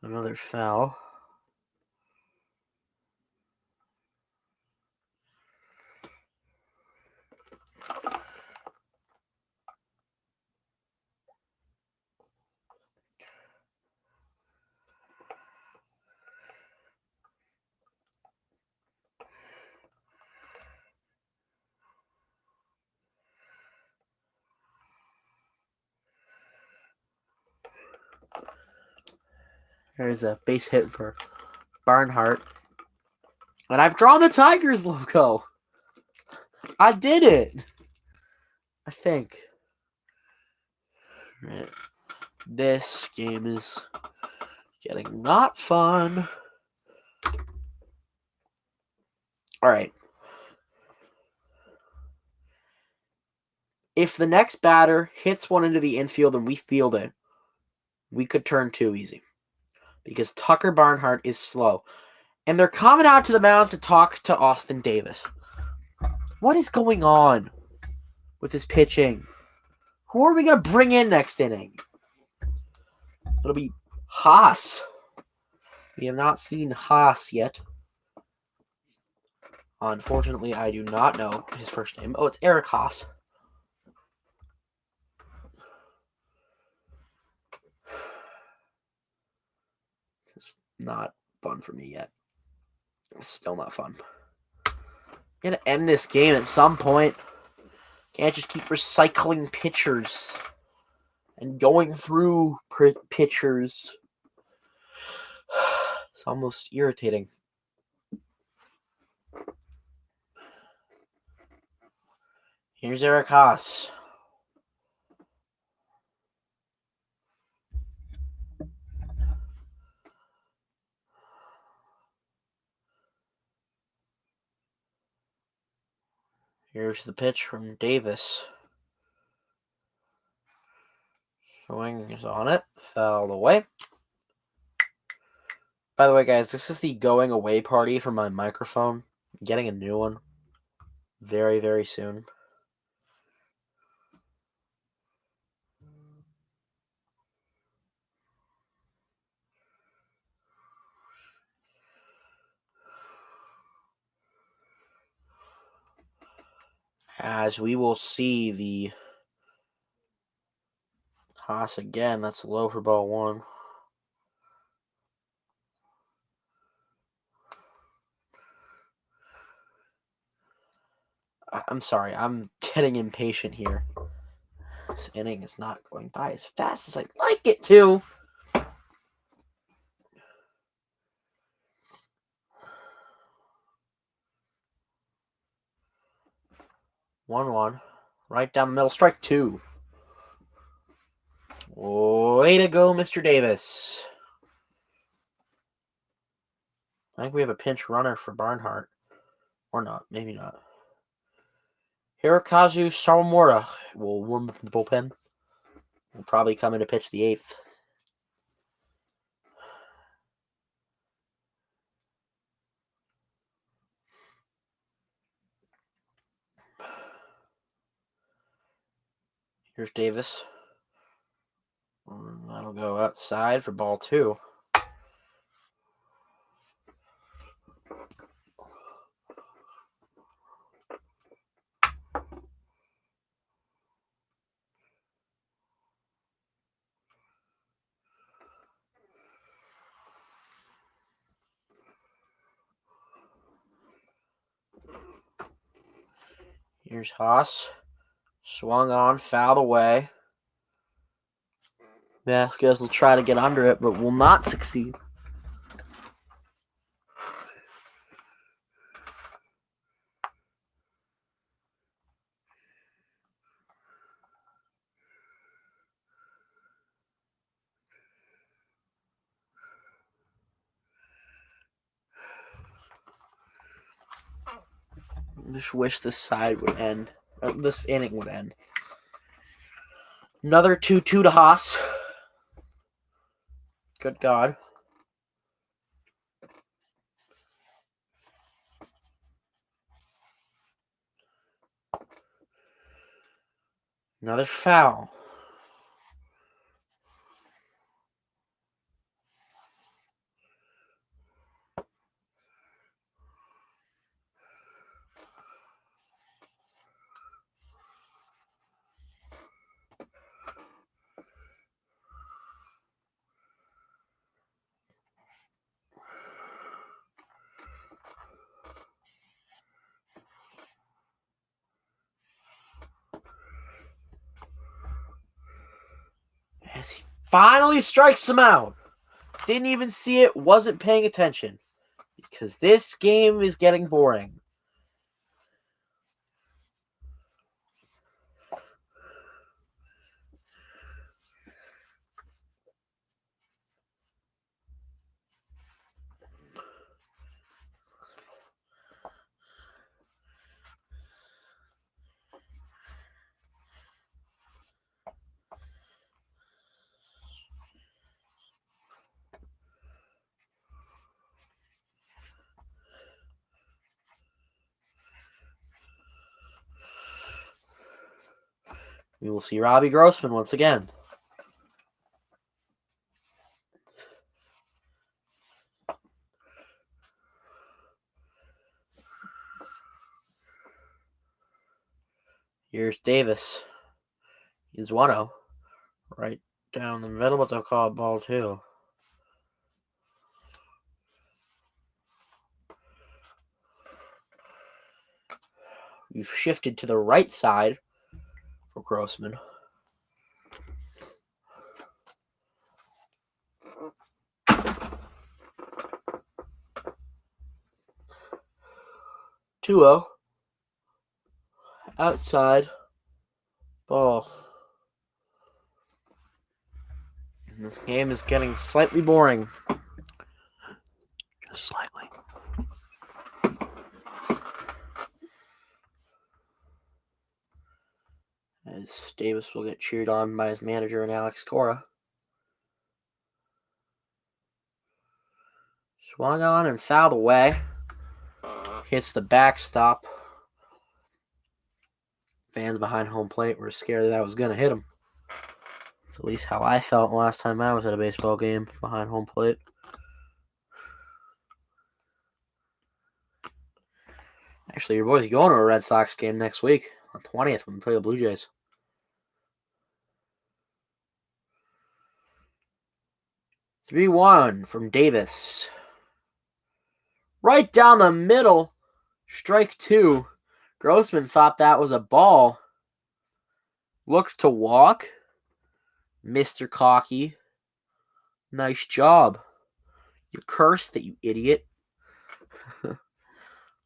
another foul. There's a base hit for Barnhart. And I've drawn the Tigers logo. I did it. I think. Right. This game is getting not fun. All right. If the next batter hits one into the infield and we field it, we could turn 2 easy. Because Tucker Barnhart is slow. And they're coming out to the mound to talk to Austin Davis. What is going on with his pitching? Who are we going to bring in next inning? It'll be Haas. We have not seen Haas yet. Unfortunately, I do not know his first name. Oh, it's Eric Haas. It's not fun for me yet. It's still not fun. I'm gonna end this game at some point. Can't just keep recycling pitchers and going through pitchers. It's almost irritating. Here's Eric Haas. Here's the pitch from Davis. Swing is on it. Fouled away. By the way, guys, this is the going away party for my microphone. I'm getting a new one very, very soon. As we will see the Haas again. That's low for ball one. I'm sorry. I'm getting impatient here. This inning is not going by as fast as I'd like it to. One. Right down the middle. Strike two. Way to go, Mr. Davis. I think we have a pinch runner for Barnhart. Or not. Maybe not. Hirokazu Sawamura will warm up in the bullpen. Will probably come in to pitch the eighth. Here's Davis. That'll go outside for ball two. Here's Haas. Swung on, fouled away. Yeah, guess we'll try to get under it, but will not succeed. I just wish this side would end. This inning would end. Another 2-2 to Haas. Good God. Another foul. As he finally strikes him out. Didn't even see it, wasn't paying attention. Because this game is getting boring. We will see Robbie Grossman once again. Here's Davis. He's 1-0. Right down the middle, but they'll call it ball 2. We've shifted to the right side for Grossman. Two-0. Outside. Ball. And this game is getting slightly boring. Just slightly. As Davis will get cheered on by his manager and Alex Cora. Swung on and fouled away. Hits the backstop. Fans behind home plate were scared that I was going to hit him. That's at least how I felt last time I was at a baseball game behind home plate. Actually, your boy's going to a Red Sox game next week on 20th when we play the Blue Jays. 3-1 from Davis. Right down the middle. Strike 2. Grossman thought that was a ball. Looked to walk. Mr. Cocky. Nice job. You cursed that, you idiot.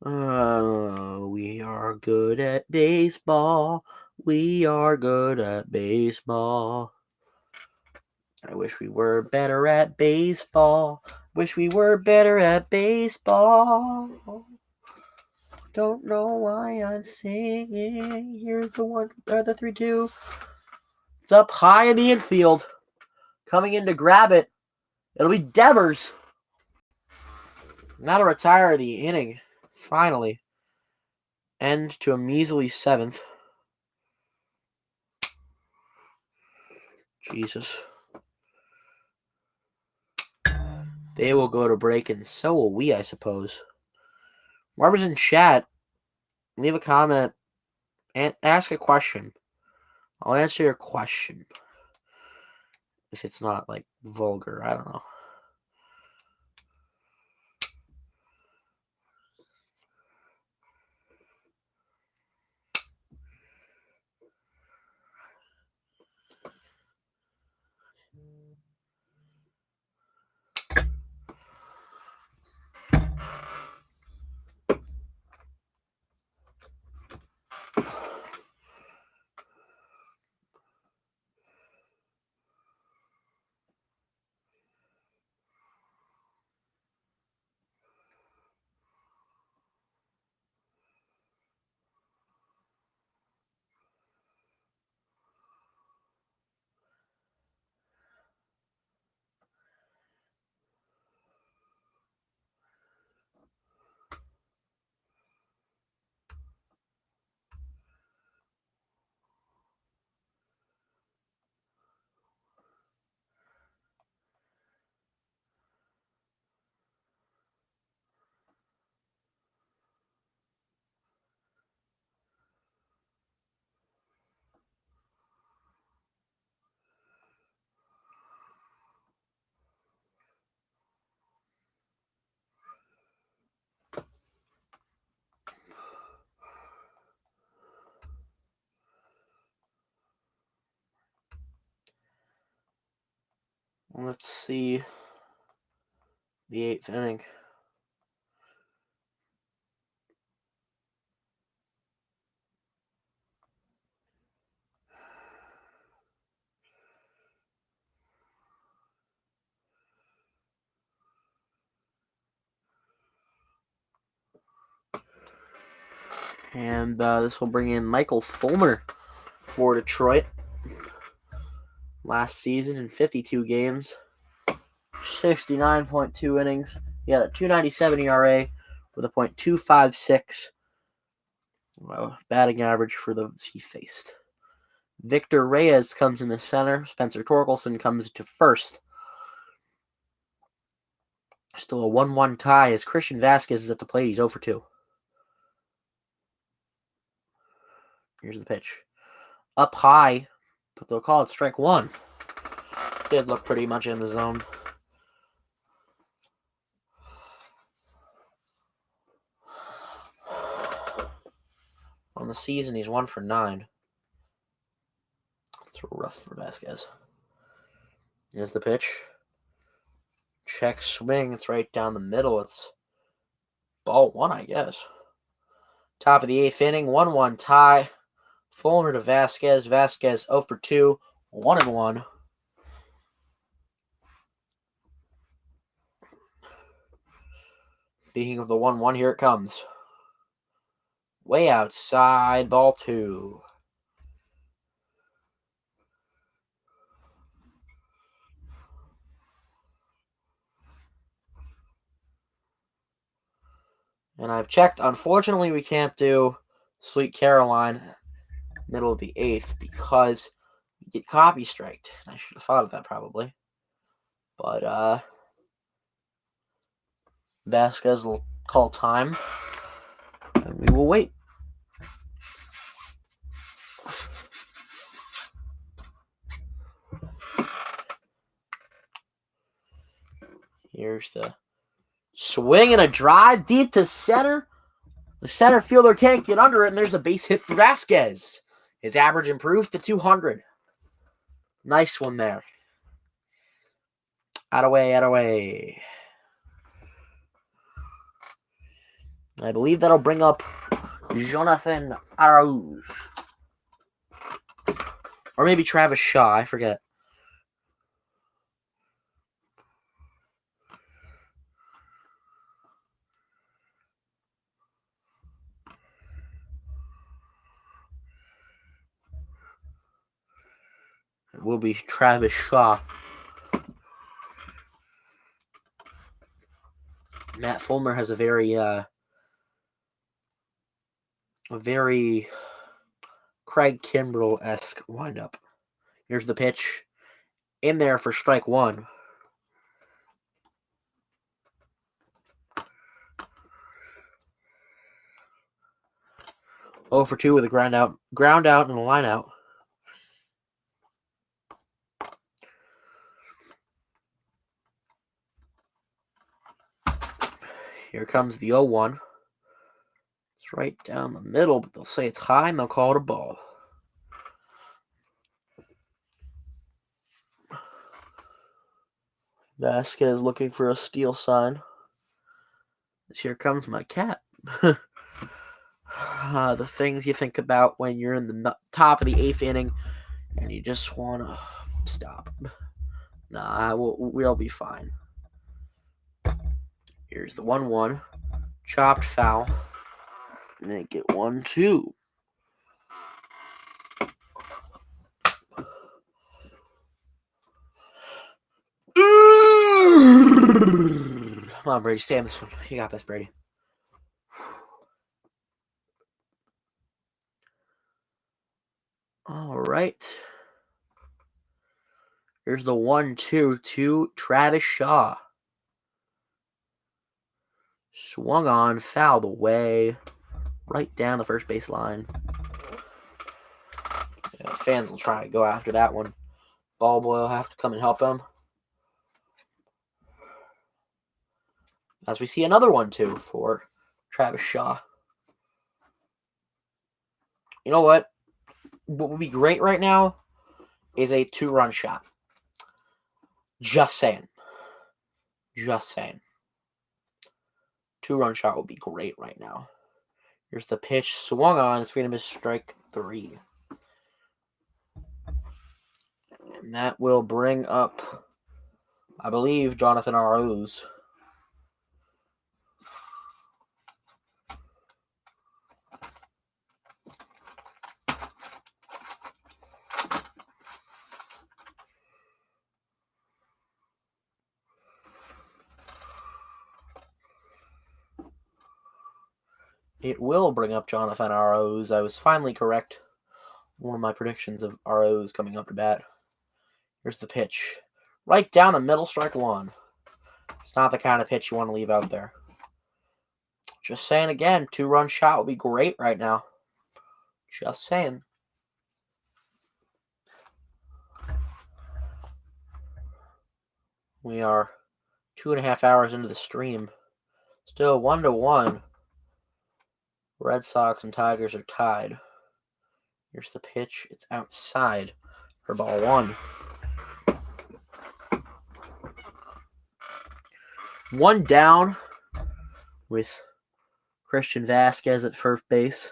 We are good at baseball. We are good at baseball. I wish we were better at baseball. Wish we were better at baseball. Don't know why I'm singing. Here's the 3-2. It's up high in the infield. Coming in to grab it. It'll be Devers. Now to retire the inning. Finally. End to a measly 7th. Jesus. They will go to break, and so will we, I suppose. Whoever's in chat, leave a comment and ask a question. I'll answer your question. If it's not, like, vulgar, I don't know. Let's see the 8th inning. And this will bring in Michael Fulmer for Detroit. Last season in 52 games, 69.2 innings. He had a 2.97 ERA with a .256 batting average for those he faced. Victor Reyes comes in the center. Spencer Torkelson comes to first. Still a 1-1 tie as Christian Vasquez is at the plate. He's 0 for 2. Here's the pitch. Up high, but they'll call it strike one. Did look pretty much in the zone. On the season, he's 1 for 9. It's rough for Vasquez. Here's the pitch. Check swing. It's right down the middle. It's ball one, I guess. Top of the 8th inning. 1-1 tie. Fulmer to Vasquez. Vasquez 0 for 2. 1-1. Speaking of the 1-1, here it comes. Way outside. Ball 2. And I've checked. Unfortunately, we can't do Sweet Caroline middle of the 8th because we get copy striked. I should have thought of that probably. But Vasquez will call time, and we will wait. Here's the swing and a drive deep to center. The center fielder can't get under it, and there's a base hit for Vasquez. His average improved to 200. Nice one there. Out away. I believe that'll bring up Jonathan Arauz. Or maybe Travis Shaw, I forget. It will be Travis Shaw. Matt Fulmer has a very Craig Kimbrell-esque windup. Here's the pitch. In there for strike one. Oh for 2 with a ground out and a line out. Here comes the 0-1. It's right down the middle, but they'll say it's high and they'll call it a ball. Vasquez looking for a steal sign. Here comes my cat. The things you think about when you're in the top of the 8th inning and you just want to stop. Nah, we'll be fine. Here's the 1-1. Chopped foul. Make it 1-2. Come on, Brady. Stay on this one. You got this, Brady. All right. Here's the 1-2 to Travis Shaw. Swung on, fouled away, right down the first base line. Yeah, fans will try to go after that one. Ball boy will have to come and help him. As we see another 1-2 for Travis Shaw. You know what? What would be great right now is a 2-run shot. Just saying. 2-run shot would be great right now. Here's the pitch. Swung on. It's going to miss strike 3. And that will bring up, I believe, Jonathan Arauz. It will bring up Jonathan Arauz. I was finally correct. One of my predictions of Arauz coming up to bat. Here's the pitch. Right down the middle, strike 1. It's not the kind of pitch you want to leave out there. Just saying again, 2-run shot would be great right now. Just saying. We are 2.5 hours into the stream. Still 1-1. Red Sox and Tigers are tied. Here's the pitch. It's outside for ball 1. 1 down with Christian Vasquez at first base.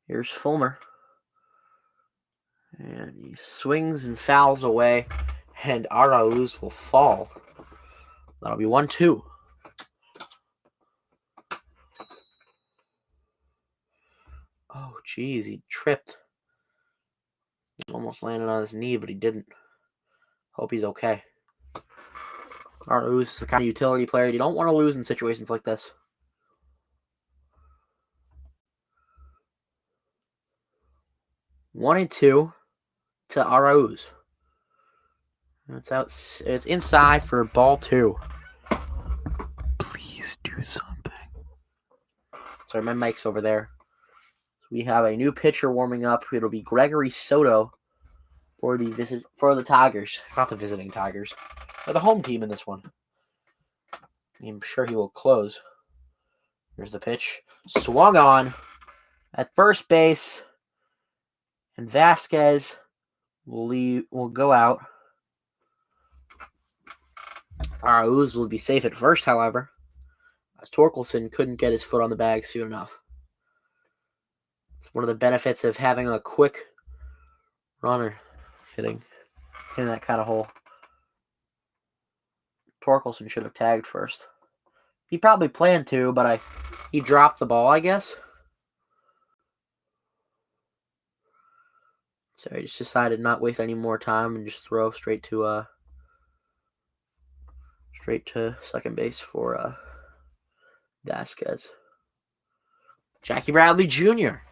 Here's Fulmer. And he swings and fouls away, and Arauz will fall. That'll be 1-2. Oh, geez, he tripped. He almost landed on his knee, but he didn't. Hope he's okay. Arauz is the kind of utility player you don't want to lose in situations like this. 1-2 to Arauz. It's inside for ball 2. Please do something. Sorry, my mic's over there. So we have a new pitcher warming up. It'll be Gregory Soto for the Tigers. Not the visiting Tigers. Or the home team in this one. I'm sure he will close. Here's the pitch. Swung on at first base. And Vasquez will go out. Arauz will be safe at first, however, as Torkelson couldn't get his foot on the bag soon enough. It's one of the benefits of having a quick runner hitting that kind of hole. Torkelson should have tagged first. He probably planned to, but he dropped the ball, I guess. So he just decided not to waste any more time and just throw straight to second base for Vasquez. Jackie Bradley Jr.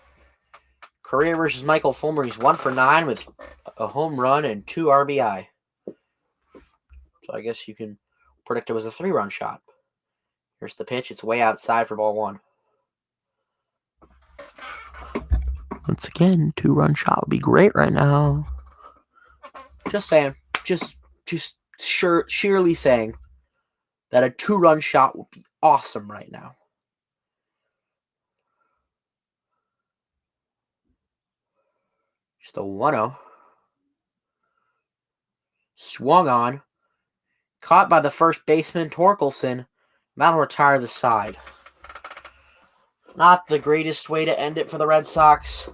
Career versus Michael Fulmer. He's 1 for 9 with a home run and 2 RBI. So I guess you can predict it was a 3-run shot. Here's the pitch. It's way outside for ball 1. Once again, 2-run shot would be great right now. Just saying. Just sheerly saying that a 2-run shot would be awesome right now. Just a 1-0. Swung on. Caught by the first baseman, Torkelson. That'll retire the side. Not the greatest way to end it for the Red Sox.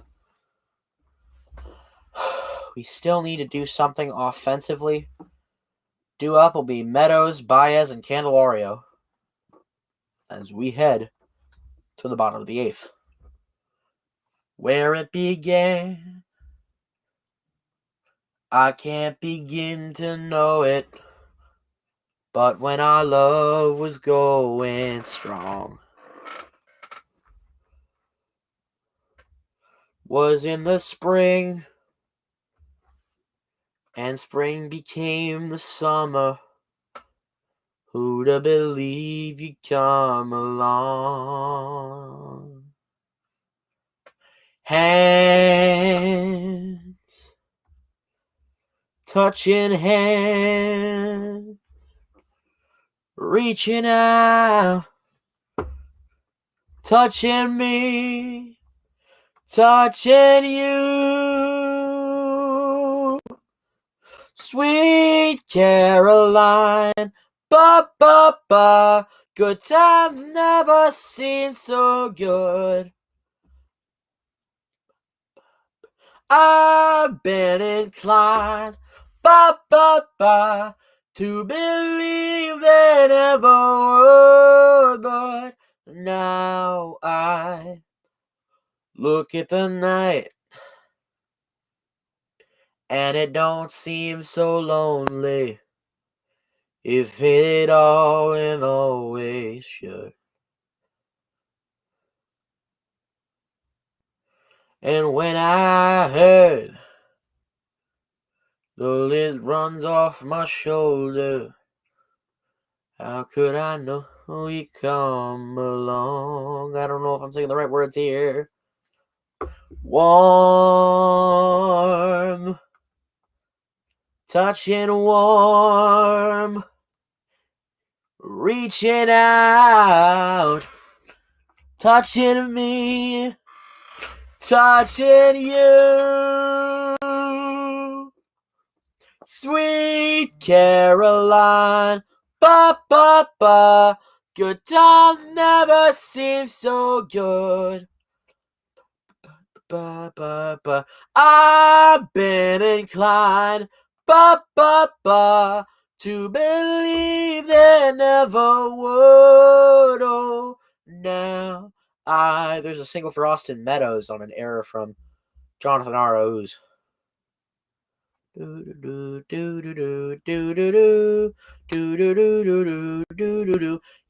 We still need to do something offensively. Due up will be Meadows, Baez, and Candelario as we head to the bottom of the 8th. Where it began, I can't begin to know it. But when our love was going strong, was in the spring, and spring became the summer. Who'd have believed you'd come along? Hands, touching hands, reaching out, touching me, touching you. Sweet Caroline, ba-ba-ba, good times never seem so good. I've been inclined, ba-ba-ba, to believe they never would, but now I look at the night, and it don't seem so lonely, if it all and always should. And when I heard the lid runs off my shoulder, How could I know you come along? I don't know if I'm saying the right words here. Warm, touching warm, reaching out, touching me, touching you. Sweet Caroline, ba ba ba. Good times never seem so good. Ba ba ba. I've been inclined, ba ba ba, to believe there never would. Oh, now there's a single for Austin Meadows on an error from Jonathan R. O's.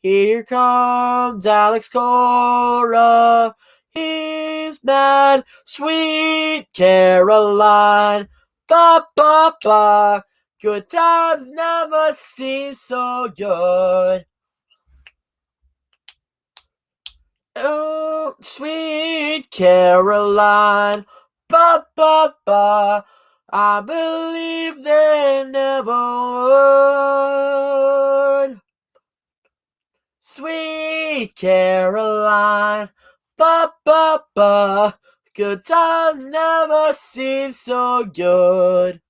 Here comes Alex Cora. He's mad, sweet Caroline. Ba ba ba. Good times never seem so good. Oh, sweet Caroline. Ba ba ba. I believe they never would. Sweet Caroline, ba ba ba. Good times never seem so good.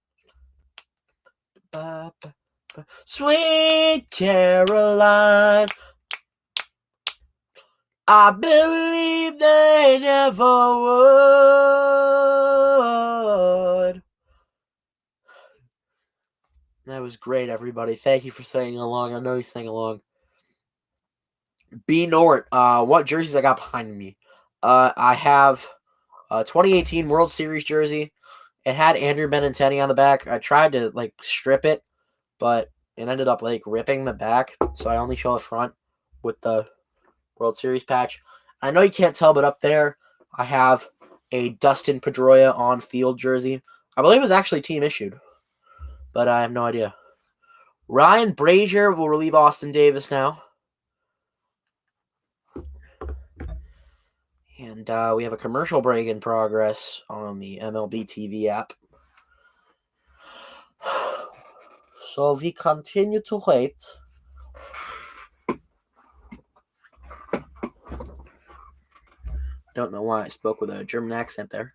Ba, ba, ba. Sweet Caroline, I believe they never would. That was great, everybody. Thank you for singing along. I know you sang along. B. Nort, what jerseys I got behind me? I have a 2018 World Series jersey. It had Andrew Benintendi on the back. I tried to strip it, but it ended up ripping the back, so I only show the front with the World Series patch. I know you can't tell, but up there I have a Dustin Pedroia on-field jersey. I believe it was actually team issued, but I have no idea. Ryan Brazier will relieve Austin Davis now. And we have a commercial break in progress on the MLB TV app. So we continue to wait. Don't know why I spoke with a German accent there.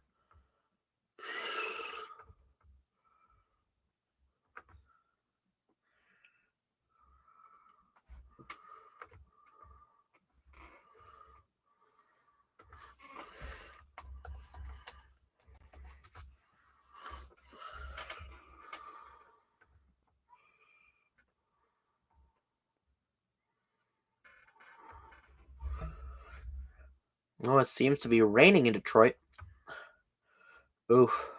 Oh, it seems to be raining in Detroit. Oof.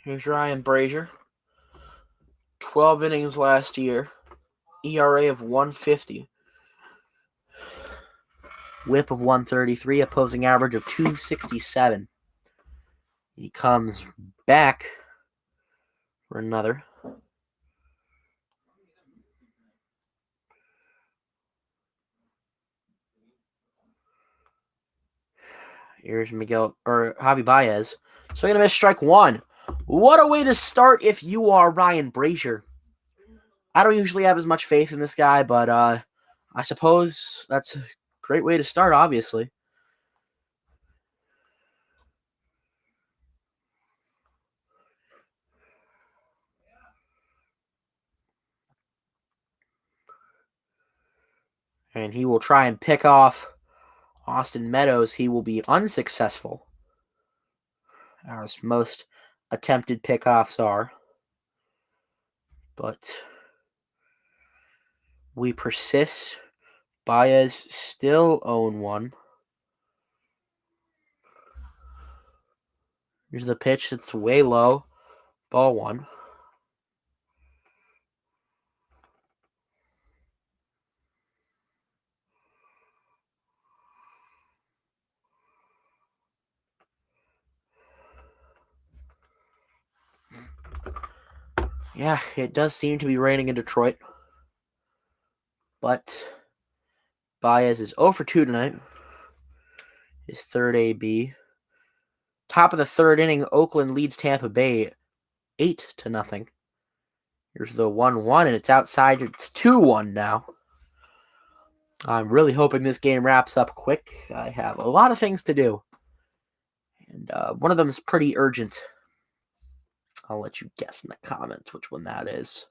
Here's Ryan Brazier. 12 innings last year. ERA of 150. Whip of 133. Opposing average of 267. He comes back for another. Here's Javi Baez. So gonna miss strike one. What a way to start if you are Ryan Brazier. I don't usually have as much faith in this guy, but I suppose that's a great way to start, obviously. And he will try and pick off Austin Meadows. He will be unsuccessful, as most attempted pickoffs are. But we persist. Baez still 0-1. Here's the pitch. It's way low. Ball one. Yeah, it does seem to be raining in Detroit. But Baez is 0 for 2 tonight. His third AB. Top of the third inning, Oakland leads Tampa Bay 8-0. Here's the 1-1, and it's outside. It's 2-1 now. I'm really hoping this game wraps up quick. I have a lot of things to do. And one of them is pretty urgent. I'll let you guess in the comments which one that is.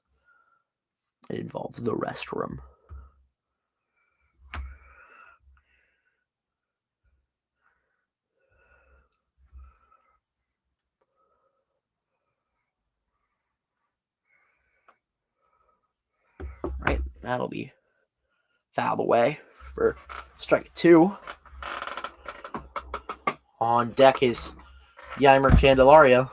It involves the restroom. Right, that'll be fouled away for strike 2. On deck is Yeimer Candelario.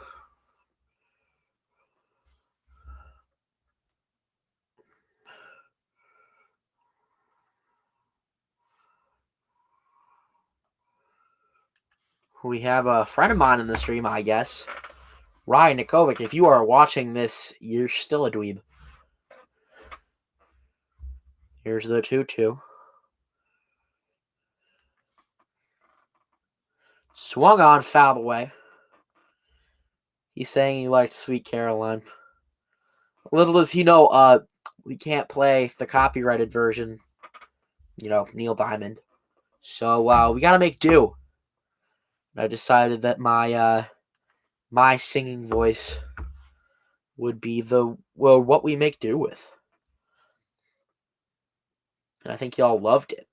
We have a friend of mine in the stream, I guess. Ryan Nikovic, if you are watching this, you're still a dweeb. Here's the 2-2. Swung on, fouled away. He's saying he liked Sweet Caroline. Little does he know, we can't play the copyrighted version. You know, Neil Diamond. So we gotta make do. I decided that my singing voice would be what we make do with. And I think y'all loved it.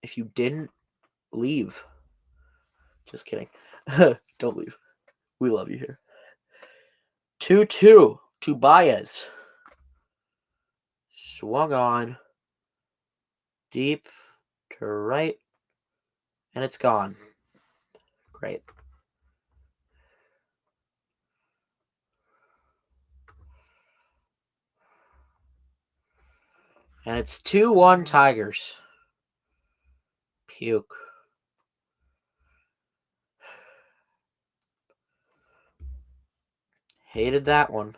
If you didn't, leave. Just kidding. Don't leave. We love you here. 2-2 to Baez. Swung on. Deep to right. And it's gone. Great. And it's 2-1 Tigers. Puke. Hated that one.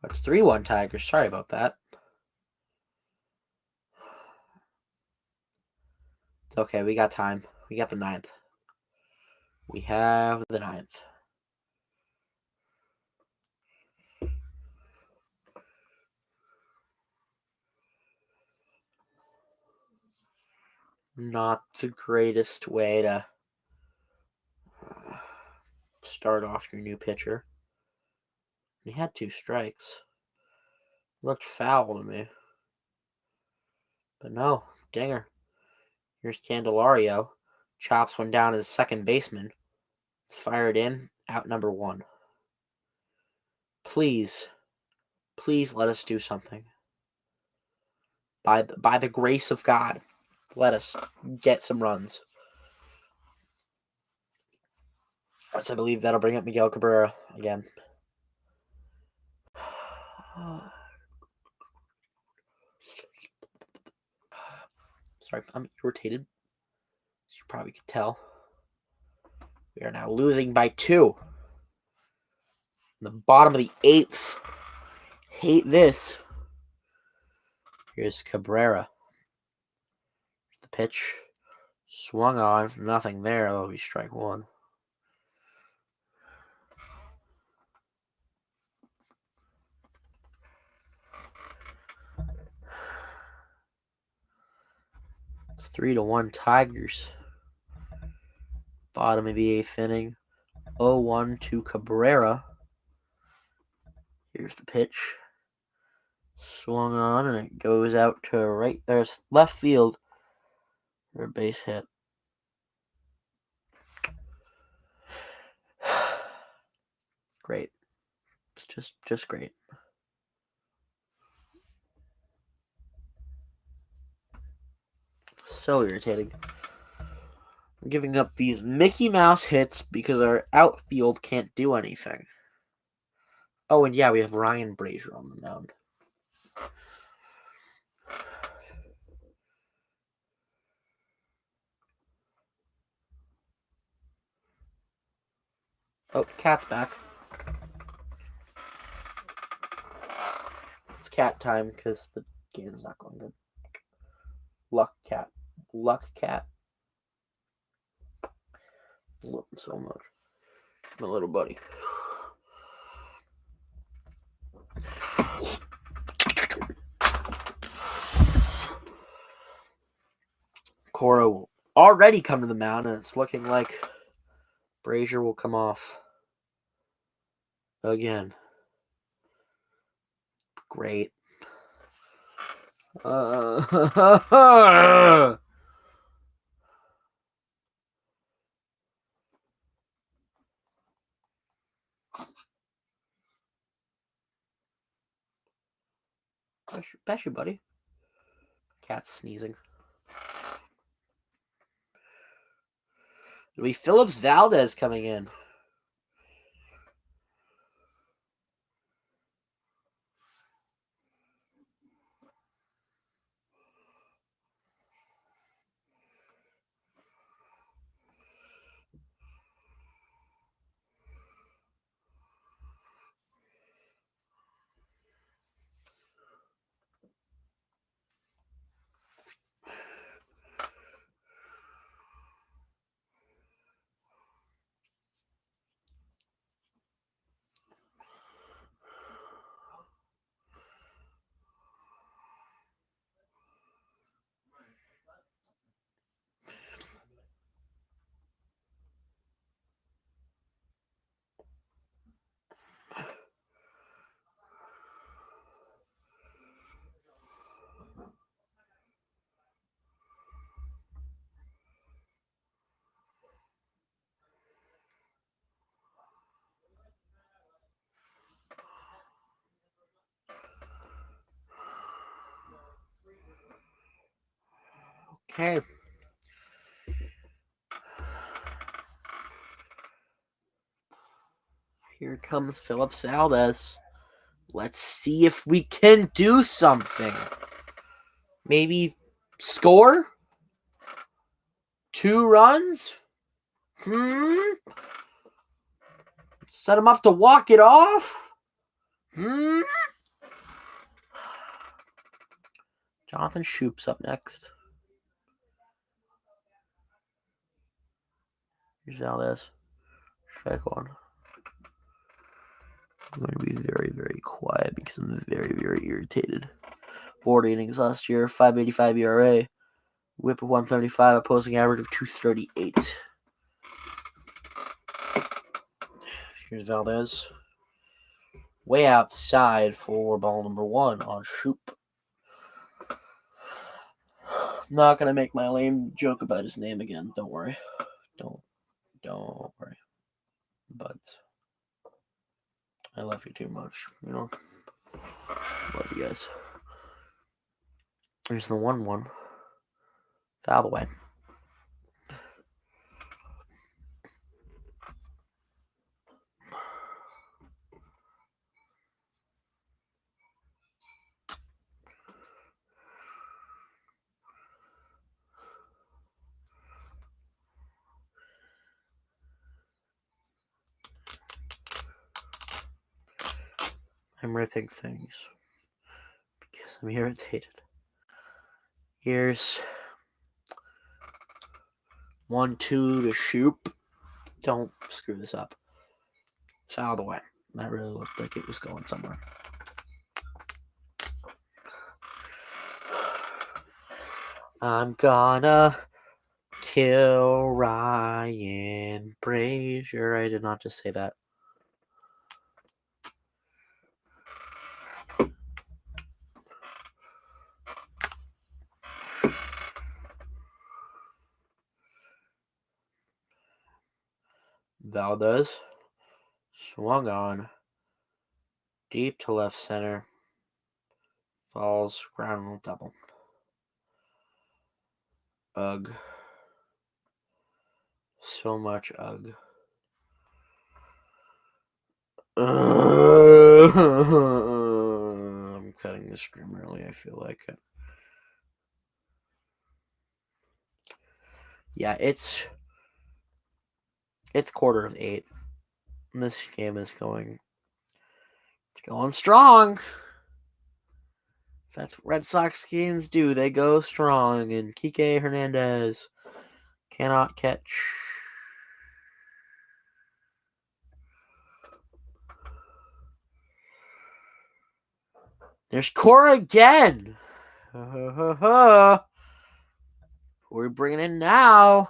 It's 3-1 Tigers. Sorry about that. It's okay. We got time. We got the 9th. We have the 9th. Not the greatest way to start off your new pitcher. He had 2 strikes. Looked foul to me. But no, dinger. Here's Candelario. Chops one down as second baseman. It's fired in. Out number 1. Please let us do something. By the grace of God, let us get some runs. As I believe that'll bring up Miguel Cabrera again. Sorry, I'm irritated. As you probably could tell. We are now losing by 2. In the bottom of the 8th. Hate this. Here's Cabrera. Here's the pitch. Swung on. Nothing there. That'll be strike 1. It's 3-1 Tigers. Bottom of the 8th inning. 0-1 to Cabrera. Here's the pitch. Swung on, and it goes out to right. There's left field for a base hit. Great. It's just great. So irritating. I'm giving up these Mickey Mouse hits because our outfield can't do anything. Oh, and yeah, we have Ryan Brazier on the mound. Oh, Cat's back. cat time because the game's not going good. Luck cat. Luck cat. Love him so much. My little buddy. Cora will already come to the mound, and it's looking like Brazier will come off again. Great. Bless you, buddy. Cat's sneezing. It'll be Phillips Valdez coming in. Okay. Here comes Phillips Valdez. Let's see if we can do something. Maybe score? 2 runs? Set him up to walk it off? Jonathan Shoop's up next. Here's Valdez. Strike one. I'm going to be very, very quiet because I'm very, very irritated. 40 innings last year, 5.85 ERA, whip of 135, opposing average of 238. Here's Valdez. Way outside for ball number 1 on Shoop. I'm not going to make my lame joke about his name again. Don't worry. Don't worry. But I love you too much, you know. Love you guys. Here's the 1-1. Foul away. I'm ripping things because I'm irritated. Here's 1-2 to Shoop. Don't screw this up. Fouled away. That really looked like it was going somewhere. I'm gonna kill Ryan Brazier. I did not just say that. Valdez swung on. Deep to left center. Falls. Ground rule double. Ugh. So much ugh. I'm cutting the stream early. I feel like it. Yeah, it's 7:45. This game is going. It's going strong. That's what Red Sox games do. They go strong, and Kike Hernandez cannot catch. There's Cora again. Who are we bringing in now?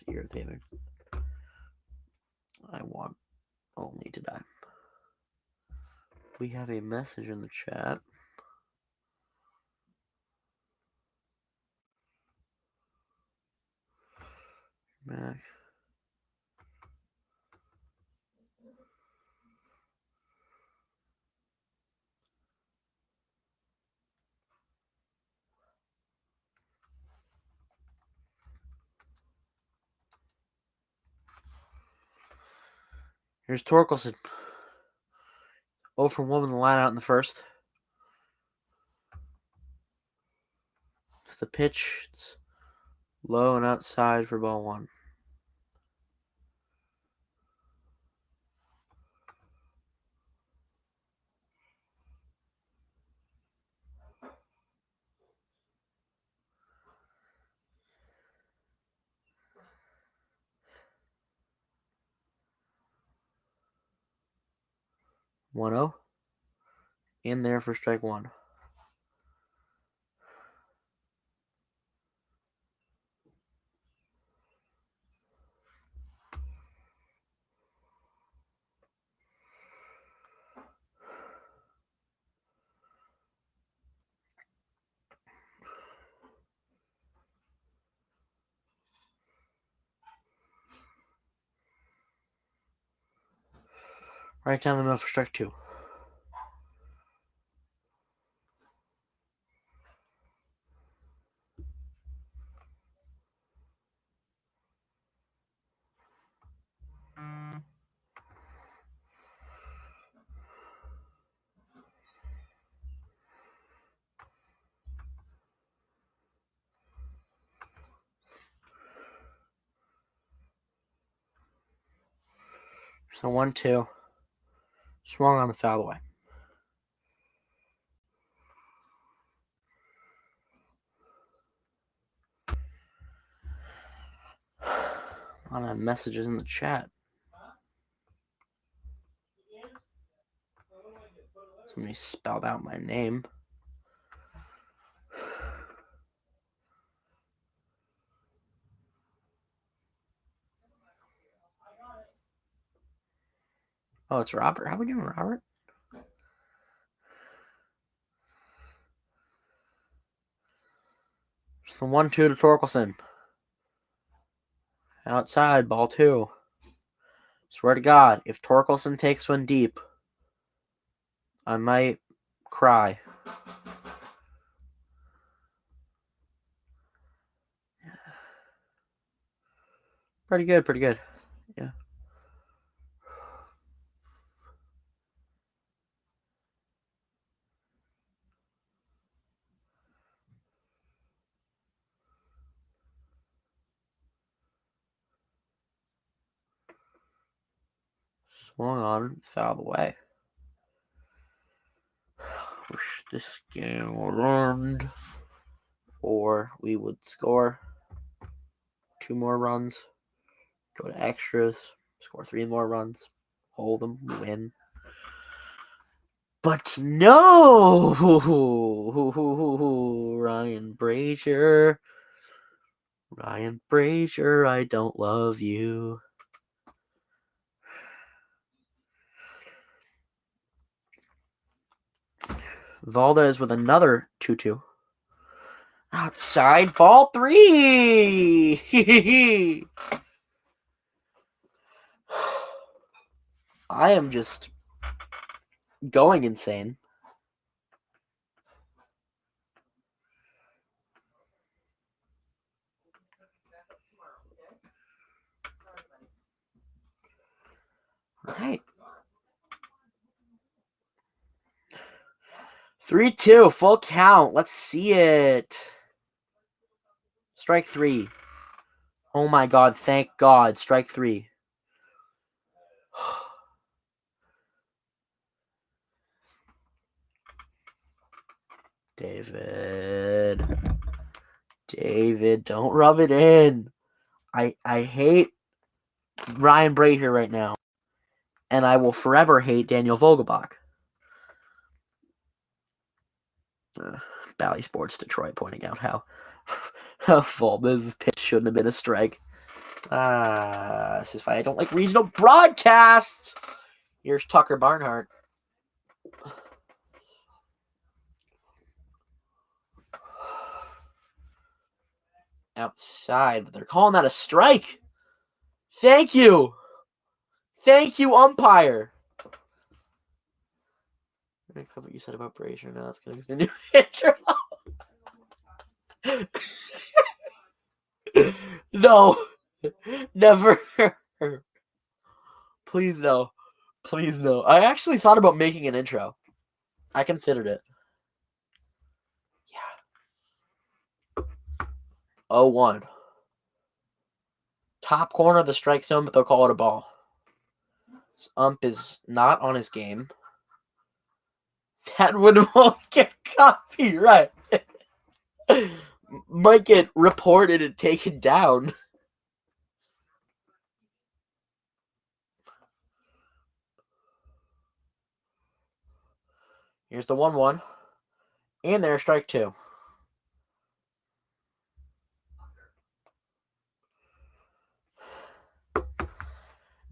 Irritating. I want only to die. We have a message in the chat. Back. Here's Torkelson. 0 for 1 with the line out in the first. It's the pitch. It's low and outside for ball 1. One 0. In there for strike 1. Right down the middle for strike 2. So 1-2. Swung on the foul away. A lot of messages in the chat. Somebody spelled out my name. Oh, it's Robert. How are we doing, Robert? It's the 1-2 to Torkelson. Outside, ball 2. Swear to God, if Torkelson takes one deep, I might cry. Pretty good. Yeah. Swung on, fouled away. Wish this game would end, or we would score 2 more runs, go to extras, score 3 more runs, hold them, win. But no, Ryan Brazier, I don't love you. Valdez with another 2-2. Outside, ball 3. I am just going insane. All right. 3-2, full count. Let's see it. Strike 3. Oh my God, thank God. Strike 3. David, don't rub it in. I hate Ryan Brazier right now, and I will forever hate Daniel Vogelbach. Bally Sports Detroit pointing out how full this pitch shouldn't have been a strike. This is why I don't like regional broadcasts. Here's Tucker Barnhart. Outside, but they're calling that a strike. Thank you. Thank you, umpire. What you said about Brazier. Now that's going to be the new intro. No. Never. Please no. Please no. I actually thought about making an intro. I considered it. Yeah. 0-1. Top corner of the strike zone, but they'll call it a ball. This ump is not on his game. That won't get copyright. Might get reported and taken down. Here's the 1-1. And there's strike 2.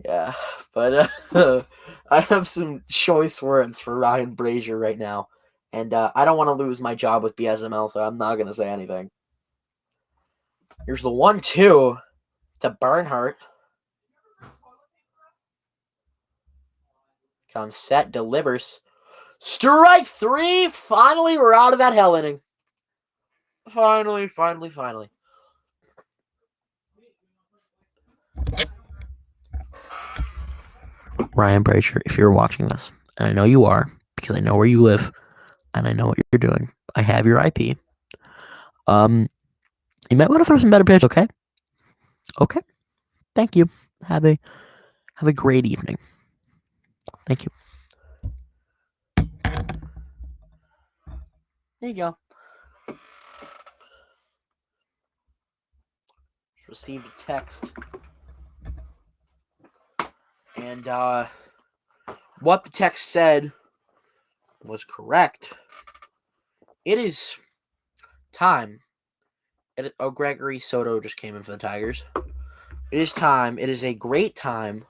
Yeah, but I have some choice words for Ryan Brazier right now. And I don't want to lose my job with BSML, so I'm not going to say anything. Here's the 1-2 to Barnhart. Comes set, delivers. Strike 3! Finally, we're out of that hell inning. Finally. Ryan Brazier, if you're watching this, and I know you are, because I know where you live, and I know what you're doing. I have your IP. You might want to throw some better pitch, okay? Okay. Thank you. Have a great evening. Thank you. There you go. Received a text. And what the text said was correct. It is time. Gregory Soto just came in for the Tigers. It is time. It is a great time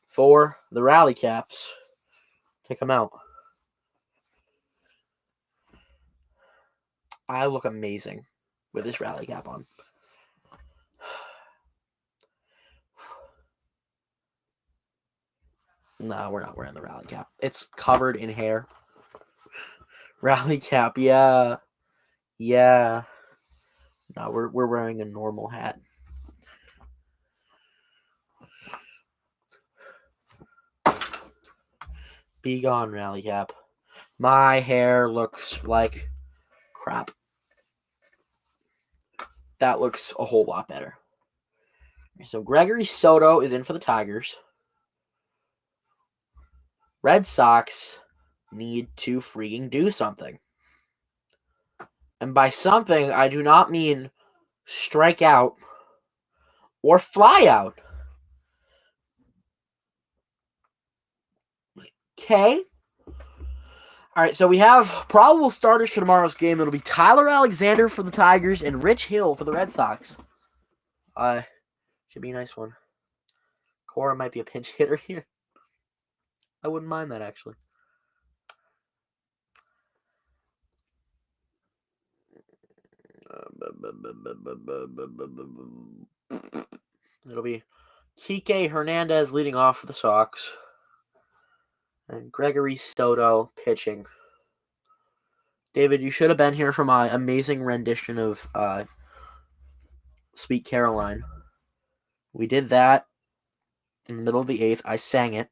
for the Rally Caps to come out. I look amazing with this Rally Cap on. No, we're not wearing the Rally Cap. It's covered in hair. Rally Cap, yeah. No, we're wearing a normal hat. Be gone, Rally Cap. My hair looks like crap. That looks a whole lot better. So Gregory Soto is in for the Tigers. Red Sox need to freaking do something. And by something, I do not mean strike out or fly out. Okay? All right, so we have probable starters for tomorrow's game. It'll be Tyler Alexander for the Tigers and Rich Hill for the Red Sox. Should be a nice one. Cora might be a pinch hitter here. I wouldn't mind that, actually. It'll be Kike Hernandez leading off for the Sox. And Gregory Soto pitching. David, you should have been here for my amazing rendition of Sweet Caroline. We did that in the middle of the 8th. I sang it.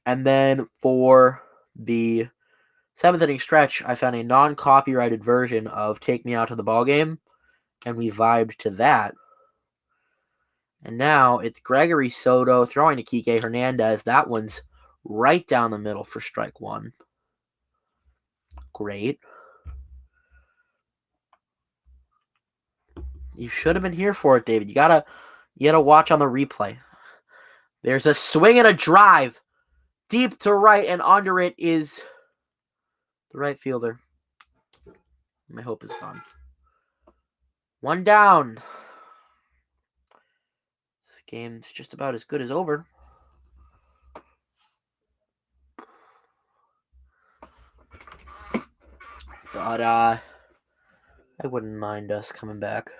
And then for the 7th inning stretch, I found a non-copyrighted version of Take Me Out to the Ballgame, and we vibed to that. And now it's Gregory Soto throwing to Kike Hernandez. That one's right down the middle for strike 1. Great. You should have been here for it, David. You gotta watch on the replay. There's a swing and a drive. Deep to right, and under it is the right fielder. My hope is gone. One down. This game's just about as good as over. But I wouldn't mind us coming back.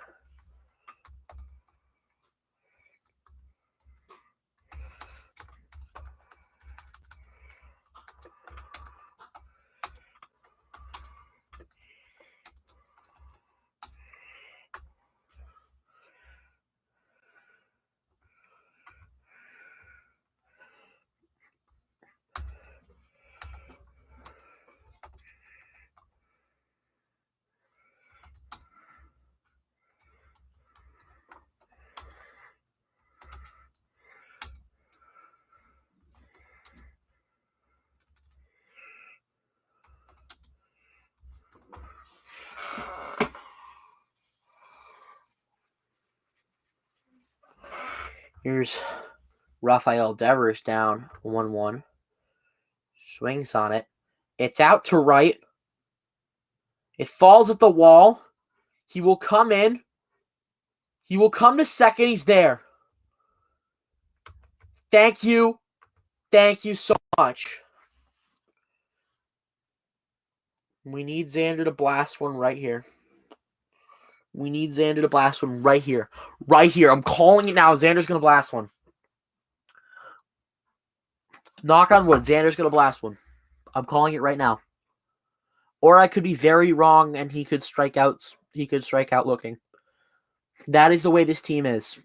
Here's Rafael Devers down 1-1. Swings on it. It's out to right. It falls at the wall. He will come in. He will come to second. He's there. Thank you. Thank you so much. We need Xander to blast one right here. We need Xander to blast one right here. Right here. I'm calling it now. Xander's going to blast one. Knock on wood. Xander's going to blast one. I'm calling it right now. Or I could be very wrong and he could strike out. He could strike out looking. That is the way this team is.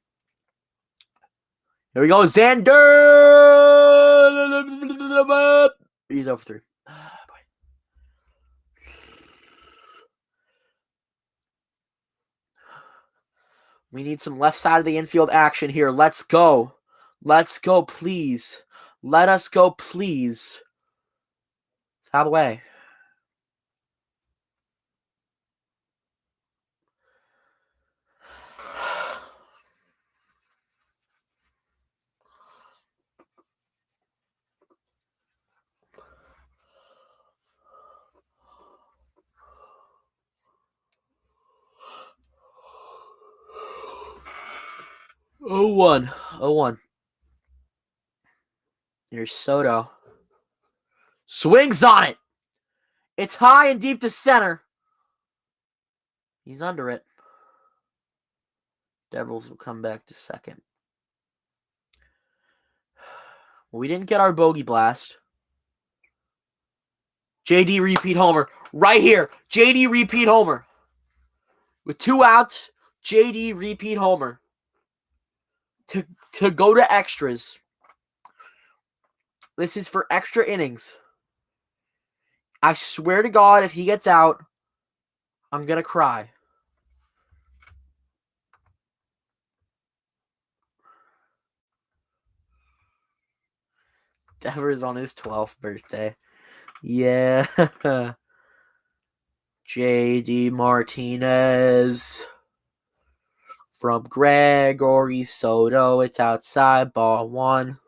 Here we go. Xander! He's over 3. We need some left side of the infield action here. Let's go. Let's go, please. Let us go, please. It's out of the way. Oh one. Here's Soto. Swings on it. It's high and deep to center. He's under it. Devils will come back to second. We didn't get our bogey blast. JD repeat homer. Right here. JD repeat homer. With 2 outs, JD repeat homer. To go to extras. This is for extra innings. I swear to God, if he gets out, I'm going to cry. Devers on his 12th birthday. Yeah. JD Martinez from Gregory Soto. It's outside, ball 1.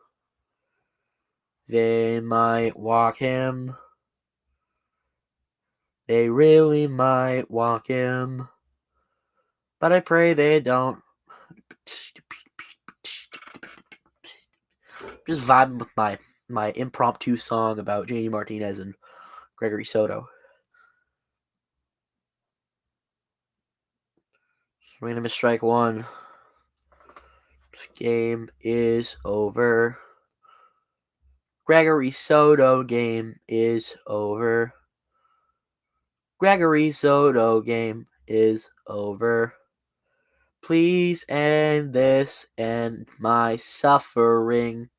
They might walk him. They really might walk him. But I pray they don't. Just vibing with my impromptu song about JD Martinez and Gregory Soto. Swing and miss, strike 1. This game is over. Gregory Soto game is over. Gregory Soto game is over. Please end this and my suffering.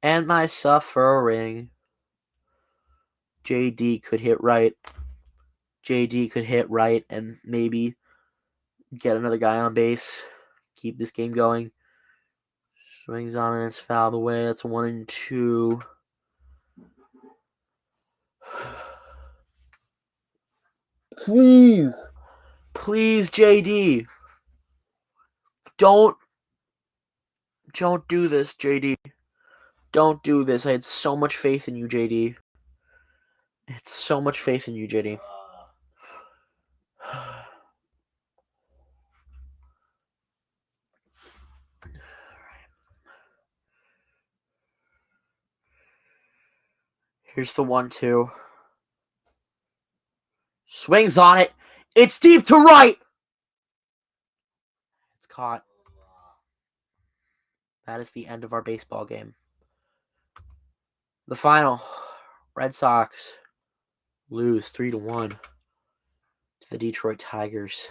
And my suffering. JD could hit right. JD could hit right and maybe get another guy on base. Keep this game going. Swings on and it's fouled away. That's 1-2. Please. Please, JD. Don't do this, JD. Don't do this. I had so much faith in you, JD. I had so much faith in you, JD. Here's the 1-2. Swings on it. It's deep to right. It's caught. That is the end of our baseball game. The final. Red Sox lose 3-1 to the Detroit Tigers.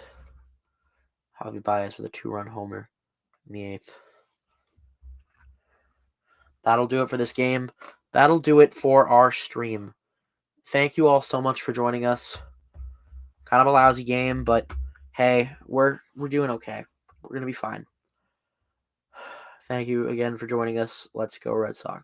Javi Baez with a 2-run homer in the 8th. That'll do it for this game. That'll do it for our stream. Thank you all so much for joining us. Kind of a lousy game, but hey, we're doing okay. We're going to be fine. Thank you again for joining us. Let's go Red Sox.